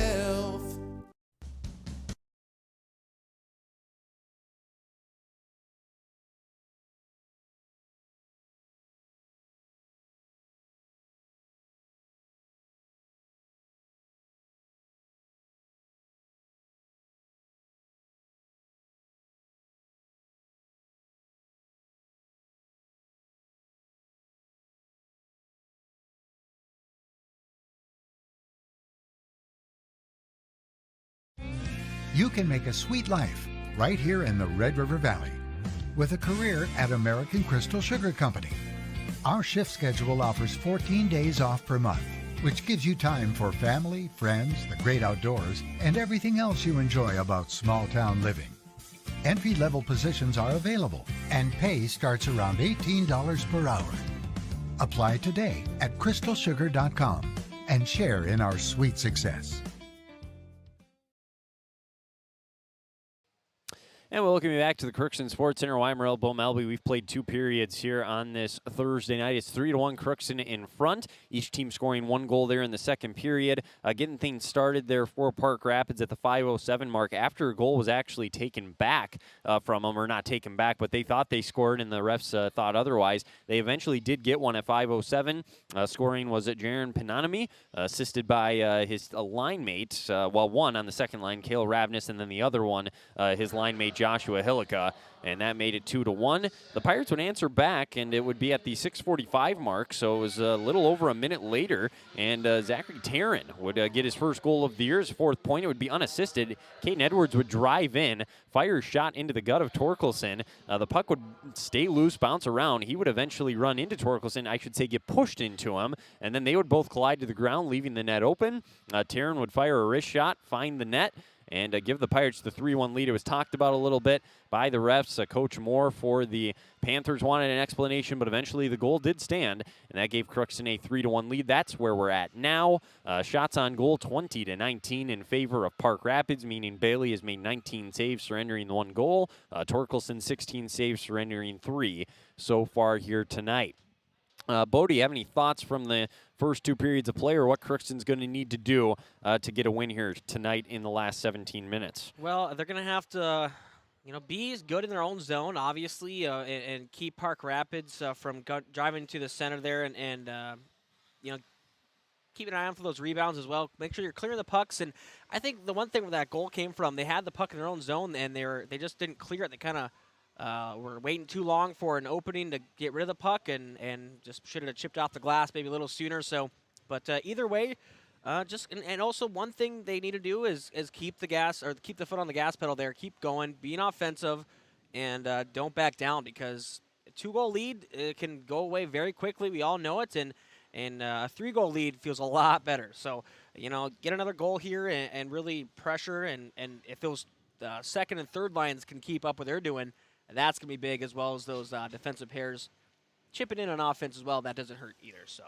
You can make a sweet life right here in the Red River Valley with a career at American Crystal Sugar Company. Our shift schedule offers 14 days off per month, which gives you time for family, friends, the great outdoors, and everything else you enjoy about small town living. Entry-level positions are available, and pay starts around $18 per hour. Apply today at crystalsugar.com and share in our sweet success. And we're looking back to the Crookston Sports Center. Weimerel, Bo Melby. We've played 2 periods here on this Thursday night. It's 3-1 Crookston in front. Each team scoring 1 goal there in the second period. Getting things started there for Park Rapids at the 5:07 mark after a goal was actually taken back from them, or not taken back, but they thought they scored and the refs thought otherwise. They eventually did get one at 5:07. Scoring was at Jaron Pananami, assisted by his line mate, one on the second line, Cale Ravnus, and then the other one, his line mate, Joshua Hillica, and that made it 2-1. The Pirates would answer back, and it would be at the 6:45 mark, so it was a little over a minute later, and Zachary Taryn would get his first goal of the year, his 4th point. It would be unassisted. Caden Edwards would drive in, fire a shot into the gut of Torkelson. The puck would stay loose, bounce around. He would eventually run into Torkelson, I should say get pushed into him, and then they would both collide to the ground, leaving the net open. Taryn would fire a wrist shot, find the net, and give the Pirates the 3-1 lead. It was talked about a little bit by the refs. Coach Moore for the Panthers wanted an explanation, but eventually the goal did stand, and that gave Crookston a 3-1 lead. That's where we're at now. Shots on goal, 20-19 in favor of Park Rapids, meaning Bailey has made 19 saves, surrendering the 1 goal. Torkelson, 16 saves, surrendering 3 so far here tonight. Bo, do you have any thoughts from the first 2 periods of play, or what Crookston's going to need to do to get a win here tonight in the last 17 minutes? Well, they're going to have to, be good in their own zone, obviously, and keep Park Rapids from driving to the center there, and keep an eye on for those rebounds as well. Make sure you're clearing the pucks. And I think the one thing where that goal came from, they had the puck in their own zone, and they just didn't clear it. They kind of were waiting too long for an opening to get rid of the puck, and just should have chipped off the glass maybe a little sooner. So, but either way, and also one thing they need to do is keep the gas, or keep the foot on the gas pedal there, keep going, being offensive, and don't back down, because a 2-goal lead can go away very quickly. We all know it, and a 3-goal lead feels a lot better. So, get another goal here and really pressure, and if those the second and third lines can keep up what they're doing, that's going to be big, as well as those defensive pairs chipping in on offense as well. That doesn't hurt either. So.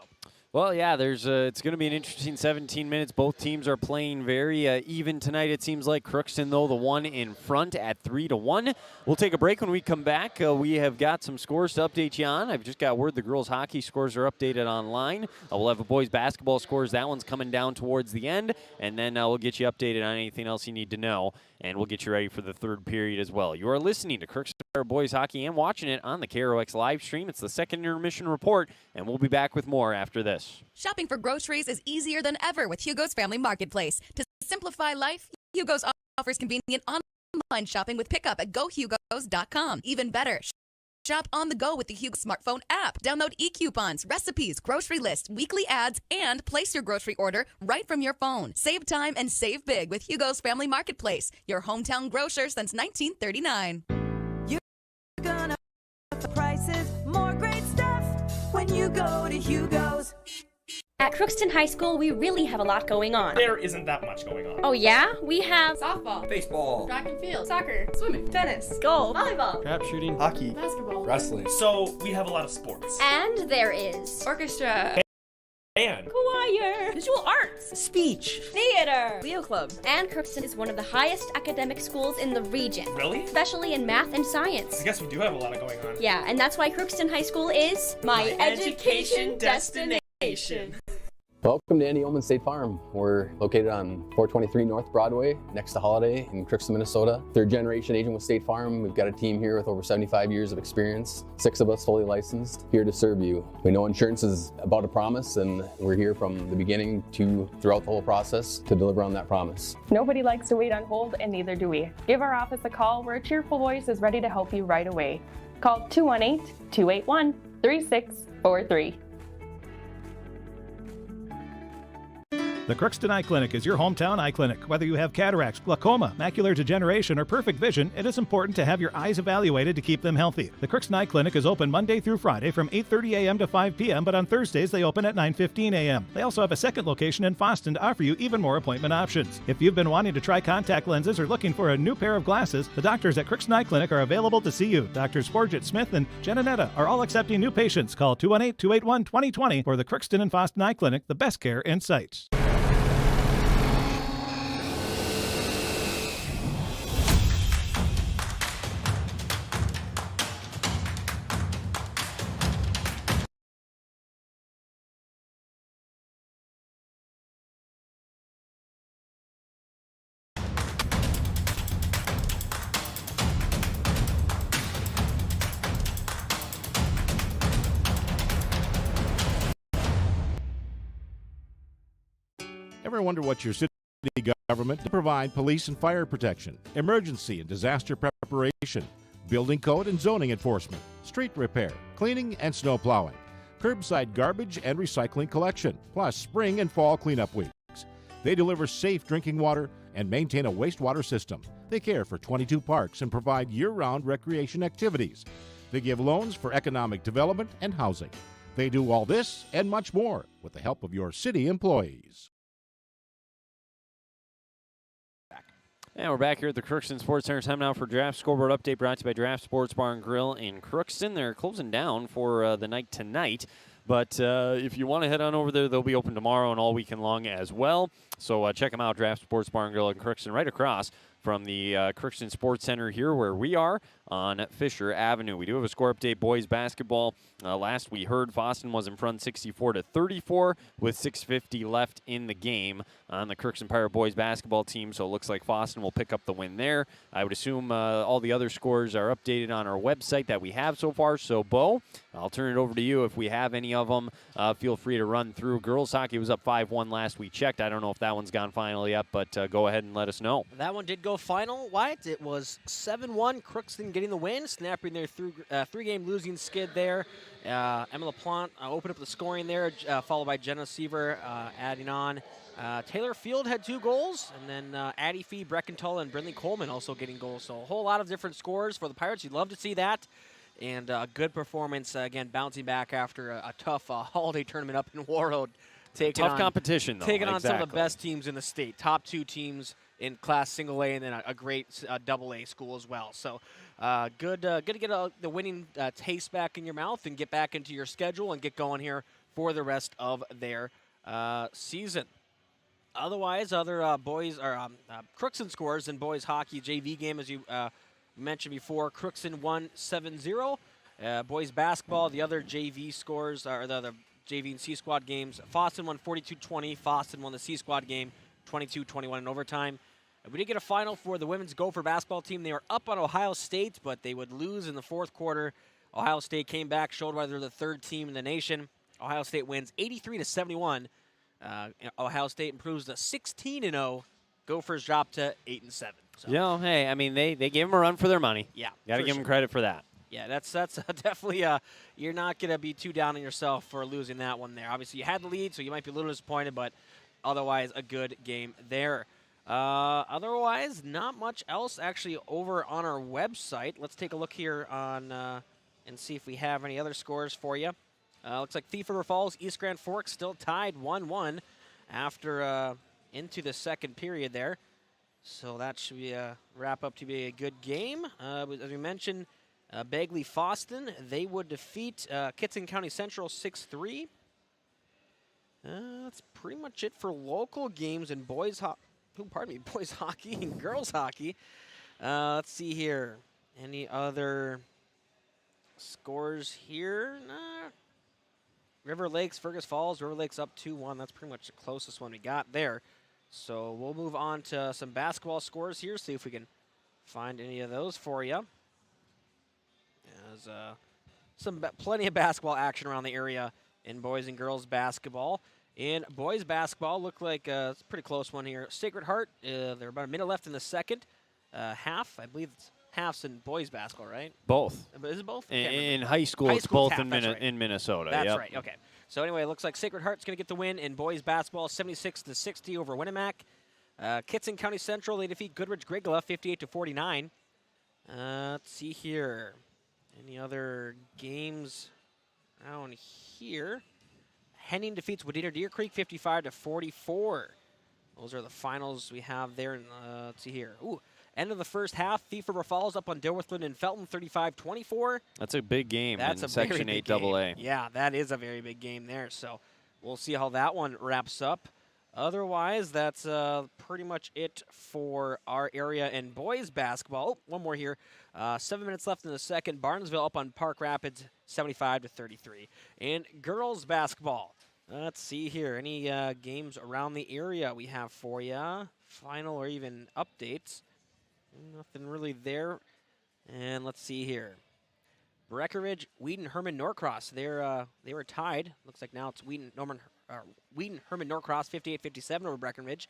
Well, yeah, it's going to be an interesting 17 minutes. Both teams are playing very even tonight, it seems like. Crookston, though, the one in front at 3-1. We'll take a break. When we come back, we have got some scores to update you on. I've just got word the girls' hockey scores are updated online. We'll have a boys' basketball scores. That one's coming down towards the end. And then we'll get you updated on anything else you need to know. And we'll get you ready for the third period as well. You are listening to Crookston Boys Hockey and watching it on the KROX live stream. It's the second intermission report, and we'll be back with more after this. Shopping for groceries is easier than ever with Hugo's Family Marketplace. To simplify life, Hugo's offers convenient online shopping with pickup at gohugos.com. Even better, shop on the go with the Hugo smartphone app. Download e-coupons, recipes, grocery lists, weekly ads, and place your grocery order right from your phone. Save time and save big with Hugo's Family Marketplace, your hometown grocer since 1939. You're gonna find prices, more great stuff when you go to Hugo's. At Crookston High School, we really have a lot going on. There isn't that much going on. Oh yeah? We have softball, Baseball, track and field, soccer, swimming, tennis, golf, volleyball, trap shooting, hockey, basketball, wrestling. So we have a lot of sports. And there is orchestra, band, choir, visual arts, speech, theater, Leo Club. And Crookston is one of the highest academic schools in the region. Really? Especially in math and science. I guess we do have a lot going on. Yeah, and that's why Crookston High School is my education destination. Welcome to Andy Oman State Farm. We're located on 423 North Broadway, next to Holiday in Crookston, Minnesota. Third generation agent with State Farm. We've got a team here with over 75 years of experience. 6 of us fully licensed, here to serve you. We know insurance is about a promise, and we're here from the beginning to throughout the whole process to deliver on that promise. Nobody likes to wait on hold, and neither do we. Give our office a call where a cheerful voice is ready to help you right away. Call 218-281-3643. The Crookston Eye Clinic is your hometown eye clinic. Whether you have cataracts, glaucoma, macular degeneration, or perfect vision, it is important to have your eyes evaluated to keep them healthy. The Crookston Eye Clinic is open Monday through Friday from 8:30 a.m. to 5 p.m., but on Thursdays they open at 9:15 a.m. They also have a second location in Boston to offer you even more appointment options. If you've been wanting to try contact lenses or looking for a new pair of glasses, the doctors at Crookston Eye Clinic are available to see you. Doctors Forget Smith and Jananetta are all accepting new patients. Call 218-281-2020 for the Crookston and Boston Eye Clinic, the best care in sight. Ever wonder what your city government to provide police and fire protection, emergency and disaster preparation, building code and zoning enforcement, street repair, cleaning and snow plowing, curbside garbage and recycling collection, plus spring and fall cleanup weeks. They deliver safe drinking water and maintain a wastewater system. They care for 22 parks and provide year-round recreation activities. They give loans for economic development and housing. They do all this and much more with the help of your city employees. And we're back here at the Crookston Sports Center. Time now for Draft Scoreboard Update, brought to you by Draft Sports Bar and Grill in Crookston. They're closing down for the night tonight. But if you want to head on over there, they'll be open tomorrow and all weekend long as well. So check them out, Draft Sports Bar and Grill in Crookston, right across from the Crookston Sports Center here where we are on Fisher Avenue. We do have a score update, boys basketball. Last we heard, Boston was in front 64-34 with 6:50 left in the game on the Crookston Pirate boys basketball team, so it looks like Boston will pick up the win there. I would assume all the other scores are updated on our website that we have so far. So, Bo, I'll turn it over to you. If we have any of them, feel free to run through. Girls hockey was up 5-1 last we checked. I don't know if that one's gone final yet, but go ahead and let us know. That one did go final, Wyatt. It was 7-1, Crookston getting the win, snapping their three-game losing skid there. Emma LaPlante opened up the scoring there, followed by Jenna Seaver adding on. Taylor Field had 2 goals, and then Addie Fee, Breckentull, and Brindley Coleman also getting goals. So a whole lot of different scores for the Pirates. You'd love to see that. And a good performance, again, bouncing back after a tough holiday tournament up in Warroad. Tough competition, though. Taking on some of the best teams in the state. Top 2 teams in Class Single A, and then a great Double A school as well. So good to get the winning taste back in your mouth and get back into your schedule and get going here for the rest of their season. Otherwise, other boys or Crookston scores in boys hockey JV game, as you mentioned before. Crookston won 7-0. Boys basketball, the other JV scores are the other JV and C squad games. Fosston won 42-20. Fosston won the C squad game 22-21 in overtime. We did get a final for the women's Gopher basketball team. They were up on Ohio State, but they would lose in the fourth quarter. Ohio State came back, showed why they're the third team in the nation. Ohio State wins 83-71. Ohio State improves to 16-0. Gophers drop to 8-7. So. Yeah, hey, I mean, they gave them a run for their money. Yeah, got to give them credit for that. Yeah, that's definitely you're not going to be too down on yourself for losing that one there. Obviously, you had the lead, so you might be a little disappointed, but otherwise a good game there. Otherwise, not much else actually over on our website. Let's take a look here on and see if we have any other scores for you. Looks like Thief River Falls, East Grand Forks still tied 1-1 after into the second period there. So that should be a wrap up to be a good game. As we mentioned, Bagley Fosston, they would defeat Kittson County Central 6-3. That's pretty much it for local games and boys hockey and girls hockey. Let's see here. Any other scores here? Nah. River Lakes, Fergus Falls. River Lakes up 2-1. That's pretty much the closest one we got there. So we'll move on to some basketball scores here, see if we can find any of those for you. There's plenty of basketball action around the area in boys and girls basketball. In boys basketball, look like it's a pretty close one here. Sacred Heart, they're about a minute left in the second half. I believe it's halves in boys basketball, right? Both. Is it both? In high school, it's both half, in Minnesota. That's yep. right, okay. So anyway, it looks like Sacred Heart's going to get the win in boys basketball, 76-60 over Winnemac. Kittson County Central, they defeat Goodrich Grigla, 58-49. Let's see here. Any other games around here? Henning defeats Wadena Deer Creek, 55-44. Those are the finals we have there. Let's see here. Ooh, end of the first half. Thief River Falls up on Dilworthland and Felton, 35-24. That's a big game That's in a Section 8 AA. Yeah, that is a very big game there. So we'll see how that one wraps up. Otherwise, that's pretty much it for our area in boys basketball. Oh, one more here. 7 minutes left in the second. Barnesville up on Park Rapids, 75-33. And girls basketball. Let's see here. Any games around the area we have for you? Final or even updates. Nothing really there. And let's see here. Breckenridge, Wheaton, Herman, Norcross. They were tied. Looks like now it's Wheaton, Herman, Norcross, 58-57 over Breckenridge.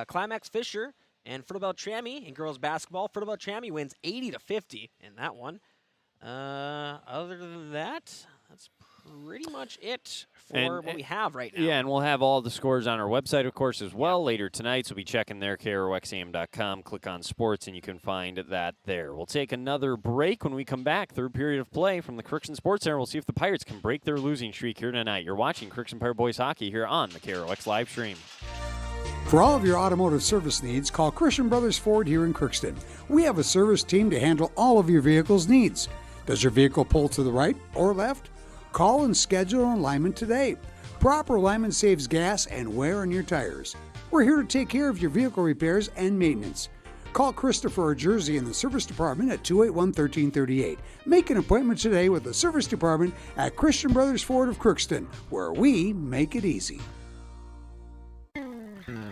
Climax Fisher and Fertile Beltrami in girls basketball. Fertile Beltrami wins 80-50 in that one. Other than that, that's pretty much it for what we have right now. Yeah, and we'll have all the scores on our website, of course, as well later tonight. So be checking there, KROXAM.com. Click on sports, and you can find that there. We'll take another break when we come back. Third period of play from the Crookston Sports Center. We'll see if the Pirates can break their losing streak here tonight. You're watching Crookston Pirate Boys Hockey here on the KROX live stream. For all of your automotive service needs, call Christian Brothers Ford here in Crookston. We have a service team to handle all of your vehicle's needs. Does your vehicle pull to the right or left? Call and schedule an alignment today. Proper alignment saves gas and wear on your tires. We're here to take care of your vehicle repairs and maintenance. Call Christopher or Jersey in the service department at 281-1338. Make an appointment today with the service department at Christian Brothers Ford of Crookston, where we make it easy.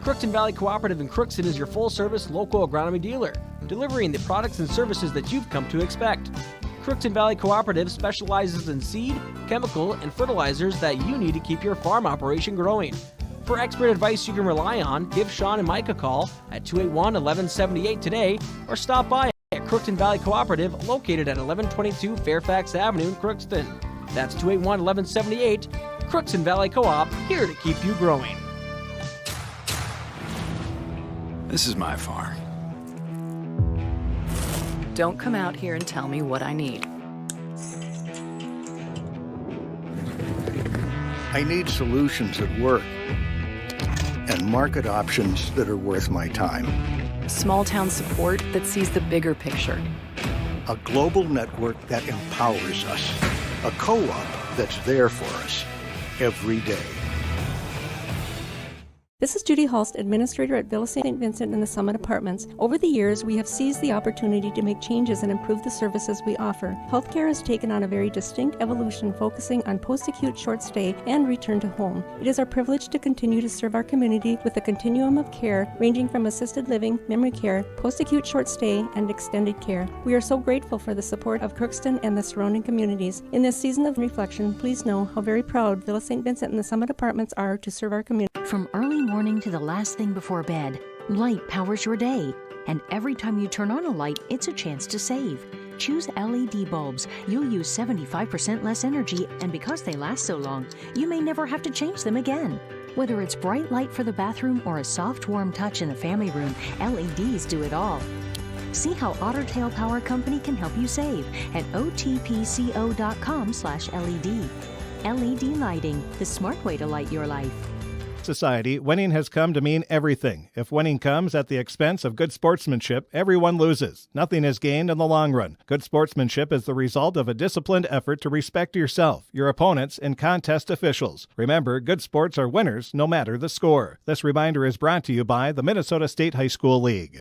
Crookston Valley Cooperative in Crookston is your full-service local agronomy dealer, delivering the products and services that you've come to expect. Crookston Valley Cooperative specializes in seed, chemical, and fertilizers that you need to keep your farm operation growing. For expert advice you can rely on, give Sean and Mike a call at 281-1178 today or stop by at Crookston Valley Cooperative located at 1122 Fairfax Avenue in Crookston. That's 281-1178. Crookston Valley Co-op, here to keep you growing. This is my farm. Don't come out here and tell me what I need. I need solutions that work and market options that are worth my time. Small town support that sees the bigger picture. A global network that empowers us. A co-op that's there for us every day. This is Judy Hulst, Administrator at Villa St. Vincent and the Summit Apartments. Over the years, we have seized the opportunity to make changes and improve the services we offer. Healthcare has taken on a very distinct evolution, focusing on post-acute short stay and return to home. It is our privilege to continue to serve our community with a continuum of care ranging from assisted living, memory care, post-acute short stay, and extended care. We are so grateful for the support of Crookston and the surrounding communities. In this season of reflection, please know how very proud Villa St. Vincent and the Summit Apartments are to serve our community. From early morning to the last thing before bed, light powers your day. And every time you turn on a light, it's a chance to save. Choose LED bulbs. You'll use 75% less energy, and because they last so long, you may never have to change them again. Whether it's bright light for the bathroom or a soft, warm touch in the family room, LEDs do it all. See how Otter Tail Power Company can help you save at otpco.com/LED. LED lighting, the smart way to light your life. Society, winning has come to mean everything. If winning comes at the expense of good sportsmanship, everyone loses. Nothing is gained in the long run. Good sportsmanship is the result of a disciplined effort to respect yourself, your opponents, and contest officials. Remember, good sports are winners no matter the score. This reminder is brought to you by the Minnesota State High School League.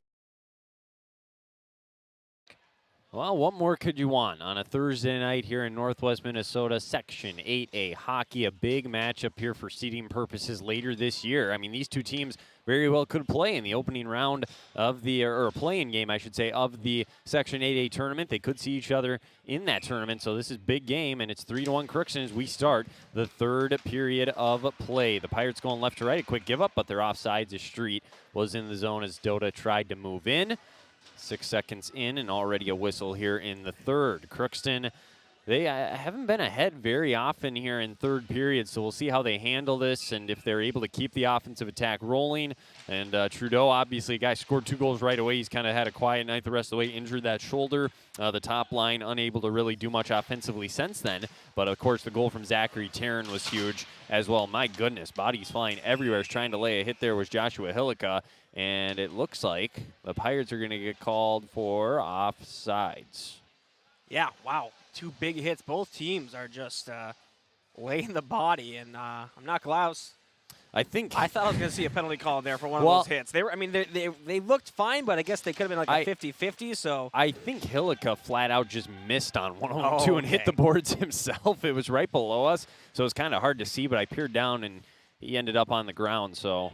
Well, what more could you want on a Thursday night here in Northwest Minnesota, Section 8A hockey, a big matchup here for seeding purposes later this year. I mean, these two teams very well could play in the opening round of the, or play-in game, I should say, of the Section 8A tournament. They could see each other in that tournament, so this is big game, and it's 3-1 Crookston as we start the third period of play. The Pirates going left to right, a quick give up, but their offsides as Street was in the zone as Dota tried to move in. 6 seconds in and already a whistle here in the third. Crookston, they haven't been ahead very often here in third period, so we'll see how they handle this and if they're able to keep the offensive attack rolling. And Trudeau, obviously, a guy scored 2 goals right away. He's kind of had a quiet night the rest of the way, injured that shoulder. The top line unable to really do much offensively since then. But, of course, the goal from Zachary Taryn was huge as well. My goodness, bodies flying everywhere. Trying to lay a hit there was Joshua Hillica. And it looks like the Pirates are going to get called for offsides. Yeah, wow. 2 big hits. Both teams are just laying the body. And I'm not Klaus. I thought I was going to see a penalty call there for one of those hits. They were, I mean, they looked fine, but I guess they could have been like a 50-50. So I think Hillica flat out just missed on one of them too and hit the boards himself. It was right below us, so it was kind of hard to see. But I peered down and he ended up on the ground. So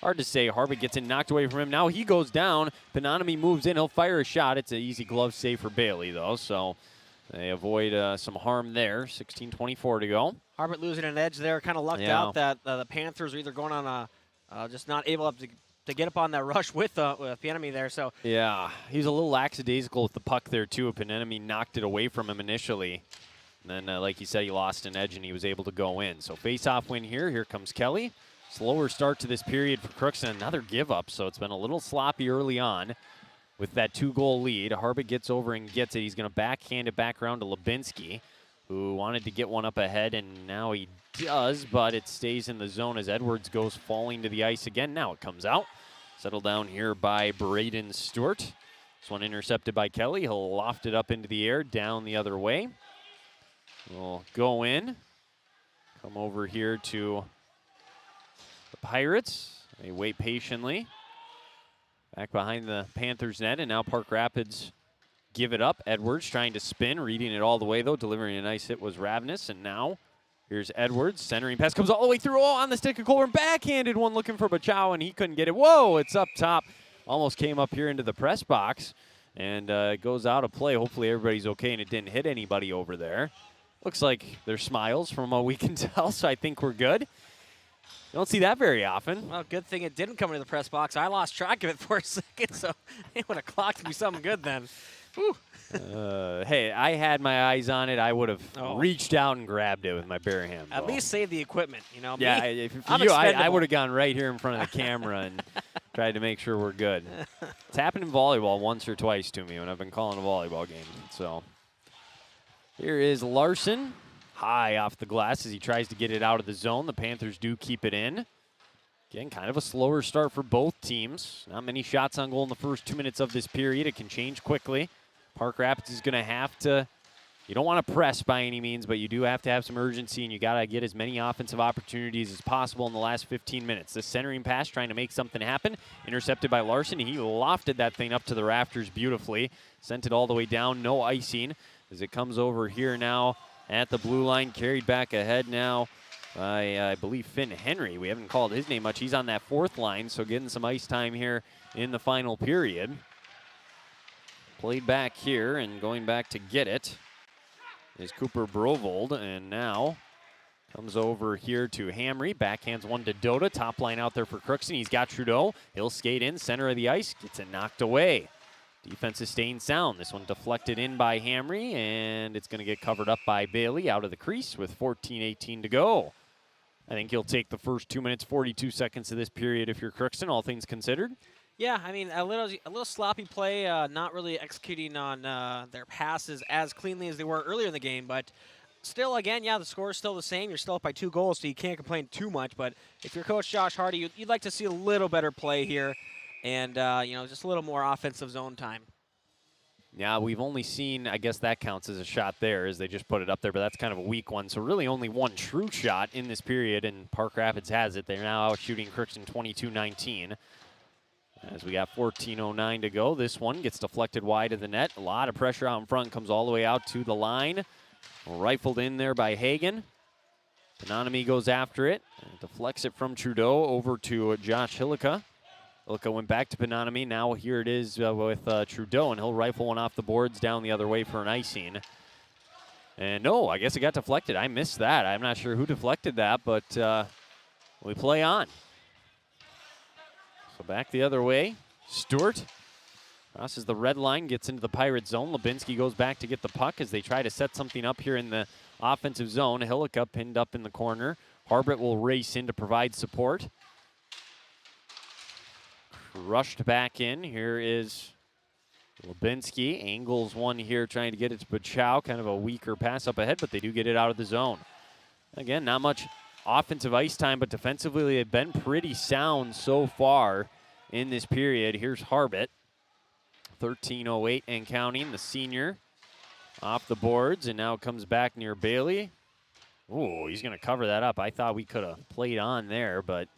hard to say. Harvick gets it knocked away from him. Now he goes down. Penonomy moves in. He'll fire a shot. It's an easy glove save for Bailey, though. So they avoid some harm there. 16:24 to go. Harvick losing an edge there. Kind of lucked out that the Panthers are either going on just not able to get up on that rush with Penonomy there. So yeah, he's a little lackadaisical with the puck there, too. Penonomy knocked it away from him initially. And then, like you said, he lost an edge and he was able to go in. So face-off win here. Here comes Kelly. Slower start to this period for Crookston. Another give up, so it's been a little sloppy early on with that 2-goal lead. Harvick gets over and gets it. He's going to backhand it back around to Lubinsky, who wanted to get one up ahead, and now he does, but it stays in the zone as Edwards goes falling to the ice again. Now it comes out. Settled down here by Braden Stewart. This one intercepted by Kelly. He'll loft it up into the air, down the other way. We'll go in, come over here to the Pirates. They wait patiently. Back behind the Panthers net, and now Park Rapids give it up. Edwards trying to spin, reading it all the way, though. Delivering a nice hit was Ravenous, and now here's Edwards. Centering pass comes all the way through. Oh, on the stick of Colburn. Backhanded one looking for Bachow, and he couldn't get it. Whoa, it's up top. Almost came up here into the press box, and it goes out of play. Hopefully everybody's okay, and it didn't hit anybody over there. Looks like there's smiles from what we can tell, so I think we're good. You don't see that very often. Well, good thing it didn't come into the press box. I lost track of it for a second, so it would have clocked me something good then. Hey, I had my eyes on it. I would have reached out and grabbed it with my bare hand. At least save the equipment, you know. Yeah, I would have gone right here in front of the camera and tried to make sure we're good. It's happened in volleyball once or twice to me when I've been calling a volleyball game. So here is Larson. High off the glass as he tries to get it out of the zone. The Panthers do keep it in. Again, kind of a slower start for both teams. Not many shots on goal in the first 2 minutes of this period. It can change quickly. Park Rapids is going to have to, you don't want to press by any means, but you do have to have some urgency, and you got to get as many offensive opportunities as possible in the last 15 minutes. The centering pass trying to make something happen. Intercepted by Larson. He lofted that thing up to the rafters beautifully. Sent it all the way down. No icing as it comes over here now at the blue line. Carried back ahead now by, I believe, Finn Henry. We haven't called his name much. He's on that fourth line, so getting some ice time here in the final period. Played back here and going back to get it is Cooper Brovold, and now comes over here to Hamry. Backhands one to Dota. Top line out there for Crookston. He's got Trudeau. He'll skate in, center of the ice, gets it knocked away. Defense is staying sound. This one deflected in by Hamry, and it's going to get covered up by Bailey out of the crease with 14:18 to go. I think you'll take the first 2 minutes, 42 seconds of this period if you're Crookston, all things considered. Yeah, I mean, a little sloppy play, not really executing on their passes as cleanly as they were earlier in the game, but still, again, yeah, the score is still the same. You're still up by 2 goals, so you can't complain too much, but if you're Coach Josh Hardy, you'd like to see a little better play here and, just a little more offensive zone time. Yeah, we've only seen, I guess that counts as a shot there as they just put it up there, but that's kind of a weak one. So really only one true shot in this period, and Park Rapids has it. They're now out shooting Crookston 22-19. As we got 14:09 to go, this one gets deflected wide of the net. A lot of pressure out in front, comes all the way out to the line. Rifled in there by Hagen. Benonimi goes after it, and deflects it from Trudeau over to Josh Hillica. Hillica went back to Benonimi. Now here it is with Trudeau, and he'll rifle one off the boards down the other way for an icing. And no, I guess it got deflected. I missed that. I'm not sure who deflected that, but we play on. So back the other way. Stewart crosses the red line, gets into the Pirate zone. Lubinsky goes back to get the puck as they try to set something up here in the offensive zone. Hillica pinned up in the corner. Harbert will race in to provide support. Rushed back in. Here is Lubinsky. Angles one here trying to get it to Pachow. Kind of a weaker pass up ahead, but they do get it out of the zone. Again, not much offensive ice time, but defensively they've been pretty sound so far in this period. Here's Harbit. 13:08 and counting. The senior off the boards, and now comes back near Bailey. Ooh, he's going to cover that up. I thought we could have played on there, but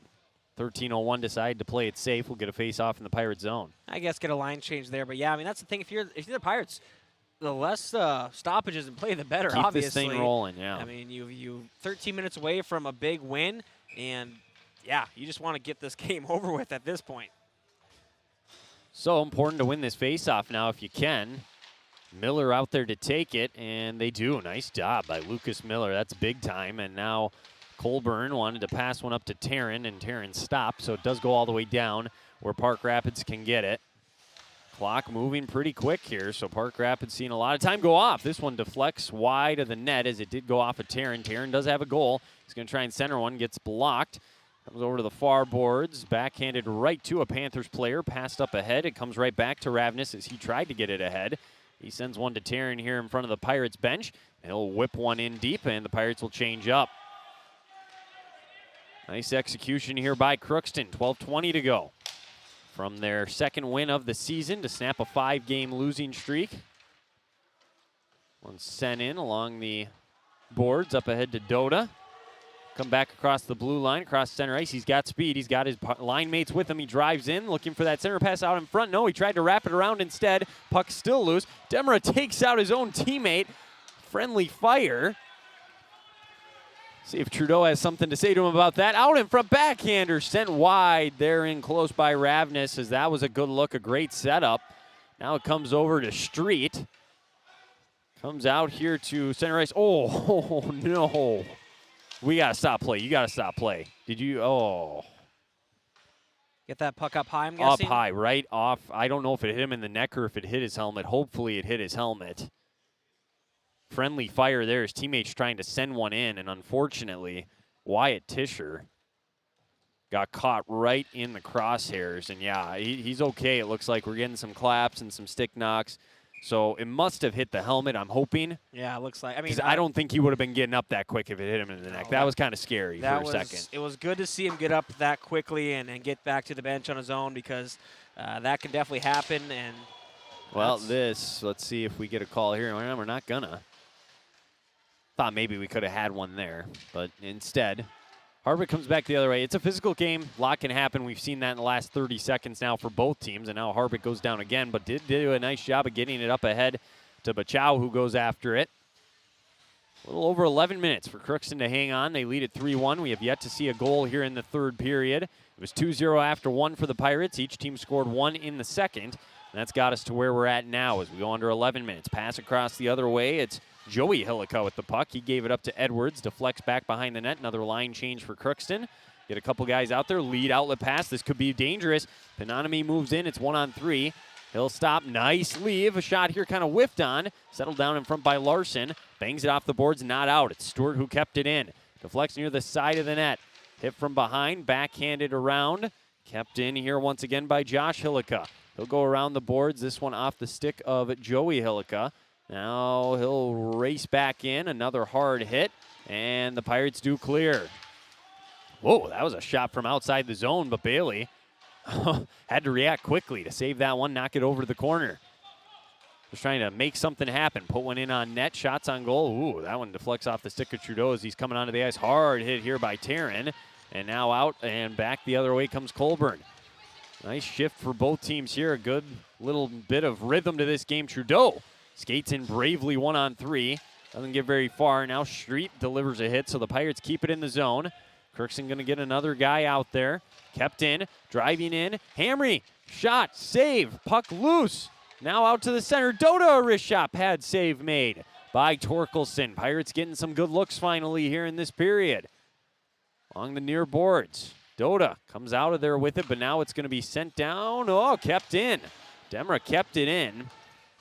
13:01 decided to play it safe. We'll get a face-off in the Pirate zone. I guess get a line change there, but yeah, I mean, that's the thing. If you're the Pirates, the less stoppages in play, the better, Keep obviously. this thing rolling, yeah. I mean, you 13 minutes away from a big win, and, yeah, you just want to get this game over with at this point. So important to win this face-off now if you can. Miller out there to take it, and they do. Nice job by Lucas Miller. That's big time, and now Colburn wanted to pass one up to Taryn, and Taryn stopped, so it does go all the way down where Park Rapids can get it. Clock moving pretty quick here, so Park Rapids seeing a lot of time go off. This one deflects wide of the net as it did go off of Taryn. Taryn does have a goal. He's going to try and center one, gets blocked. Comes over to the far boards, backhanded right to a Panthers player, passed up ahead. It comes right back to Ravnus as he tried to get it ahead. He sends one to Taryn here in front of the Pirates bench. He'll whip one in deep, and the Pirates will change up. Nice execution here by Crookston. 12:20 to go from their second win of the season to snap a 5-game losing streak. One sent in along the boards up ahead to Dota. Come back across the blue line, across center ice. He's got speed. He's got his line mates with him. He drives in, looking for that center pass out in front. No, he tried to wrap it around instead. Puck still loose. Demara takes out his own teammate. Friendly fire. See if Trudeau has something to say to him about that. Out in front, backhander sent wide. They're in close by Ravnus as that was a good look, a great setup. Now it comes over to Street. Comes out here to center ice. Oh, no. We got to stop play. You got to stop play. Did you? Oh. Get that puck up high, I'm guessing? Up high, right off. I don't know if it hit him in the neck or if it hit his helmet. Hopefully it hit his helmet. Friendly fire there. His teammates trying to send one in, and unfortunately, Wyatt Tischer got caught right in the crosshairs. And, yeah, he's okay. It looks like we're getting some claps and some stick knocks. So it must have hit the helmet, I'm hoping. Yeah, it looks like. I mean, Because I don't think he would have been getting up that quick if it hit him in the neck. That was kind of scary for a second. It was good to see him get up that quickly and get back to the bench on his own, because that can definitely happen. And well, let's see if we get a call here. Well, we're not gonna. Thought maybe we could have had one there, but instead, Harvick comes back the other way. It's a physical game. A lot can happen. We've seen that in the last 30 seconds now for both teams, and now Harvick goes down again, but did do a nice job of getting it up ahead to Bachow, who goes after it. A little over 11 minutes for Crookston to hang on. They lead at 3-1. We have yet to see a goal here in the third period. It was 2-0 after 1 for the Pirates. Each team scored 1 in the second. And that's got us to where we're at now as we go under 11 minutes. Pass across the other way. It's Joey Hillica with the puck. He gave it up to Edwards. Deflects back behind the net. Another line change for Crookston. Get a couple guys out there. Lead outlet pass. This could be dangerous. Penonomy moves in. It's 1-on-3. He'll stop. Nice leave. A shot here kind of whiffed on. Settled down in front by Larson. Bangs it off the boards. Not out. It's Stewart who kept it in. Deflects near the side of the net. Hit from behind. Backhanded around. Kept in here once again by Josh Hillica. He'll go around the boards. This one off the stick of Joey Hillica. Now he'll race back in. Another hard hit. And the Pirates do clear. Whoa, that was a shot from outside the zone, but Bailey had to react quickly to save that one, knock it over to the corner. Just trying to make something happen. Put one in on net. Shots on goal. Ooh, that one deflects off the stick of Trudeau as he's coming onto the ice. Hard hit here by Taryn. And now out and back the other way comes Colburn. Nice shift for both teams here. A good little bit of rhythm to this game. Trudeau skates in bravely 1-on-3. Doesn't get very far. Now Street delivers a hit, so the Pirates keep it in the zone. Crookston going to get another guy out there. Kept in, driving in. Hamry, shot, save, puck loose. Now out to the center. Doda, a wrist shot, pad save made by Torkelson. Pirates getting some good looks finally here in this period. Along the near boards. Doda comes out of there with it, but now it's going to be sent down. Oh, kept in. Demra kept it in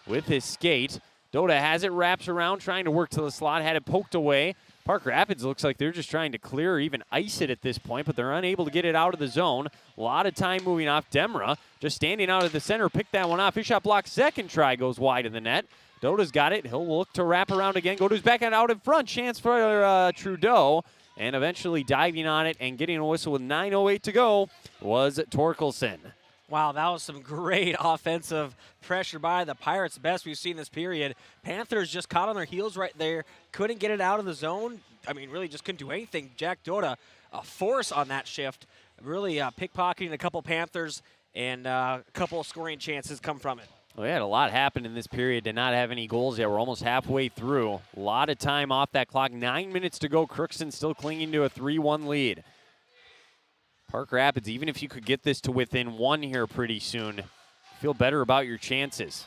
with his skate. Doda has it, wraps around, trying to work to the slot, had it poked away. Park Rapids looks like they're just trying to clear or even ice it at this point, but they're unable to get it out of the zone. A lot of time moving off. Demra just standing out of the center, picked that one off. His shot block, second try goes wide of the net. Doda's got it. He'll look to wrap around again. Go to his backhand out in front. Chance for Trudeau. And eventually diving on it and getting a whistle with 9:08 to go was Torkelson. Wow, that was some great offensive pressure by the Pirates, the best we've seen this period. Panthers just caught on their heels right there, couldn't get it out of the zone. I mean, really just couldn't do anything. Jack Doda, a force on that shift, really pickpocketing a couple Panthers, and a couple of scoring chances come from it. Well, we had a lot happen in this period to not have any goals yet. We're almost halfway through. A lot of time off that clock. 9 minutes to go. Crookston still clinging to a 3-1 lead. Park Rapids, even if you could get this to within 1 here pretty soon, feel better about your chances.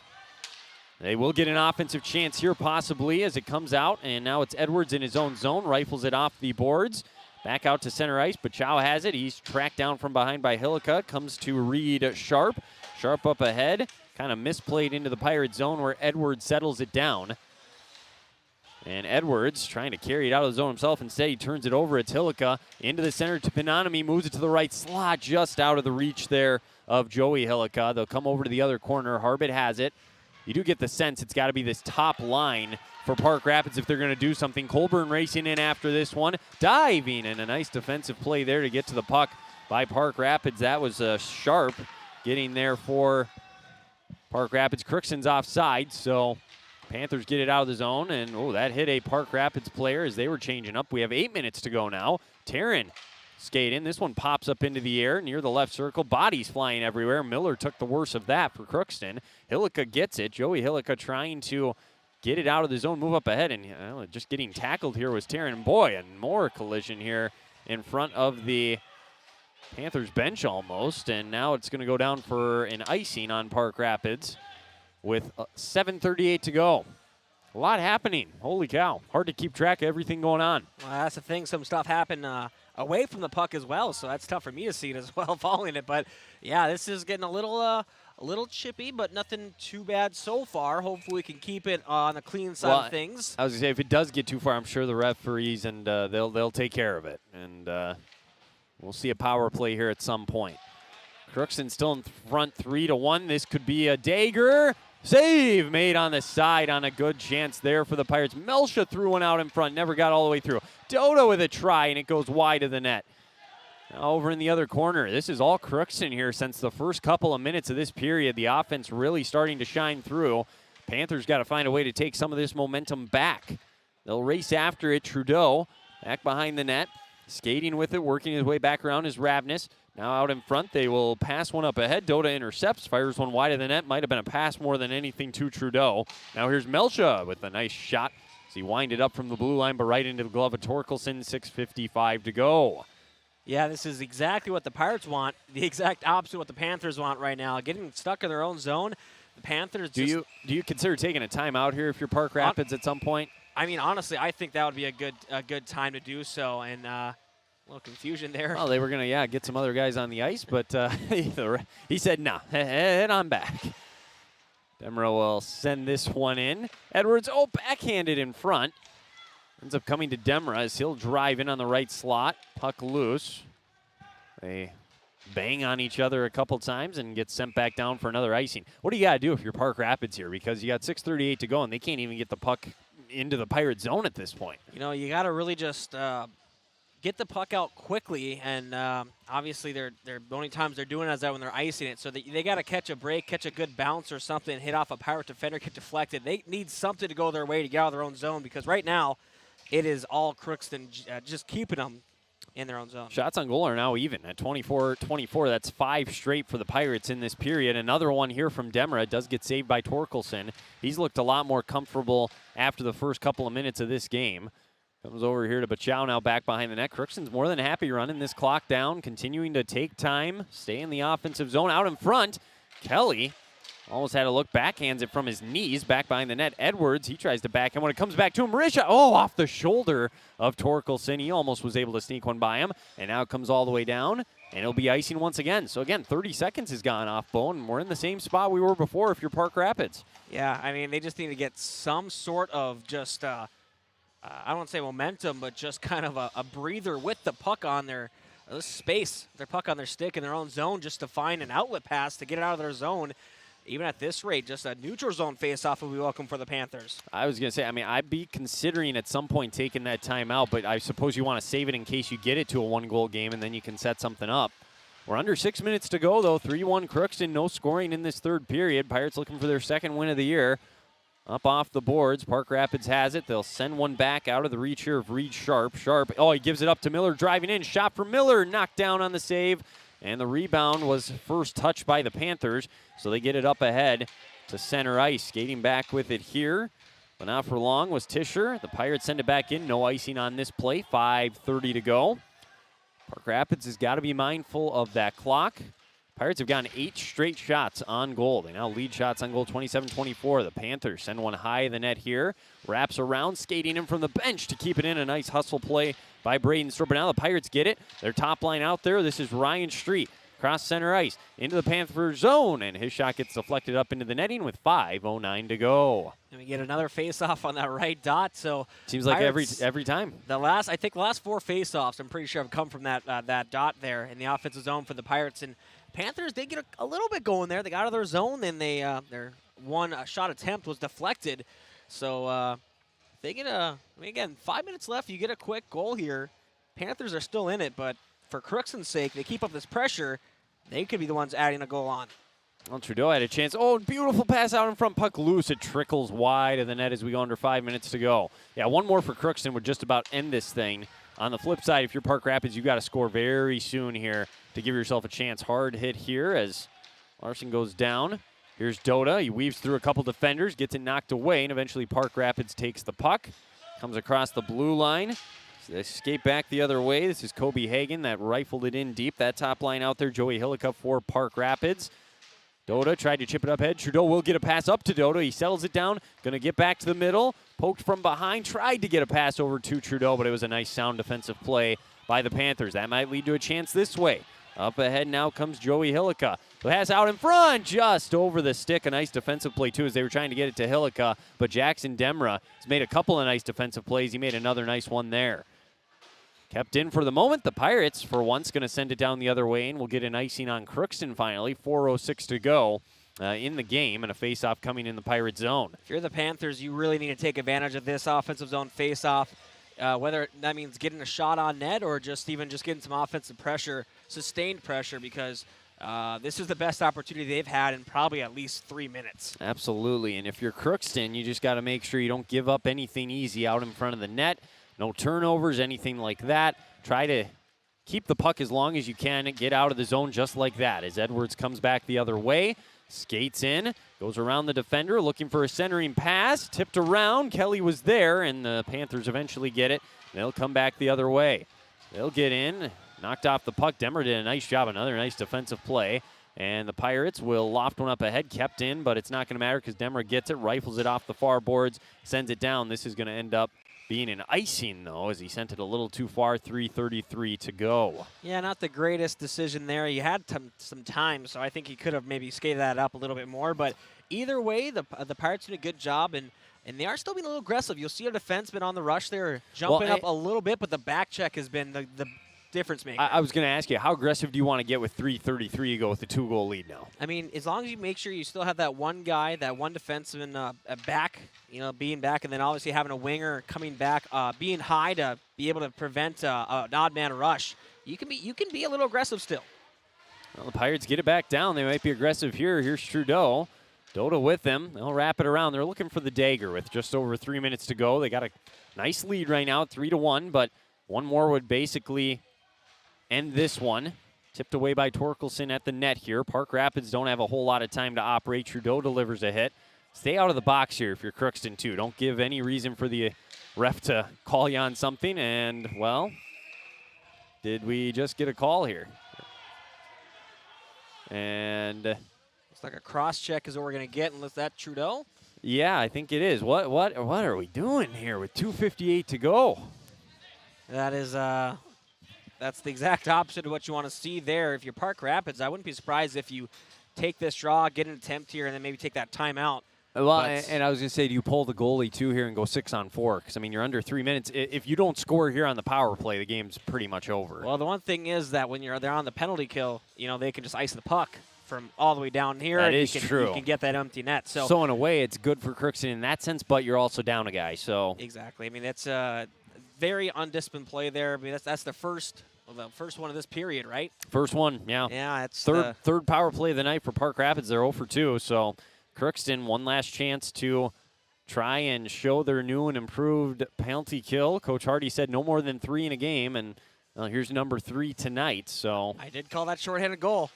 They will get an offensive chance here possibly as it comes out, and now it's Edwards in his own zone, rifles it off the boards. Back out to center ice, but Chow has it. He's tracked down from behind by Hillica, comes to Reed Sharp. Sharp up ahead, kind of misplayed into the Pirate zone where Edwards settles it down. And Edwards trying to carry it out of the zone himself. Instead, he turns it over. It's Hillica into the center to Penonomy. Moves it to the right slot, just out of the reach there of Joey Hillica. They'll come over to the other corner. Harbit has it. You do get the sense it's got to be this top line for Park Rapids if they're going to do something. Colburn racing in after this one. Diving, and a nice defensive play there to get to the puck by Park Rapids. That was Sharp getting there for Park Rapids. Crookston's offside, so Panthers get it out of the zone, and that hit a Park Rapids player as they were changing up. We have 8 minutes to go now. Taryn skate in. This one pops up into the air near the left circle. Bodies flying everywhere. Miller took the worst of that for Crookston. Hillica gets it. Joey Hillica trying to get it out of the zone, move up ahead, and just getting tackled here was Taryn. Boy, and more collision here in front of the Panthers bench almost, and now it's going to go down for an icing on Park Rapids with 7:38 to go. A lot happening. Holy cow. Hard to keep track of everything going on. Well, that's the thing. Some stuff happened away from the puck as well, so that's tough for me to see it as well following it. But, yeah, this is getting a little chippy, but nothing too bad so far. Hopefully we can keep it on the clean side of things. I was going to say, if it does get too far, I'm sure the referees and they'll take care of it. And we'll see a power play here at some point. Crookston still in front 3-1. This could be a dagger. Save made on the side on a good chance there for the Pirates. Melsha threw one out in front, never got all the way through. Doda with a try, and it goes wide of the net. Now over in the other corner, this is all Crookston here since the first couple of minutes of this period. The offense really starting to shine through. Panthers got to find a way to take some of this momentum back. They'll race after it. Trudeau back behind the net, skating with it, working his way back around is Ravnus. Now out in front, they will pass one up ahead. Doda intercepts, fires one wide of the net. Might have been a pass more than anything to Trudeau. Now here's Melsha with a nice shot as he winded up from the blue line, but right into the glove of Torkelson. 6:55 to go. Yeah, this is exactly what the Pirates want. The exact opposite of what the Panthers want right now. Getting stuck in their own zone. The Panthers do you consider taking a timeout here if you're Park Rapids at some point? I mean, honestly, I think that would be a good time to do so. And a little confusion there. Well, they were going to, get some other guys on the ice, but he said, no, head on back. Demra will send this one in. Edwards, backhanded in front. Ends up coming to Demra as he'll drive in on the right slot. Puck loose. They bang on each other a couple times and get sent back down for another icing. What do you got to do if you're Park Rapids here? Because you got 6:38 to go, and they can't even get the puck into the Pirate zone at this point. You got to really just get the puck out quickly, and obviously they're the only times they're doing it is that when they're icing it. So they got to catch a break, catch a good bounce or something, hit off a Pirate defender, get deflected. They need something to go their way to get out of their own zone, because right now it is all Crookston just keeping them in their own zone. Shots on goal are now even at 24-24. That's 5 straight for the Pirates in this period. Another one here from Demra does get saved by Torkelson. He's looked a lot more comfortable after the first couple of minutes of this game. Comes over here to Bachow now back behind the net. Crookston's more than happy running this clock down, continuing to take time, stay in the offensive zone. Out in front, Kelly almost had a look, backhands it from his knees, back behind the net. Edwards, he tries to backhand when it comes back to him. Marisha, off the shoulder of Torkelson. He almost was able to sneak one by him, and now it comes all the way down, and it'll be icing once again. So again, 30 seconds has gone off, Bone, and we're in the same spot we were before if you're Park Rapids. Yeah, I mean, they just need to get some sort of just, I don't want to say momentum, but just kind of a breather with the puck on their space, their puck on their stick in their own zone, just to find an outlet pass to get it out of their zone. Even at this rate, just a neutral zone face-off would be welcome for the Panthers. I was going to say, I'd be considering at some point taking that timeout, but I suppose you want to save it in case you get it to a one-goal game, and then you can set something up. We're under 6 minutes to go, though. 3-1 Crookston, no scoring in this third period. Pirates looking for their second win of the year. Up off the boards, Park Rapids has it. They'll send one back out of the reach here of Reed Sharp. He gives it up to Miller, driving in. Shot for Miller, knocked down on the save. And the rebound was first touched by the Panthers, so they get it up ahead to center ice. Skating back with it here, but not for long, was Tischer. The Pirates send it back in. No icing on this play. 5:30 to go. Park Rapids has got to be mindful of that clock. Pirates have gotten 8 straight shots on goal. They now lead shots on goal 27-24. The Panthers send one high in the net here. Wraps around, skating in from the bench to keep it in. A nice hustle play by Braden Storr. But now the Pirates get it. Their top line out there. This is Ryan Street. Cross center ice into the Panther zone, and his shot gets deflected up into the netting with 5:09 to go. And we get another face-off on that right dot. So seems like Pirates, every time. The last 4 face-offs, I'm pretty sure, have come from that dot there in the offensive zone for the Pirates. And Panthers, they get a little bit going there. They got out of their zone, and their one shot attempt was deflected. So they get again, 5 minutes left. You get a quick goal here. Panthers are still in it, but for Crookston's sake, they keep up this pressure. They could be the ones adding a goal on. Well, Trudeau had a chance. Beautiful pass out in front. Puck loose. It trickles wide of the net as we go under 5 minutes to go. Yeah, one more for Crookston would just about end this thing. On the flip side, if you're Park Rapids, you've got to score very soon here to give yourself a chance. Hard hit here as Larson goes down. Here's Doda. He weaves through a couple defenders, gets it knocked away, and eventually Park Rapids takes the puck. Comes across the blue line. So they escape back the other way. This is Kobe Hagan that rifled it in deep. That top line out there, Joey Hillicup for Park Rapids. Doda tried to chip it up ahead. Trudeau will get a pass up to Doda. He settles it down. Going to get back to the middle. Poked from behind. Tried to get a pass over to Trudeau, but it was a nice sound defensive play by the Panthers. That might lead to a chance this way. Up ahead now comes Joey Hillica. Pass out in front, just over the stick. A nice defensive play, too, as they were trying to get it to Hillica. But Jackson Demra has made a couple of nice defensive plays. He made another nice one there. Kept in for the moment. The Pirates, for once, going to send it down the other way, and we'll get an icing on Crookston finally. 4:06 to go in the game, and a face-off coming in the Pirate zone. If you're the Panthers, you really need to take advantage of this offensive zone face-off, whether that means getting a shot on net or just getting some offensive pressure, sustained pressure, because this is the best opportunity they've had in probably at least 3 minutes. Absolutely, and if you're Crookston, you just got to make sure you don't give up anything easy out in front of the net. No turnovers, anything like that. Try to keep the puck as long as you can and get out of the zone just like that. As Edwards comes back the other way, skates in, goes around the defender, looking for a centering pass, tipped around. Kelly was there, and the Panthers eventually get it. They'll come back the other way. They'll get in, knocked off the puck. Demmer did a nice job, another nice defensive play. And the Pirates will loft one up ahead, kept in, but it's not going to matter because Demmer gets it, rifles it off the far boards, sends it down. This is going to end up being an icing, though, as he sent it a little too far, 3:33 to go. Yeah, not the greatest decision there. He had some time, so I think he could have maybe skated that up a little bit more. But either way, the Pirates did a good job, and they are still being a little aggressive. You'll see our defenseman on the rush there jumping up a little bit, but the back check has been the difference maker. I was going to ask you, how aggressive do you want to get with 3:33 to go with the 2-goal lead now? I mean, as long as you make sure you still have that one guy, that one defenseman back, being back, and then obviously having a winger coming back, being high to be able to prevent an odd man rush. You can be a little aggressive still. Well, the Pirates get it back down. They might be aggressive here. Here's Trudeau. Doda with them. They'll wrap it around. They're looking for the dagger with just over 3 minutes to go. They got a nice lead right now, 3-1, but one more would basically end this one. Tipped away by Torkelson at the net here. Park Rapids don't have a whole lot of time to operate. Trudeau delivers a hit. Stay out of the box here if you're Crookston, too. Don't give any reason for the ref to call you on something. And, well, did we just get a call here? And looks like a cross check is what we're going to get, unless that's Trudeau. Yeah, I think it is. What are we doing here with 2:58 to go? That is that's the exact opposite of what you want to see there. If you're Park Rapids, I wouldn't be surprised if you take this draw, get an attempt here, and then maybe take that timeout. Well, and I was going to say, do you pull the goalie, too, here and go 6-on-4? Because, I mean, you're under 3 minutes. If you don't score here on the power play, the game's pretty much over. Well, the one thing is that when they're on the penalty kill, they can just ice the puck from all the way down here. That and is true. You can get that empty net. So, in a way, it's good for Crookston in that sense, but you're also down a guy. So exactly. I mean, it's a very undisciplined play there. I mean, that's the first one of this period, right? First one, yeah. Yeah, it's third power play of the night for Park Rapids. They're 0 for 2, so Crookston, one last chance to try and show their new and improved penalty kill. Coach Hardy said no more than 3 in a game, and here's number 3 tonight. So I did call that shorthanded goal.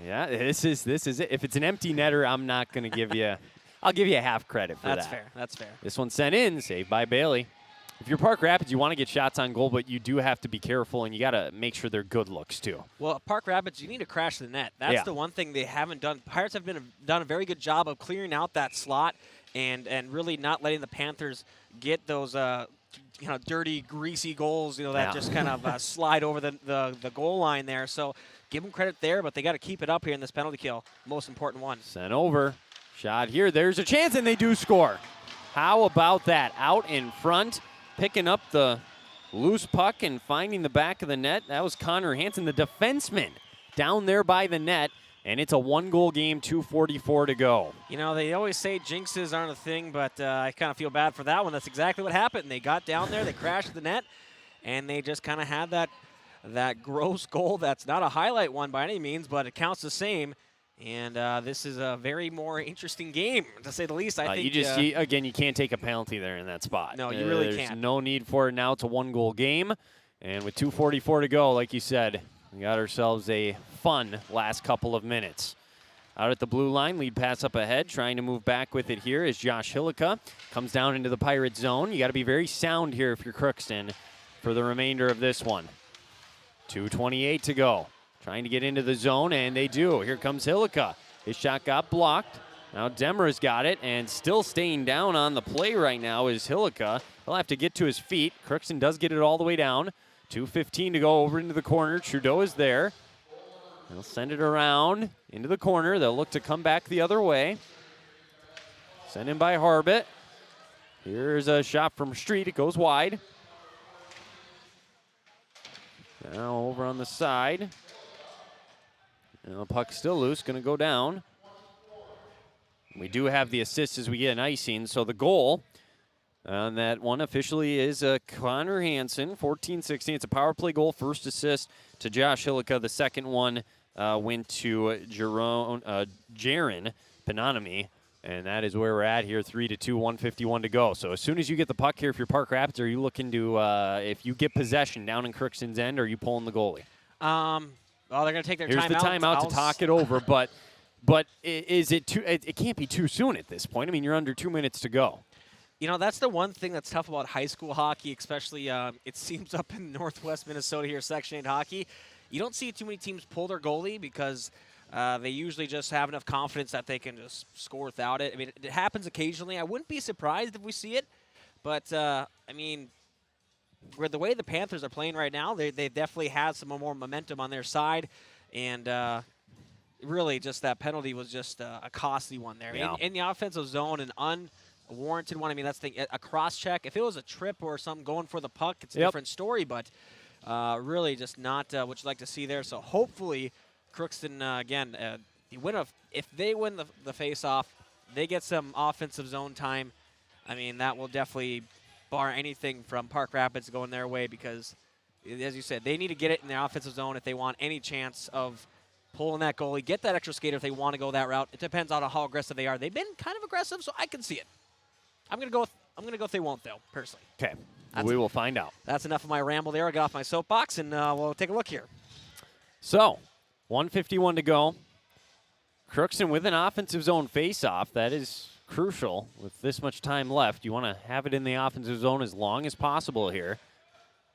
Yeah, this is it. If it's an empty netter, I'm not going to give you – I'll give you a half credit for that. That's fair. This one sent in, saved by Bailey. If you're Park Rapids, you want to get shots on goal, but you do have to be careful, and you got to make sure they're good looks, too. Well, Park Rapids, you need to crash the net. That's the one thing they haven't done. Pirates have done a very good job of clearing out that slot and really not letting the Panthers get those dirty, greasy goals, that just kind of slide over the goal line there. So give them credit there, but they got to keep it up here in this penalty kill. Most important one. Sent over. Shot here. There's a chance, and they do score. How about that? Out in front. Picking up the loose puck and finding the back of the net. That was Connor Hansen, the defenseman, down there by the net. And it's a 1-goal game, 2:44 to go. They always say jinxes aren't a thing, but I kind of feel bad for that one. That's exactly what happened. They got down there, they crashed the net, and they just kind of had that gross goal. That's not a highlight one by any means, but it counts the same. And this is a very more interesting game, to say the least. I think again, you can't take a penalty there in that spot. No, you really can't. There's no need for it now. It's a 1-goal game. And with 2:44 to go, like you said, we got ourselves a fun last couple of minutes. Out at the blue line, lead pass up ahead. Trying to move back with it here is Josh Hillica. Comes down into the Pirate zone. You got to be very sound here if you're Crookston for the remainder of this one. 2:28 to go. Trying to get into the zone, and they do. Here comes Hillica. His shot got blocked. Now Demmer's got it, and still staying down on the play right now is Hillica. He'll have to get to his feet. Crookston does get it all the way down. 2:15 to go over into the corner. Trudeau is there. They'll send it around into the corner. They'll look to come back the other way. Sent in by Harbit. Here's a shot from Street. It goes wide. Now over on the side. And the puck's still loose, going to go down. We do have the assist as we get an icing. So the goal on that one officially is Connor Hansen, 14-16. It's a power play goal, first assist to Josh Hillica. The second one went to Jaron Pananami. And that is where we're at here, 3-2, 1:51 to go. So as soon as you get the puck here, if you're Park Rapids, are you looking to, if you get possession down in Crookston's end, are you pulling the goalie? Well, they're going to take their Here's timeout. Here's the timeout to talk it over, but is it too? It can't be too soon at this point. I mean, you're under 2 minutes to go. You know, that's the one thing that's tough about high school hockey, especially it seems up in Northwest Minnesota here, Section 8 hockey. You don't see too many teams pull their goalie because they usually just have enough confidence that they can just score without it. I mean, it happens occasionally. I wouldn't be surprised if we see it. But, I mean, the way the Panthers are playing right now, they definitely have some more momentum on their side. And really just that penalty was just a costly one there. Yeah. In the offensive zone, an unwarranted one. I mean, that's a cross-check. If it was a trip or something going for the puck, it's a different story. But really just not what you'd like to see there. So hopefully – Crookston, again, if they win the face-off, they get some offensive zone time. I mean, that will definitely bar anything from Park Rapids going their way because, as you said, they need to get it in their offensive zone if they want any chance of pulling that goalie, get that extra skater if they want to go that route. It depends on how aggressive they are. They've been kind of aggressive, so I can see it. I'm gonna go if they won't, though, personally. Okay, we will find out. That's enough of my ramble there. I got off my soapbox, and we'll take a look here. So, 1:51 to go. Crookston with an offensive zone face-off. That is crucial with this much time left. You want to have it in the offensive zone as long as possible here.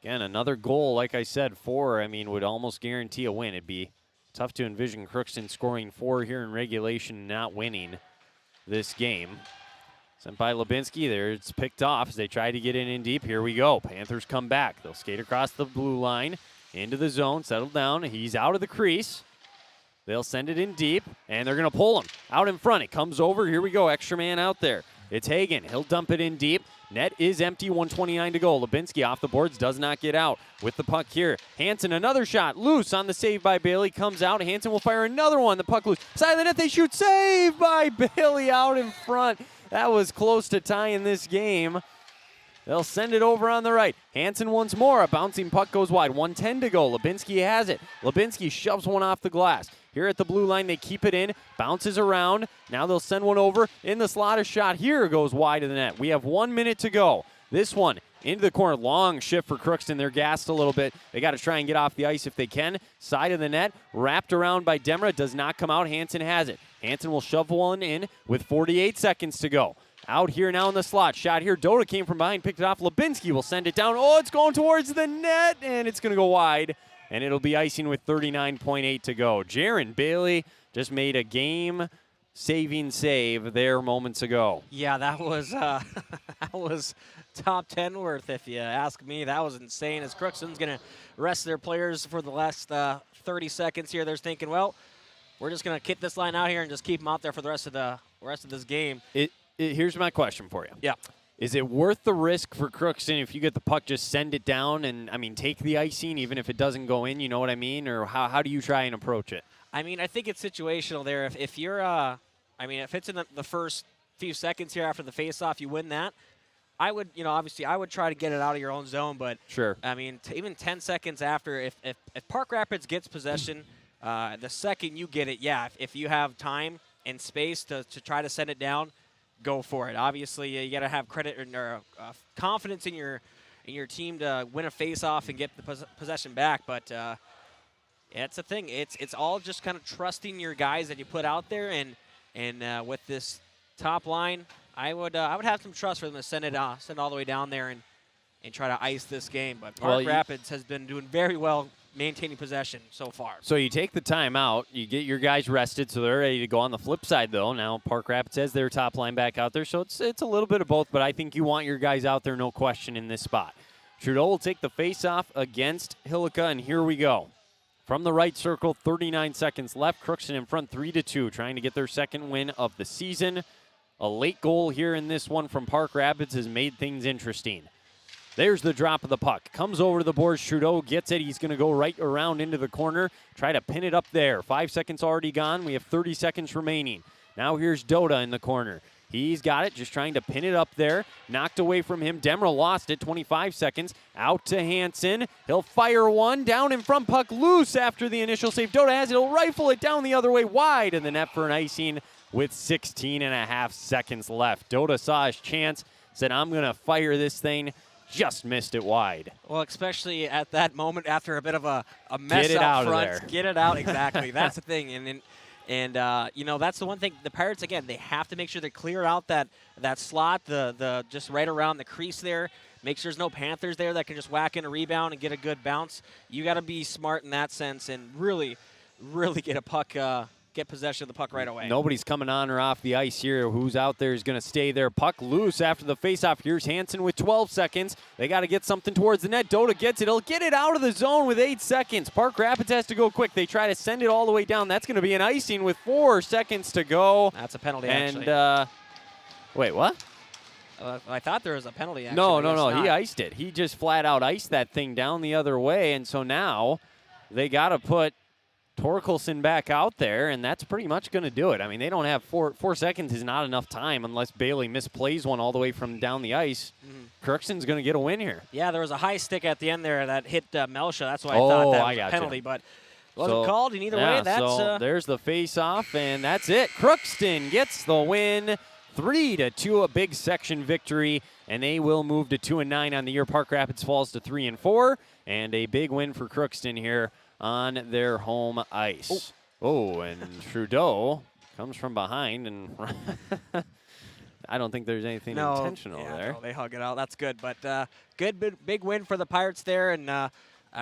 Again, another goal, like I said, would almost guarantee a win. It'd be tough to envision Crookston scoring 4 here in regulation and not winning this game. Sent by Lubinsky there. It's picked off as they try to get in deep. Here we go. Panthers come back. They'll skate across the blue line into the zone, settle down. He's out of the crease. They'll send it in deep, and they're going to pull him out in front. It comes over. Here we go. Extra man out there. It's Hagen. He'll dump it in deep. Net is empty. 1:29 to go. Lubinsky off the boards. Does not get out with the puck here. Hansen, another shot. Loose on the save by Bailey. Comes out. Hansen will fire another one. The puck loose. Side of the net. They shoot. Save by Bailey out in front. That was close to tying this game. They'll send it over on the right. Hansen once more. A bouncing puck goes wide. 1:10 to go. Lubinsky has it. Lubinsky shoves one off the glass. Here at the blue line, they keep it in. Bounces around. Now they'll send one over. In the slot, a shot here goes wide of the net. We have 1 minute to go. This one into the corner. Long shift for Crookston. They're gassed a little bit. They got to try and get off the ice if they can. Side of the net. Wrapped around by Demra. Does not come out. Hansen has it. Hansen will shove one in with 48 seconds to go. Out here now in the slot. Shot here. Dota came from behind, picked it off. Lubinsky will send it down. Oh, it's going towards the net, and it's going to go wide. And it'll be icing with 39.8 to go. Jaron Bailey just made a game-saving save there moments ago. Yeah, that was that was top 10 worth, if you ask me. That was insane. As Crookston's going to rest their players for the last 30 seconds here, they're thinking, well, we're just going to kit this line out here and just keep them out there for the rest of this game. Here's my question for you. Yeah. Is it worth the risk for Crookston if you get the puck, just send it down and, take the icing even if it doesn't go in, you know what I mean? Or how do you try and approach it? I mean, I think it's situational there. If you're, if it's in the first few seconds here after the faceoff, you win that. I would, obviously I would try to get it out of your own zone, but sure. I mean, even 10 seconds after, if Park Rapids gets possession, the second you get it, if you have time and space to try to send it down, go for it. Obviously, you got to have credit or confidence in your team to win a face-off and get the possession back. But it's a thing. It's all just kind of trusting your guys that you put out there, and with this top line, I would have some trust for them to send all the way down there and try to ice this game. But Park Rapids has been doing very well maintaining possession so far. So you take the time out, you get your guys rested so they're ready to go. On the flip side, though, now Park Rapids has their top line back out there, so it's a little bit of both, but I think you want your guys out there, no question, in this spot. Trudeau will take the face-off against Hillica, and here we go. From the right circle, 39 seconds left. Crookston in front 3-2, trying to get their second win of the season. A late goal here in this one from Park Rapids has made things interesting. There's the drop of the puck. Comes over to the boards. Trudeau gets it. He's going to go right around into the corner. Try to pin it up there. 5 seconds already gone. We have 30 seconds remaining. Now here's Dota in the corner. He's got it, just trying to pin it up there. Knocked away from him. Demra lost it, 25 seconds. Out to Hansen. He'll fire one. Down in front, puck loose after the initial save. Dota has it. He'll rifle it down the other way wide in the net for an icing with 16 and a half seconds left. Dota saw his chance, said, I'm going to fire this thing. Just missed it wide. Well, especially at that moment after a bit of a mess Get it out out front. of there. Get it out, exactly. That's the thing. And you know, that's the one thing. The Pirates, again, they have to make sure they clear out that slot, the just right around the crease there. Make sure there's no Panthers there that can just whack in a rebound and get a good bounce. You got to be smart in that sense and really, really get a puck, get possession of the puck right away. Nobody's coming on or off the ice here. Who's out there is going to stay there. Puck loose after the faceoff. Here's Hansen with 12 seconds. They got to get something towards the net. Dota gets it. He'll get it out of the zone with 8 seconds. Park Rapids has to go quick. They try to send it all the way down. That's going to be an icing with 4 seconds to go. That's a penalty, and, actually. Wait, what? I thought there was a penalty, actually. No. He iced it. He just flat out iced that thing down the other way. And so now they got to put Torkelson back out there, and that's pretty much going to do it. I mean, they don't have 4 seconds is not enough time unless Bailey misplays one all the way from down the ice. Crookston's going to get a win here. Yeah, there was a high stick at the end there that hit Melsha. That's why I thought that was a penalty, but wasn't called. And either way, that's so there's the face-off, and that's it. Crookston gets the win, 3-2, a big section victory, and they will move to 2-9 on the year. Park Rapids falls to 3-4, and a big win for Crookston here on their home ice. And Trudeau comes from behind, and I don't think there's anything intentional there. No, they hug it out. That's good, but good big win for the Pirates there, and I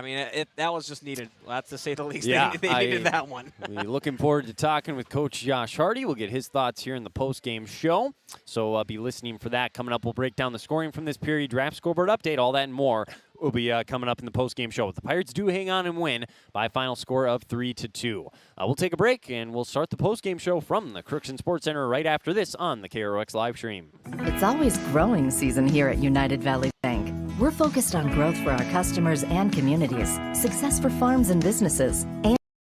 mean, that was just needed. That's to say the least. Yeah, they needed that one. Looking forward to talking with Coach Josh Hardy. We'll get his thoughts here in the post-game show, so I'll be listening for that. Coming up, we'll break down the scoring from this period, draft scoreboard update, all that and more will be coming up in the post-game show. The Pirates do hang on and win by a final score of 3-2. We'll take a break, and we'll start the post-game show from the Crookston Sports Center right after this on the KROX live stream. It's always growing season here at United Valley Bank. We're focused on growth for our customers and communities, success for farms and businesses,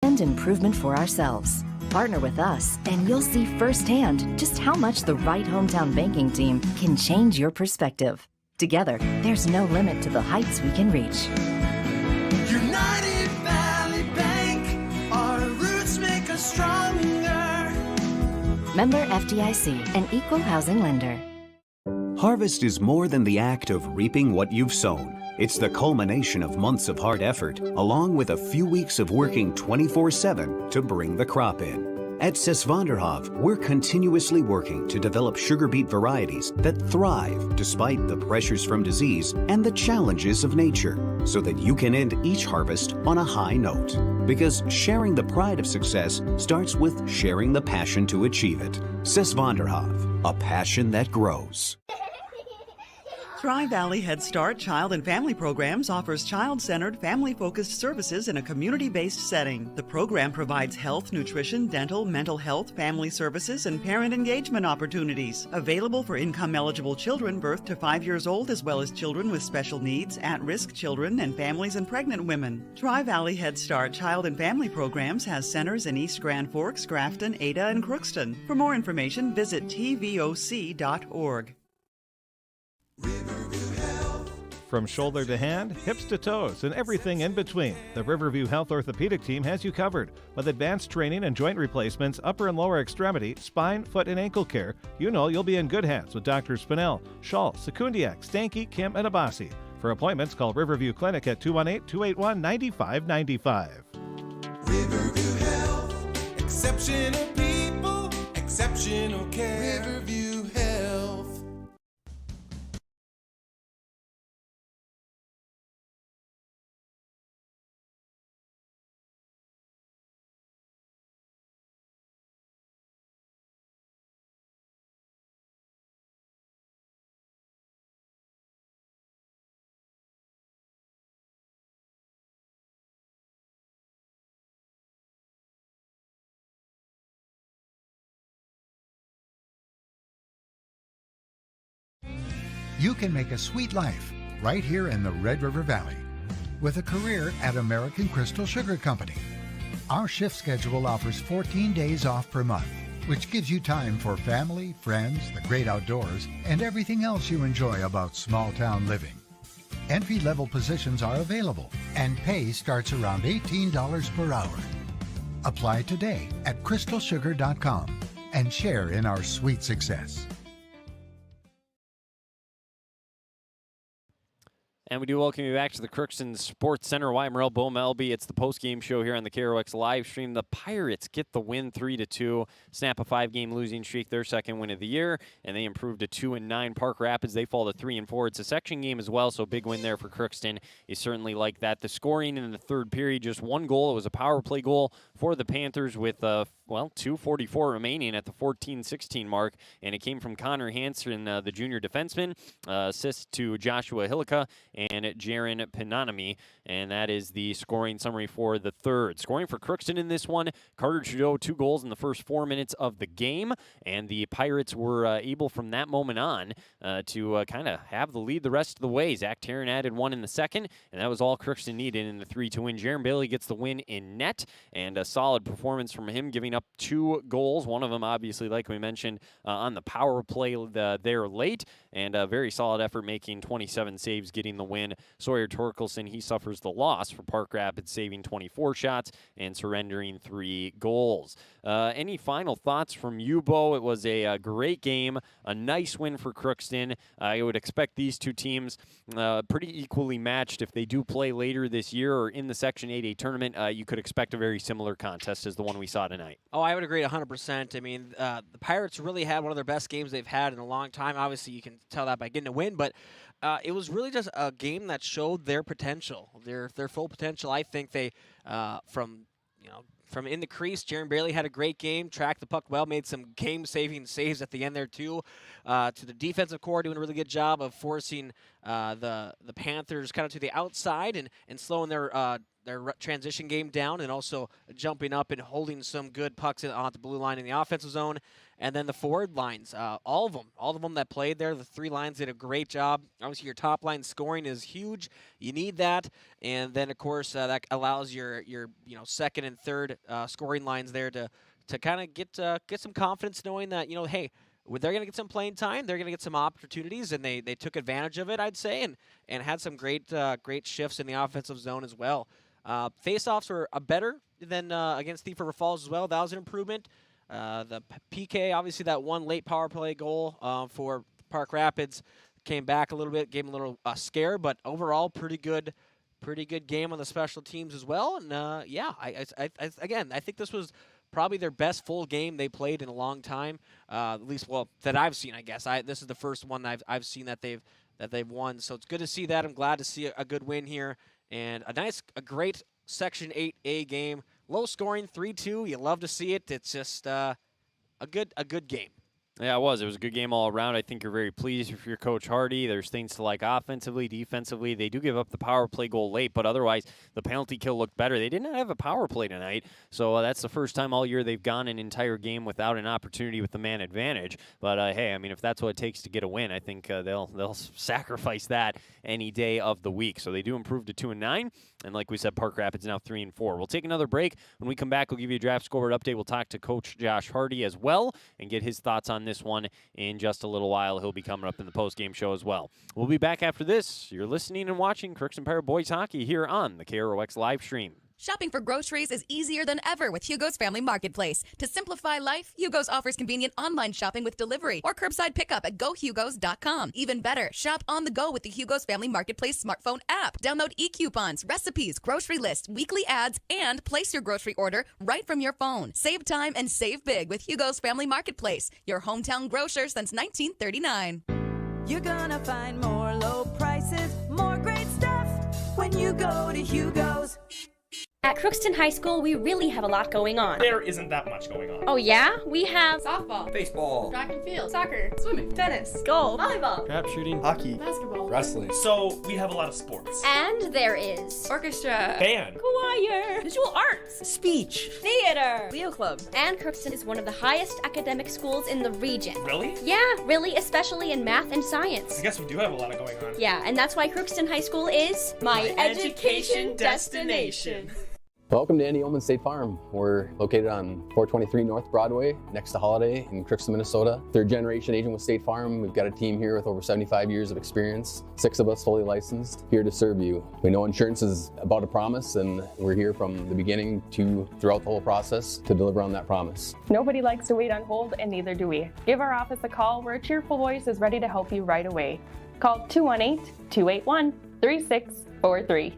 and improvement for ourselves. Partner with us, and you'll see firsthand just how much the right hometown banking team can change your perspective. Together, there's no limit to the heights we can reach. United Valley Bank, our roots make us stronger. Member FDIC, an equal housing lender. Harvest is more than the act of reaping what you've sown. It's the culmination of months of hard effort, along with a few weeks of working 24/7 to bring the crop in. At Sesvanderhof, we're continuously working to develop sugar beet varieties that thrive despite the pressures from disease and the challenges of nature, so that you can end each harvest on a high note. Because sharing the pride of success starts with sharing the passion to achieve it. Sesvanderhof, a passion that grows. Tri-Valley Head Start Child and Family Programs offers child-centered, family-focused services in a community-based setting. The program provides health, nutrition, dental, mental health, family services, and parent engagement opportunities. Available for income-eligible children birth to 5 years old, as well as children with special needs, at-risk children, and families and pregnant women. Tri-Valley Head Start Child and Family Programs has centers in East Grand Forks, Grafton, Ada, and Crookston. For more information, visit tvoc.org. From shoulder to hand, hips to toes, and everything in between, the Riverview Health Orthopedic Team has you covered. With advanced training and joint replacements, upper and lower extremity, spine, foot, and ankle care, you know you'll be in good hands with Dr. Spinell, Schall, Sekundiak, Stanky, Kim, and Abasi. For appointments, call Riverview Clinic at 218-281-9595. Riverview Health, exceptional people, exceptional care. Riverview Health. You can make a sweet life right here in the Red River Valley with a career at American Crystal Sugar Company. Our shift schedule offers 14 days off per month, which gives you time for family, friends, the great outdoors, and everything else you enjoy about small-town living. Entry-level positions are available, and pay starts around $18 per hour. Apply today at crystalsugar.com and share in our sweet success. And we do welcome you back to the Crookston Sports Center. Merle Bo Melby. It's the post-game show here on the KROX live stream. The Pirates get the win 3-2, snap a 5-game losing streak, their second win of the year, and they improve to 2-9. Park Rapids, they fall to 3-4. It's a section game as well, so big win there for Crookston is certainly like that. The scoring in the third period, just one goal. It was a power play goal for the Panthers with 2:44 remaining at the 14-16 mark, and it came from Connor Hansen, the junior defenseman, assist to Joshua Hillica and Jaron Pinanami, and that is the scoring summary for the third. Scoring for Crookston in this one, Carter Trudeau, 2 goals in the first 4 minutes of the game, and the Pirates were able from that moment on to kind of have the lead the rest of the way. Zach Tarrant added 1 in the second, and that was all Crookston needed in the 3-2 win. Jaron Bailey gets the win in net, and a solid performance from him, giving up 2 goals. One of them, obviously, like we mentioned, on the power play there late, and a very solid effort, making 27 saves, getting the win. Sawyer Torkelson, he suffers the loss for Park Rapids, saving 24 shots and surrendering 3 goals. Any final thoughts from you, Bo? It was a great game, a nice win for Crookston. I would expect these two teams pretty equally matched. If they do play later this year or in the Section 8A tournament, you could expect a very similar contest as the one we saw tonight. Oh, I would agree 100%. I mean, the Pirates really had one of their best games they've had in a long time. Obviously, you can tell that by getting a win, but it was really just a game that showed their potential, their full potential. I think they, from in the crease, Jaron Bailey had a great game, tracked the puck well, made some game-saving saves at the end there too. To the defensive core, doing a really good job of forcing the Panthers kind of to the outside and slowing their transition game down, and also jumping up and holding some good pucks on the blue line in the offensive zone. And then the forward lines, all of them that played there, the 3 lines did a great job. Obviously, your top line scoring is huge. You need that. And then, of course, that allows your second and third scoring lines there to kind of get some confidence, knowing that, hey, they're going to get some playing time. They're going to get some opportunities, and they took advantage of it, I'd say, and had some great shifts in the offensive zone as well. Face-offs were better than against Thief River Falls as well. That was an improvement. The PK, obviously that one late power play goal for Park Rapids came back a little bit, gave them a little scare, but overall pretty good game on the special teams as well. And I think this was probably their best full game they played in a long time, at least that I've seen. I guess this is the first one I've seen that they've won. So it's good to see that. I'm glad to see a good win here and a great Section 8A game. Low scoring, 3-2. You love to see it. It's just a good game. Yeah, it was. It was a good game all around. I think you're very pleased with your Coach Hardy. There's things to like offensively, defensively. They do give up the power play goal late, but otherwise the penalty kill looked better. They did not have a power play tonight, so that's the first time all year they've gone an entire game without an opportunity with the man advantage. But, hey, I mean, if that's what it takes to get a win, I think they'll sacrifice that any day of the week. So they do improve to 2-9, and like we said, Park Rapids now 3-4. We'll take another break. When we come back, we'll give you a draft scoreboard update. We'll talk to Coach Josh Hardy as well and get his thoughts on this one in just a little while. He'll be coming up in the post-game show as well. We'll be back after this. You're listening and watching Crookston Pirate Boys Hockey here on the KROX live stream. Shopping for groceries is easier than ever with Hugo's Family Marketplace. To simplify life, Hugo's offers convenient online shopping with delivery or curbside pickup at GoHugos.com. Even better, shop on the go with the Hugo's Family Marketplace smartphone app. Download e-coupons, recipes, grocery lists, weekly ads, and place your grocery order right from your phone. Save time and save big with Hugo's Family Marketplace, your hometown grocer since 1939. You're gonna find more low prices, more great stuff when you go to Hugo's. At Crookston High School, we really have a lot going on. There isn't that much going on. Oh yeah? We have softball, baseball, track and field, soccer, swimming, tennis, golf, volleyball, crap shooting, hockey, basketball, wrestling. So we have a lot of sports. And there is orchestra, band, choir, visual arts, speech, theater, Leo Club. And Crookston is one of the highest academic schools in the region. Really? Yeah, really, especially in math and science. I guess we do have a lot going on. Yeah, and that's why Crookston High School is my education destination. Welcome to Andy Oman State Farm. We're located on 423 North Broadway, next to Holiday in Crookston, Minnesota. Third generation agent with State Farm. We've got a team here with over 75 years of experience, 6 of us fully licensed, here to serve you. We know insurance is about a promise, and we're here from the beginning to throughout the whole process to deliver on that promise. Nobody likes to wait on hold, and neither do we. Give our office a call where a cheerful voice is ready to help you right away. Call 218-281-3643.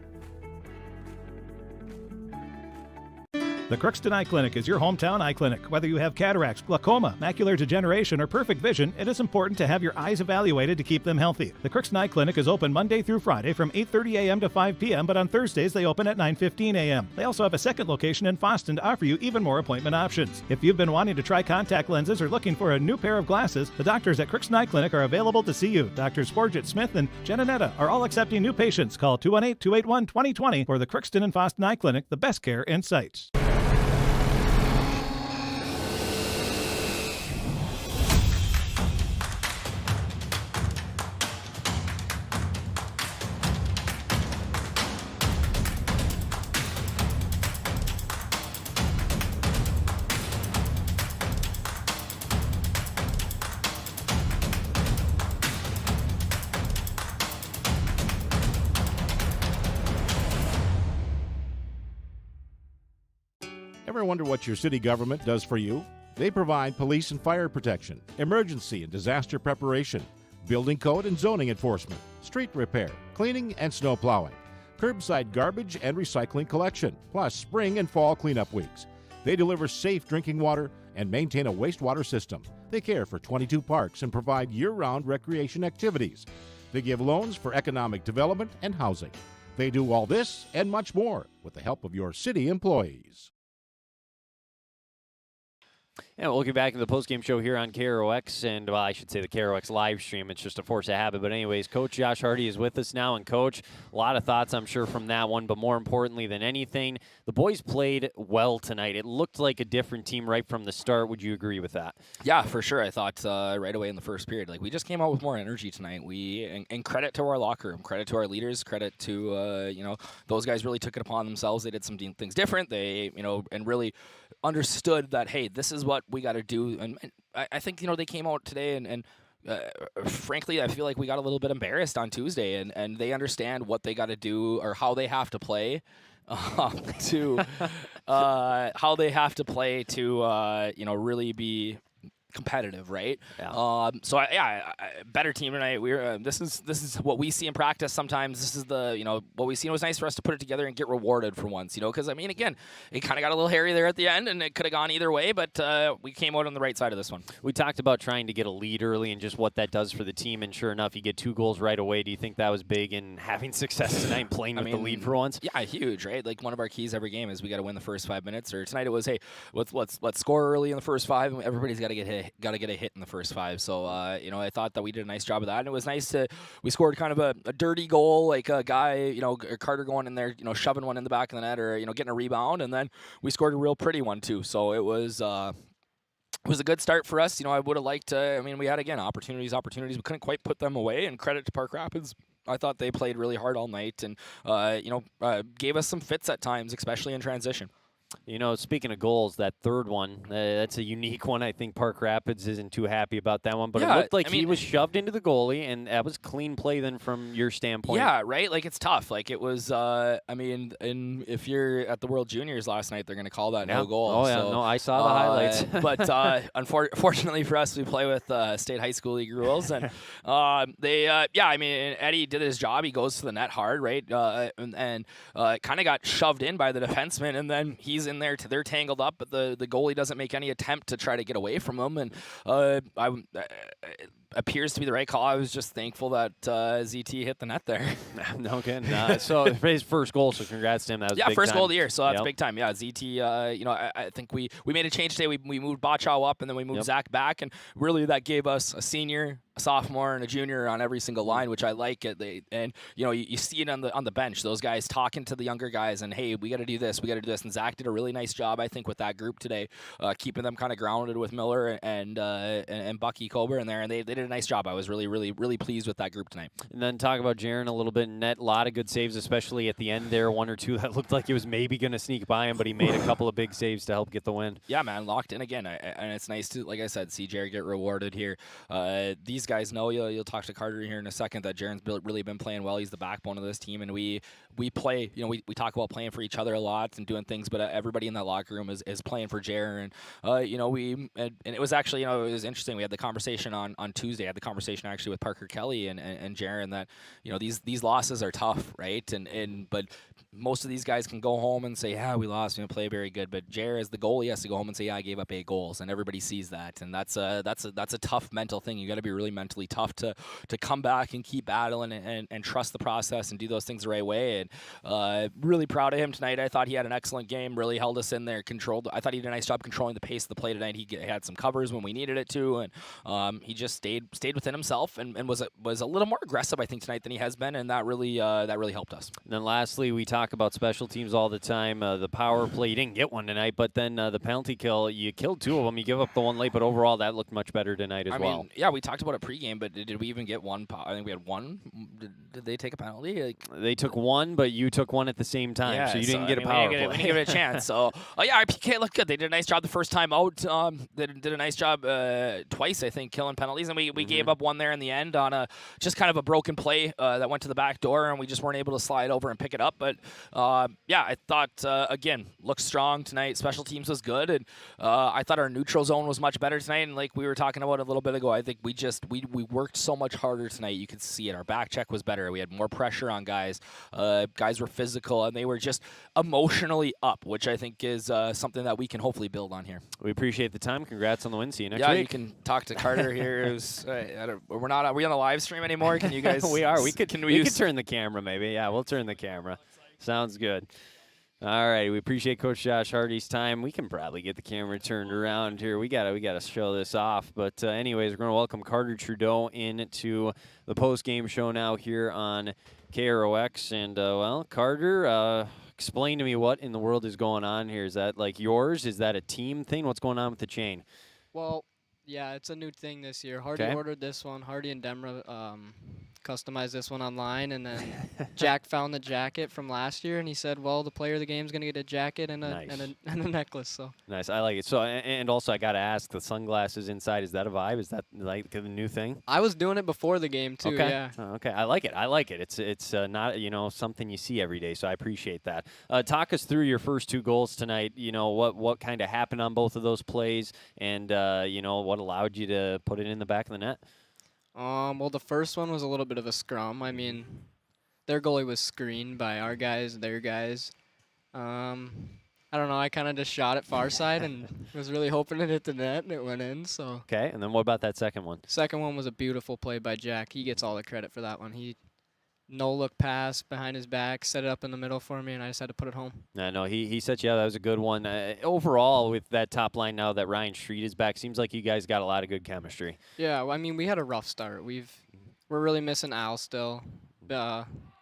The Crookston Eye Clinic is your hometown eye clinic. Whether you have cataracts, glaucoma, macular degeneration, or perfect vision, it is important to have your eyes evaluated to keep them healthy. The Crookston Eye Clinic is open Monday through Friday from 8:30 a.m. to 5 p.m., but on Thursdays they open at 9:15 a.m. They also have a second location in Boston to offer you even more appointment options. If you've been wanting to try contact lenses or looking for a new pair of glasses, the doctors at Crookston Eye Clinic are available to see you. Doctors Forget Smith and Jananetta are all accepting new patients. Call 218-281-2020 for the Crookston and Boston Eye Clinic, the best care in sight. Ever wonder what your city government does for you? They provide police and fire protection, emergency and disaster preparation, building code and zoning enforcement, street repair, cleaning and snow plowing, curbside garbage and recycling collection, plus spring and fall cleanup weeks. They deliver safe drinking water and maintain a wastewater system. They care for 22 parks and provide year-round recreation activities. They give loans for economic development and housing. They do all this and much more with the help of your city employees. Yeah, we'll get back to the postgame show here on KROX, and, well, I should say the KROX live stream. It's just a force of habit. But anyways, Coach Josh Hardy is with us now. And, Coach, a lot of thoughts, I'm sure, from that one. But more importantly than anything, the boys played well tonight. It looked like a different team right from the start. Would you agree with that? Yeah, for sure. I thought right away in the first period, we just came out with more energy tonight. And credit to our locker room, credit to our leaders, credit to, those guys really took it upon themselves. They did some things different. They, and really understood that, hey, this is what we got to do. And I think, they came out today and frankly, I feel like we got a little bit embarrassed on Tuesday, and they understand what they got to do or how they have to play to really be competitive, right? Yeah. Better team tonight. We're this is what we see in practice. Sometimes this is the what we see. It was nice for us to put it together and get rewarded for once, because again, it kind of got a little hairy there at the end, and it could have gone either way. But we came out on the right side of this one. We talked about trying to get a lead early and just what that does for the team. And sure enough, you get 2 goals right away. Do you think that was big in having success tonight and playing with the lead for once? Yeah, huge, right? One of our keys every game is we got to win the first 5 minutes. Or tonight it was, hey, let's score early in the first 5, and everybody's got to get hit. Got to get a hit in the first 5. So, I thought that we did a nice job of that. And it was nice we scored kind of a dirty goal, like a guy, Carter going in there, shoving one in the back of the net or, getting a rebound. And then we scored a real pretty one, too. So it was a good start for us. I would have liked we had, again, opportunities. We couldn't quite put them away. And credit to Park Rapids. I thought they played really hard all night and, gave us some fits at times, especially in transition. Speaking of goals, that third one, that's a unique one. I think Park Rapids isn't too happy about that one, but it looked like he was shoved into the goalie, and that was clean play then from your standpoint. Yeah, right? It's tough. It was, and if you're at the World Juniors last night, they're going to call that no goal. Oh, yeah, no, I saw the highlights. But unfortunately for us, we play with state high school league rules, and Eddie did his job. He goes to the net hard, right? And kind of got shoved in by the defenseman, and then he's in there, they're tangled up, but the goalie doesn't make any attempt to try to get away from him, and appears to be the right call. I was just thankful that ZT hit the net there. No kidding. So his first goal, so congrats to him. That was big first time. goal of the year, so that's big time. Yeah, ZT, I think we made a change today. We moved Bachow up, and then we moved Zach back, and really that gave us a senior, a sophomore, and a junior on every single line, which I like it. You see it on the bench, those guys talking to the younger guys, and hey, we got to do this, and Zach did a really nice job, I think, with that group today, keeping them kind of grounded with Miller and Bucky Kober in there, and they did did a nice job. I was really, really, really pleased with that group tonight. And then talk about Jaron a little bit in net. A lot of good saves, especially at the end there. One or two that looked like he was maybe going to sneak by him, but he made a couple of big saves to help get the win. Yeah, man, locked in again. And it's nice to, like I said, see Jared get rewarded here. These guys know, you'll talk to Carter here in a second, that Jaron's really been playing well. He's the backbone of this team, and we play, we talk about playing for each other a lot and doing things, but everybody in that locker room is playing for Jaron. And it was actually, it was interesting. We had the conversation on Tuesday. I had the conversation actually with Parker Kelly and Jaron that, these losses are tough, right? But most of these guys can go home and say, yeah, we lost, we didn't play very good. But Jared, as the goalie, has to go home and say, yeah, I gave up 8 goals, and everybody sees that. And that's a tough mental thing. You got to be really mentally tough to come back and keep battling and trust the process and do those things the right way. And really proud of him tonight. I thought he had an excellent game. Really held us in there, controlled. I thought he did a nice job controlling the pace of the play tonight. He had some covers when we needed it to, and he just stayed within himself and was a little more aggressive, I think, tonight than he has been, and that really helped us. And then lastly, we talk about special teams all the time. The power play, you didn't get one tonight, but then the penalty kill, you killed 2 of them. You give up the one late, but overall that looked much better tonight as well. Yeah, we talked about it pregame, but did we even get one? I think we had one. Did they take a penalty? They took one, but you took one at the same time, yeah, so you didn't get a power play. We didn't give it a chance. So, our PK looked good. They did a nice job the first time out. They did a nice job twice, I think, killing penalties, and we gave up one there in the end on just kind of a broken play that went to the back door, and we just weren't able to slide over and pick it up. But I thought again looked strong tonight. Special teams was good, and I thought our neutral zone was much better tonight. And like we were talking about a little bit ago, I think we worked so much harder tonight. You could see it. Our back check was better. We had more pressure on guys. Guys were physical, and they were just emotionally up, which I think is something that we can hopefully build on here. We appreciate the time. Congrats on the win. See you next week. week. You can talk to Carter here. Are we on the live stream anymore? Can you guys? We are. We could turn the camera maybe. Yeah, we'll turn the camera. Sounds good. All right, we appreciate Coach Josh Hardy's time. We can probably get the camera turned around here. We gotta show this off. But anyways, we're going to welcome Carter Trudeau into the post-game show now here on KROX. And Carter, explain to me what in the world is going on here. Is that like yours? Is that a team thing? What's going on with the chain? Well, yeah, it's a new thing this year. Hardy ordered this one. Hardy and Demra customized this one online, and then Jack found the jacket from last year, and he said, well, the player of the game is going to get a jacket and a necklace. So nice. I like it. So, and also I got to ask, the sunglasses inside, is that a vibe? Is that like the new thing? I was doing it before the game too. Okay. Yeah. Okay. I like it. It's not something you see every day. So I appreciate that. Talk us through your first 2 goals tonight. What kind of happened on both of those plays, and what allowed you to put it in the back of the net? Well, the first one was a little bit of a scrum. I mean, their goalie was screened by our guys, their guys. I don't know. I kind of just shot it far side and was really hoping it hit the net, and it went in. So. Okay, and then what about that second one? Second one was a beautiful play by Jack. He gets all the credit for that one. He no-look pass behind his back, set it up in the middle for me, and I just had to put it home. No, he set you up. That was a good one. Overall, with that top line now that Ryan Street is back, seems like you guys got a lot of good chemistry. Yeah, I mean, we had a rough start. We're really missing Al still.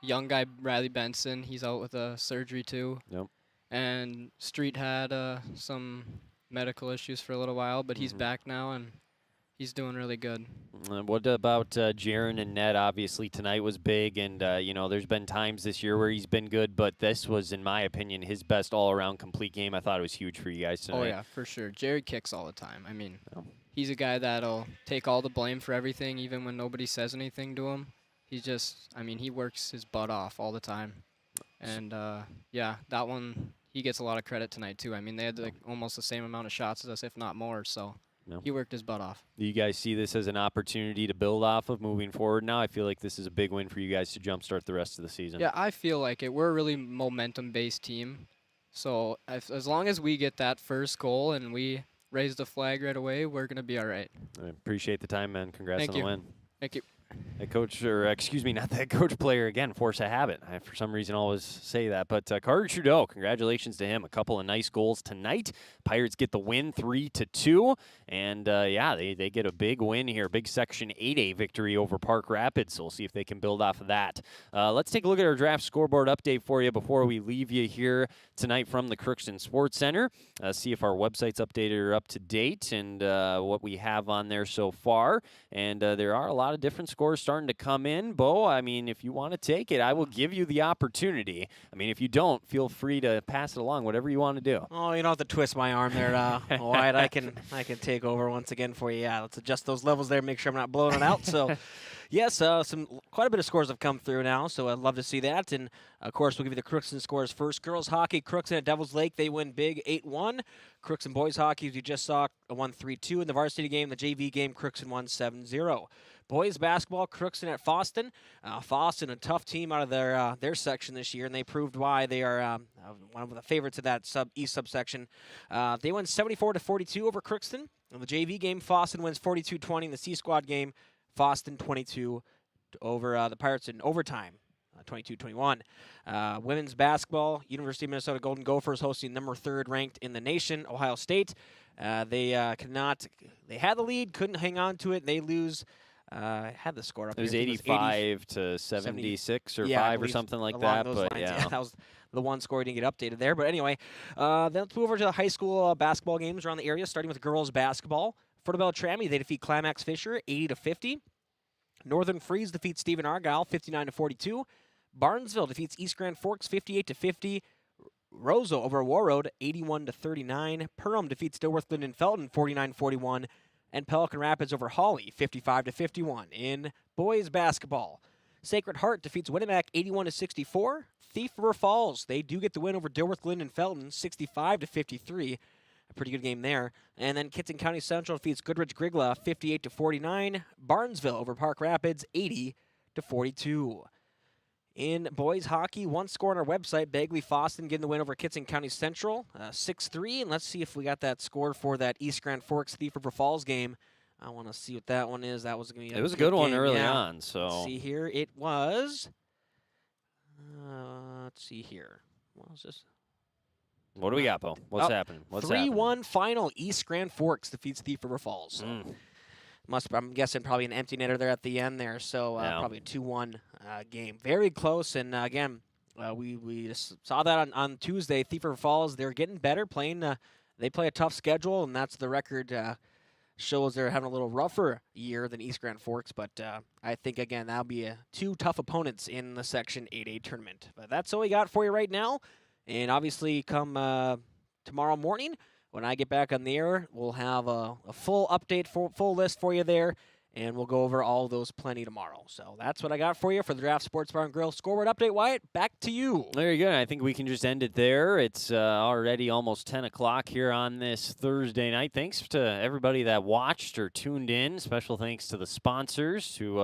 Young guy Riley Benson, he's out with a surgery too. Yep. And Street had some medical issues for a little while, but he's back now, and he's doing really good. What about Jaron and Ned? Obviously, tonight was big, and, there's been times this year where he's been good, but this was, in my opinion, his best all-around complete game. I thought it was huge for you guys tonight. Oh, yeah, for sure. Jerry kicks all the time. I mean, he's a guy that'll take all the blame for everything, even when nobody says anything to him. He works his butt off all the time. And, that one, he gets a lot of credit tonight, too. I mean, they had almost the same amount of shots as us, if not more, so. No. He worked his butt off. Do you guys see this as an opportunity to build off of moving forward now? I feel like this is a big win for you guys to jumpstart the rest of the season. Yeah, I feel like it. We're a really momentum-based team. So as long as we get that first goal and we raise the flag right away, we're going to be all right. I appreciate the time, man. Congrats on the win. Thank you. Head coach, or excuse me, not the head coach player again, force a habit. I, for some reason, always say that. But Carter Trudeau, congratulations to him. A couple of nice goals tonight. Pirates get the win 3-2. And, yeah, they get a big win here. Big Section 8A victory over Park Rapids. So we'll see if they can build off of that. Let's take a look at our draft scoreboard update for you before we leave you here tonight from the Crookston Sports Center. See if our website's updated or up to date and what we have on there so far. And there are a lot of different scores starting to come in. Bo, I mean, if you want to take it, I will give you the opportunity. I mean, if you don't, feel free to pass it along, whatever you want to do. Oh, you don't have to twist my arm there, Wyatt. I can take over once again for you. Yeah, let's adjust those levels there, make sure I'm not blowing it out. So, yes, quite a bit of scores have come through now, so I'd love to see that. And, of course, we'll give you the Crookston scores first. Girls hockey, Crookston at Devils Lake, they win big 8-1. Crookston boys hockey, as you just saw, won 3-2 in the varsity game. The JV game, Crookston won 7-0. Boys basketball, Crookston at Fosston. Fosston, a tough team out of their section this year, and they proved why they are one of the favorites of that East subsection. They won 74-42 over Crookston. In the JV game, Fosston wins 42-20. In the C Squad game, Fosston 22 over the Pirates in overtime. 22-21. Women's basketball, University of Minnesota Golden Gophers hosting number 3rd ranked in the nation, Ohio State. They had the lead, couldn't hang on to it. They lose. Had the score up. It was 85-76 or 5 or something like that. But lines. Yeah, that was the one score didn't get updated there. But anyway, then let's move over to the high school basketball games around the area, starting with girls basketball. Fort Beltrami, they defeat Climax Fisher 80-50. Northern Freeze defeats Stephen Argyle 59-42. Barnesville defeats East Grand Forks 58-50. Roseau over War Road 81-39. Perham defeats Dilworth Linden Felton 49-41. And Pelican Rapids over Hawley 55-51. In boys basketball, Sacred Heart defeats Winnemac 81-64. Thief River Falls, they do get the win over Dilworth Linden Felton 65-53. A pretty good game there. And then Kittson County Central defeats Goodrich Grigla 58-49. Barnesville over Park Rapids 80-42. In boys hockey, one score on our website, Bagley Fosston getting the win over Kittson County Central 6-3. And let's see if we got that score for that East Grand Forks Thief River Falls game. I want to see what that one is. That was going to be it was a good one game. early on. So let's see here. It was. Let's see here. What was this? What do we got, Bo? What's happening? 3-1 final. East Grand Forks defeats Thief River Falls. I'm guessing probably an empty netter there at the end there. So probably a 2-1 game. Very close. And again, we just saw that on Tuesday. Thief River Falls, they're getting better playing. They play a tough schedule, and that's the record shows they're having a little rougher year than East Grand Forks. But I think, again, that'll be two tough opponents in the Section 8A tournament. But that's all we got for you right now. And obviously, come tomorrow morning, when I get back on the air, we'll have a full update, full list for you there, and we'll go over all those plenty tomorrow. So that's what I got for you for the Draft Sports Bar and Grill scoreboard update. Wyatt, back to you. There you go. I think we can just end it there. It's already almost 10 o'clock here on this Thursday night. Thanks to everybody that watched or tuned in. Special thanks to the sponsors who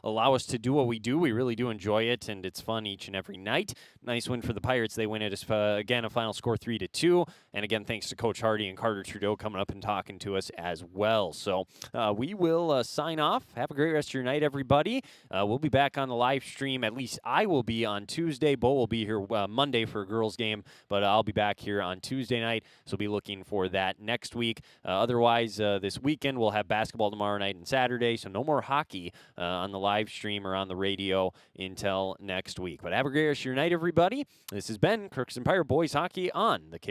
allow us to do what we do. We really do enjoy it, and it's fun each and every night. Nice win for the Pirates. They win it, again, a final score 3-2. And again, thanks to Coach Hardy and Carter Trudeau coming up and talking to us as well. So we will sign off. Have a great rest of your night, everybody. We'll be back on the live stream. At least I will be on Tuesday. Bo will be here Monday for a girls game, but I'll be back here on Tuesday night, so be looking for that next week. Otherwise, this weekend we'll have basketball tomorrow night and Saturday, so no more hockey on the live stream or on the radio until next week. But have a great rest of your night, everybody. This has been Crookston Pirate Boys Hockey on the KR.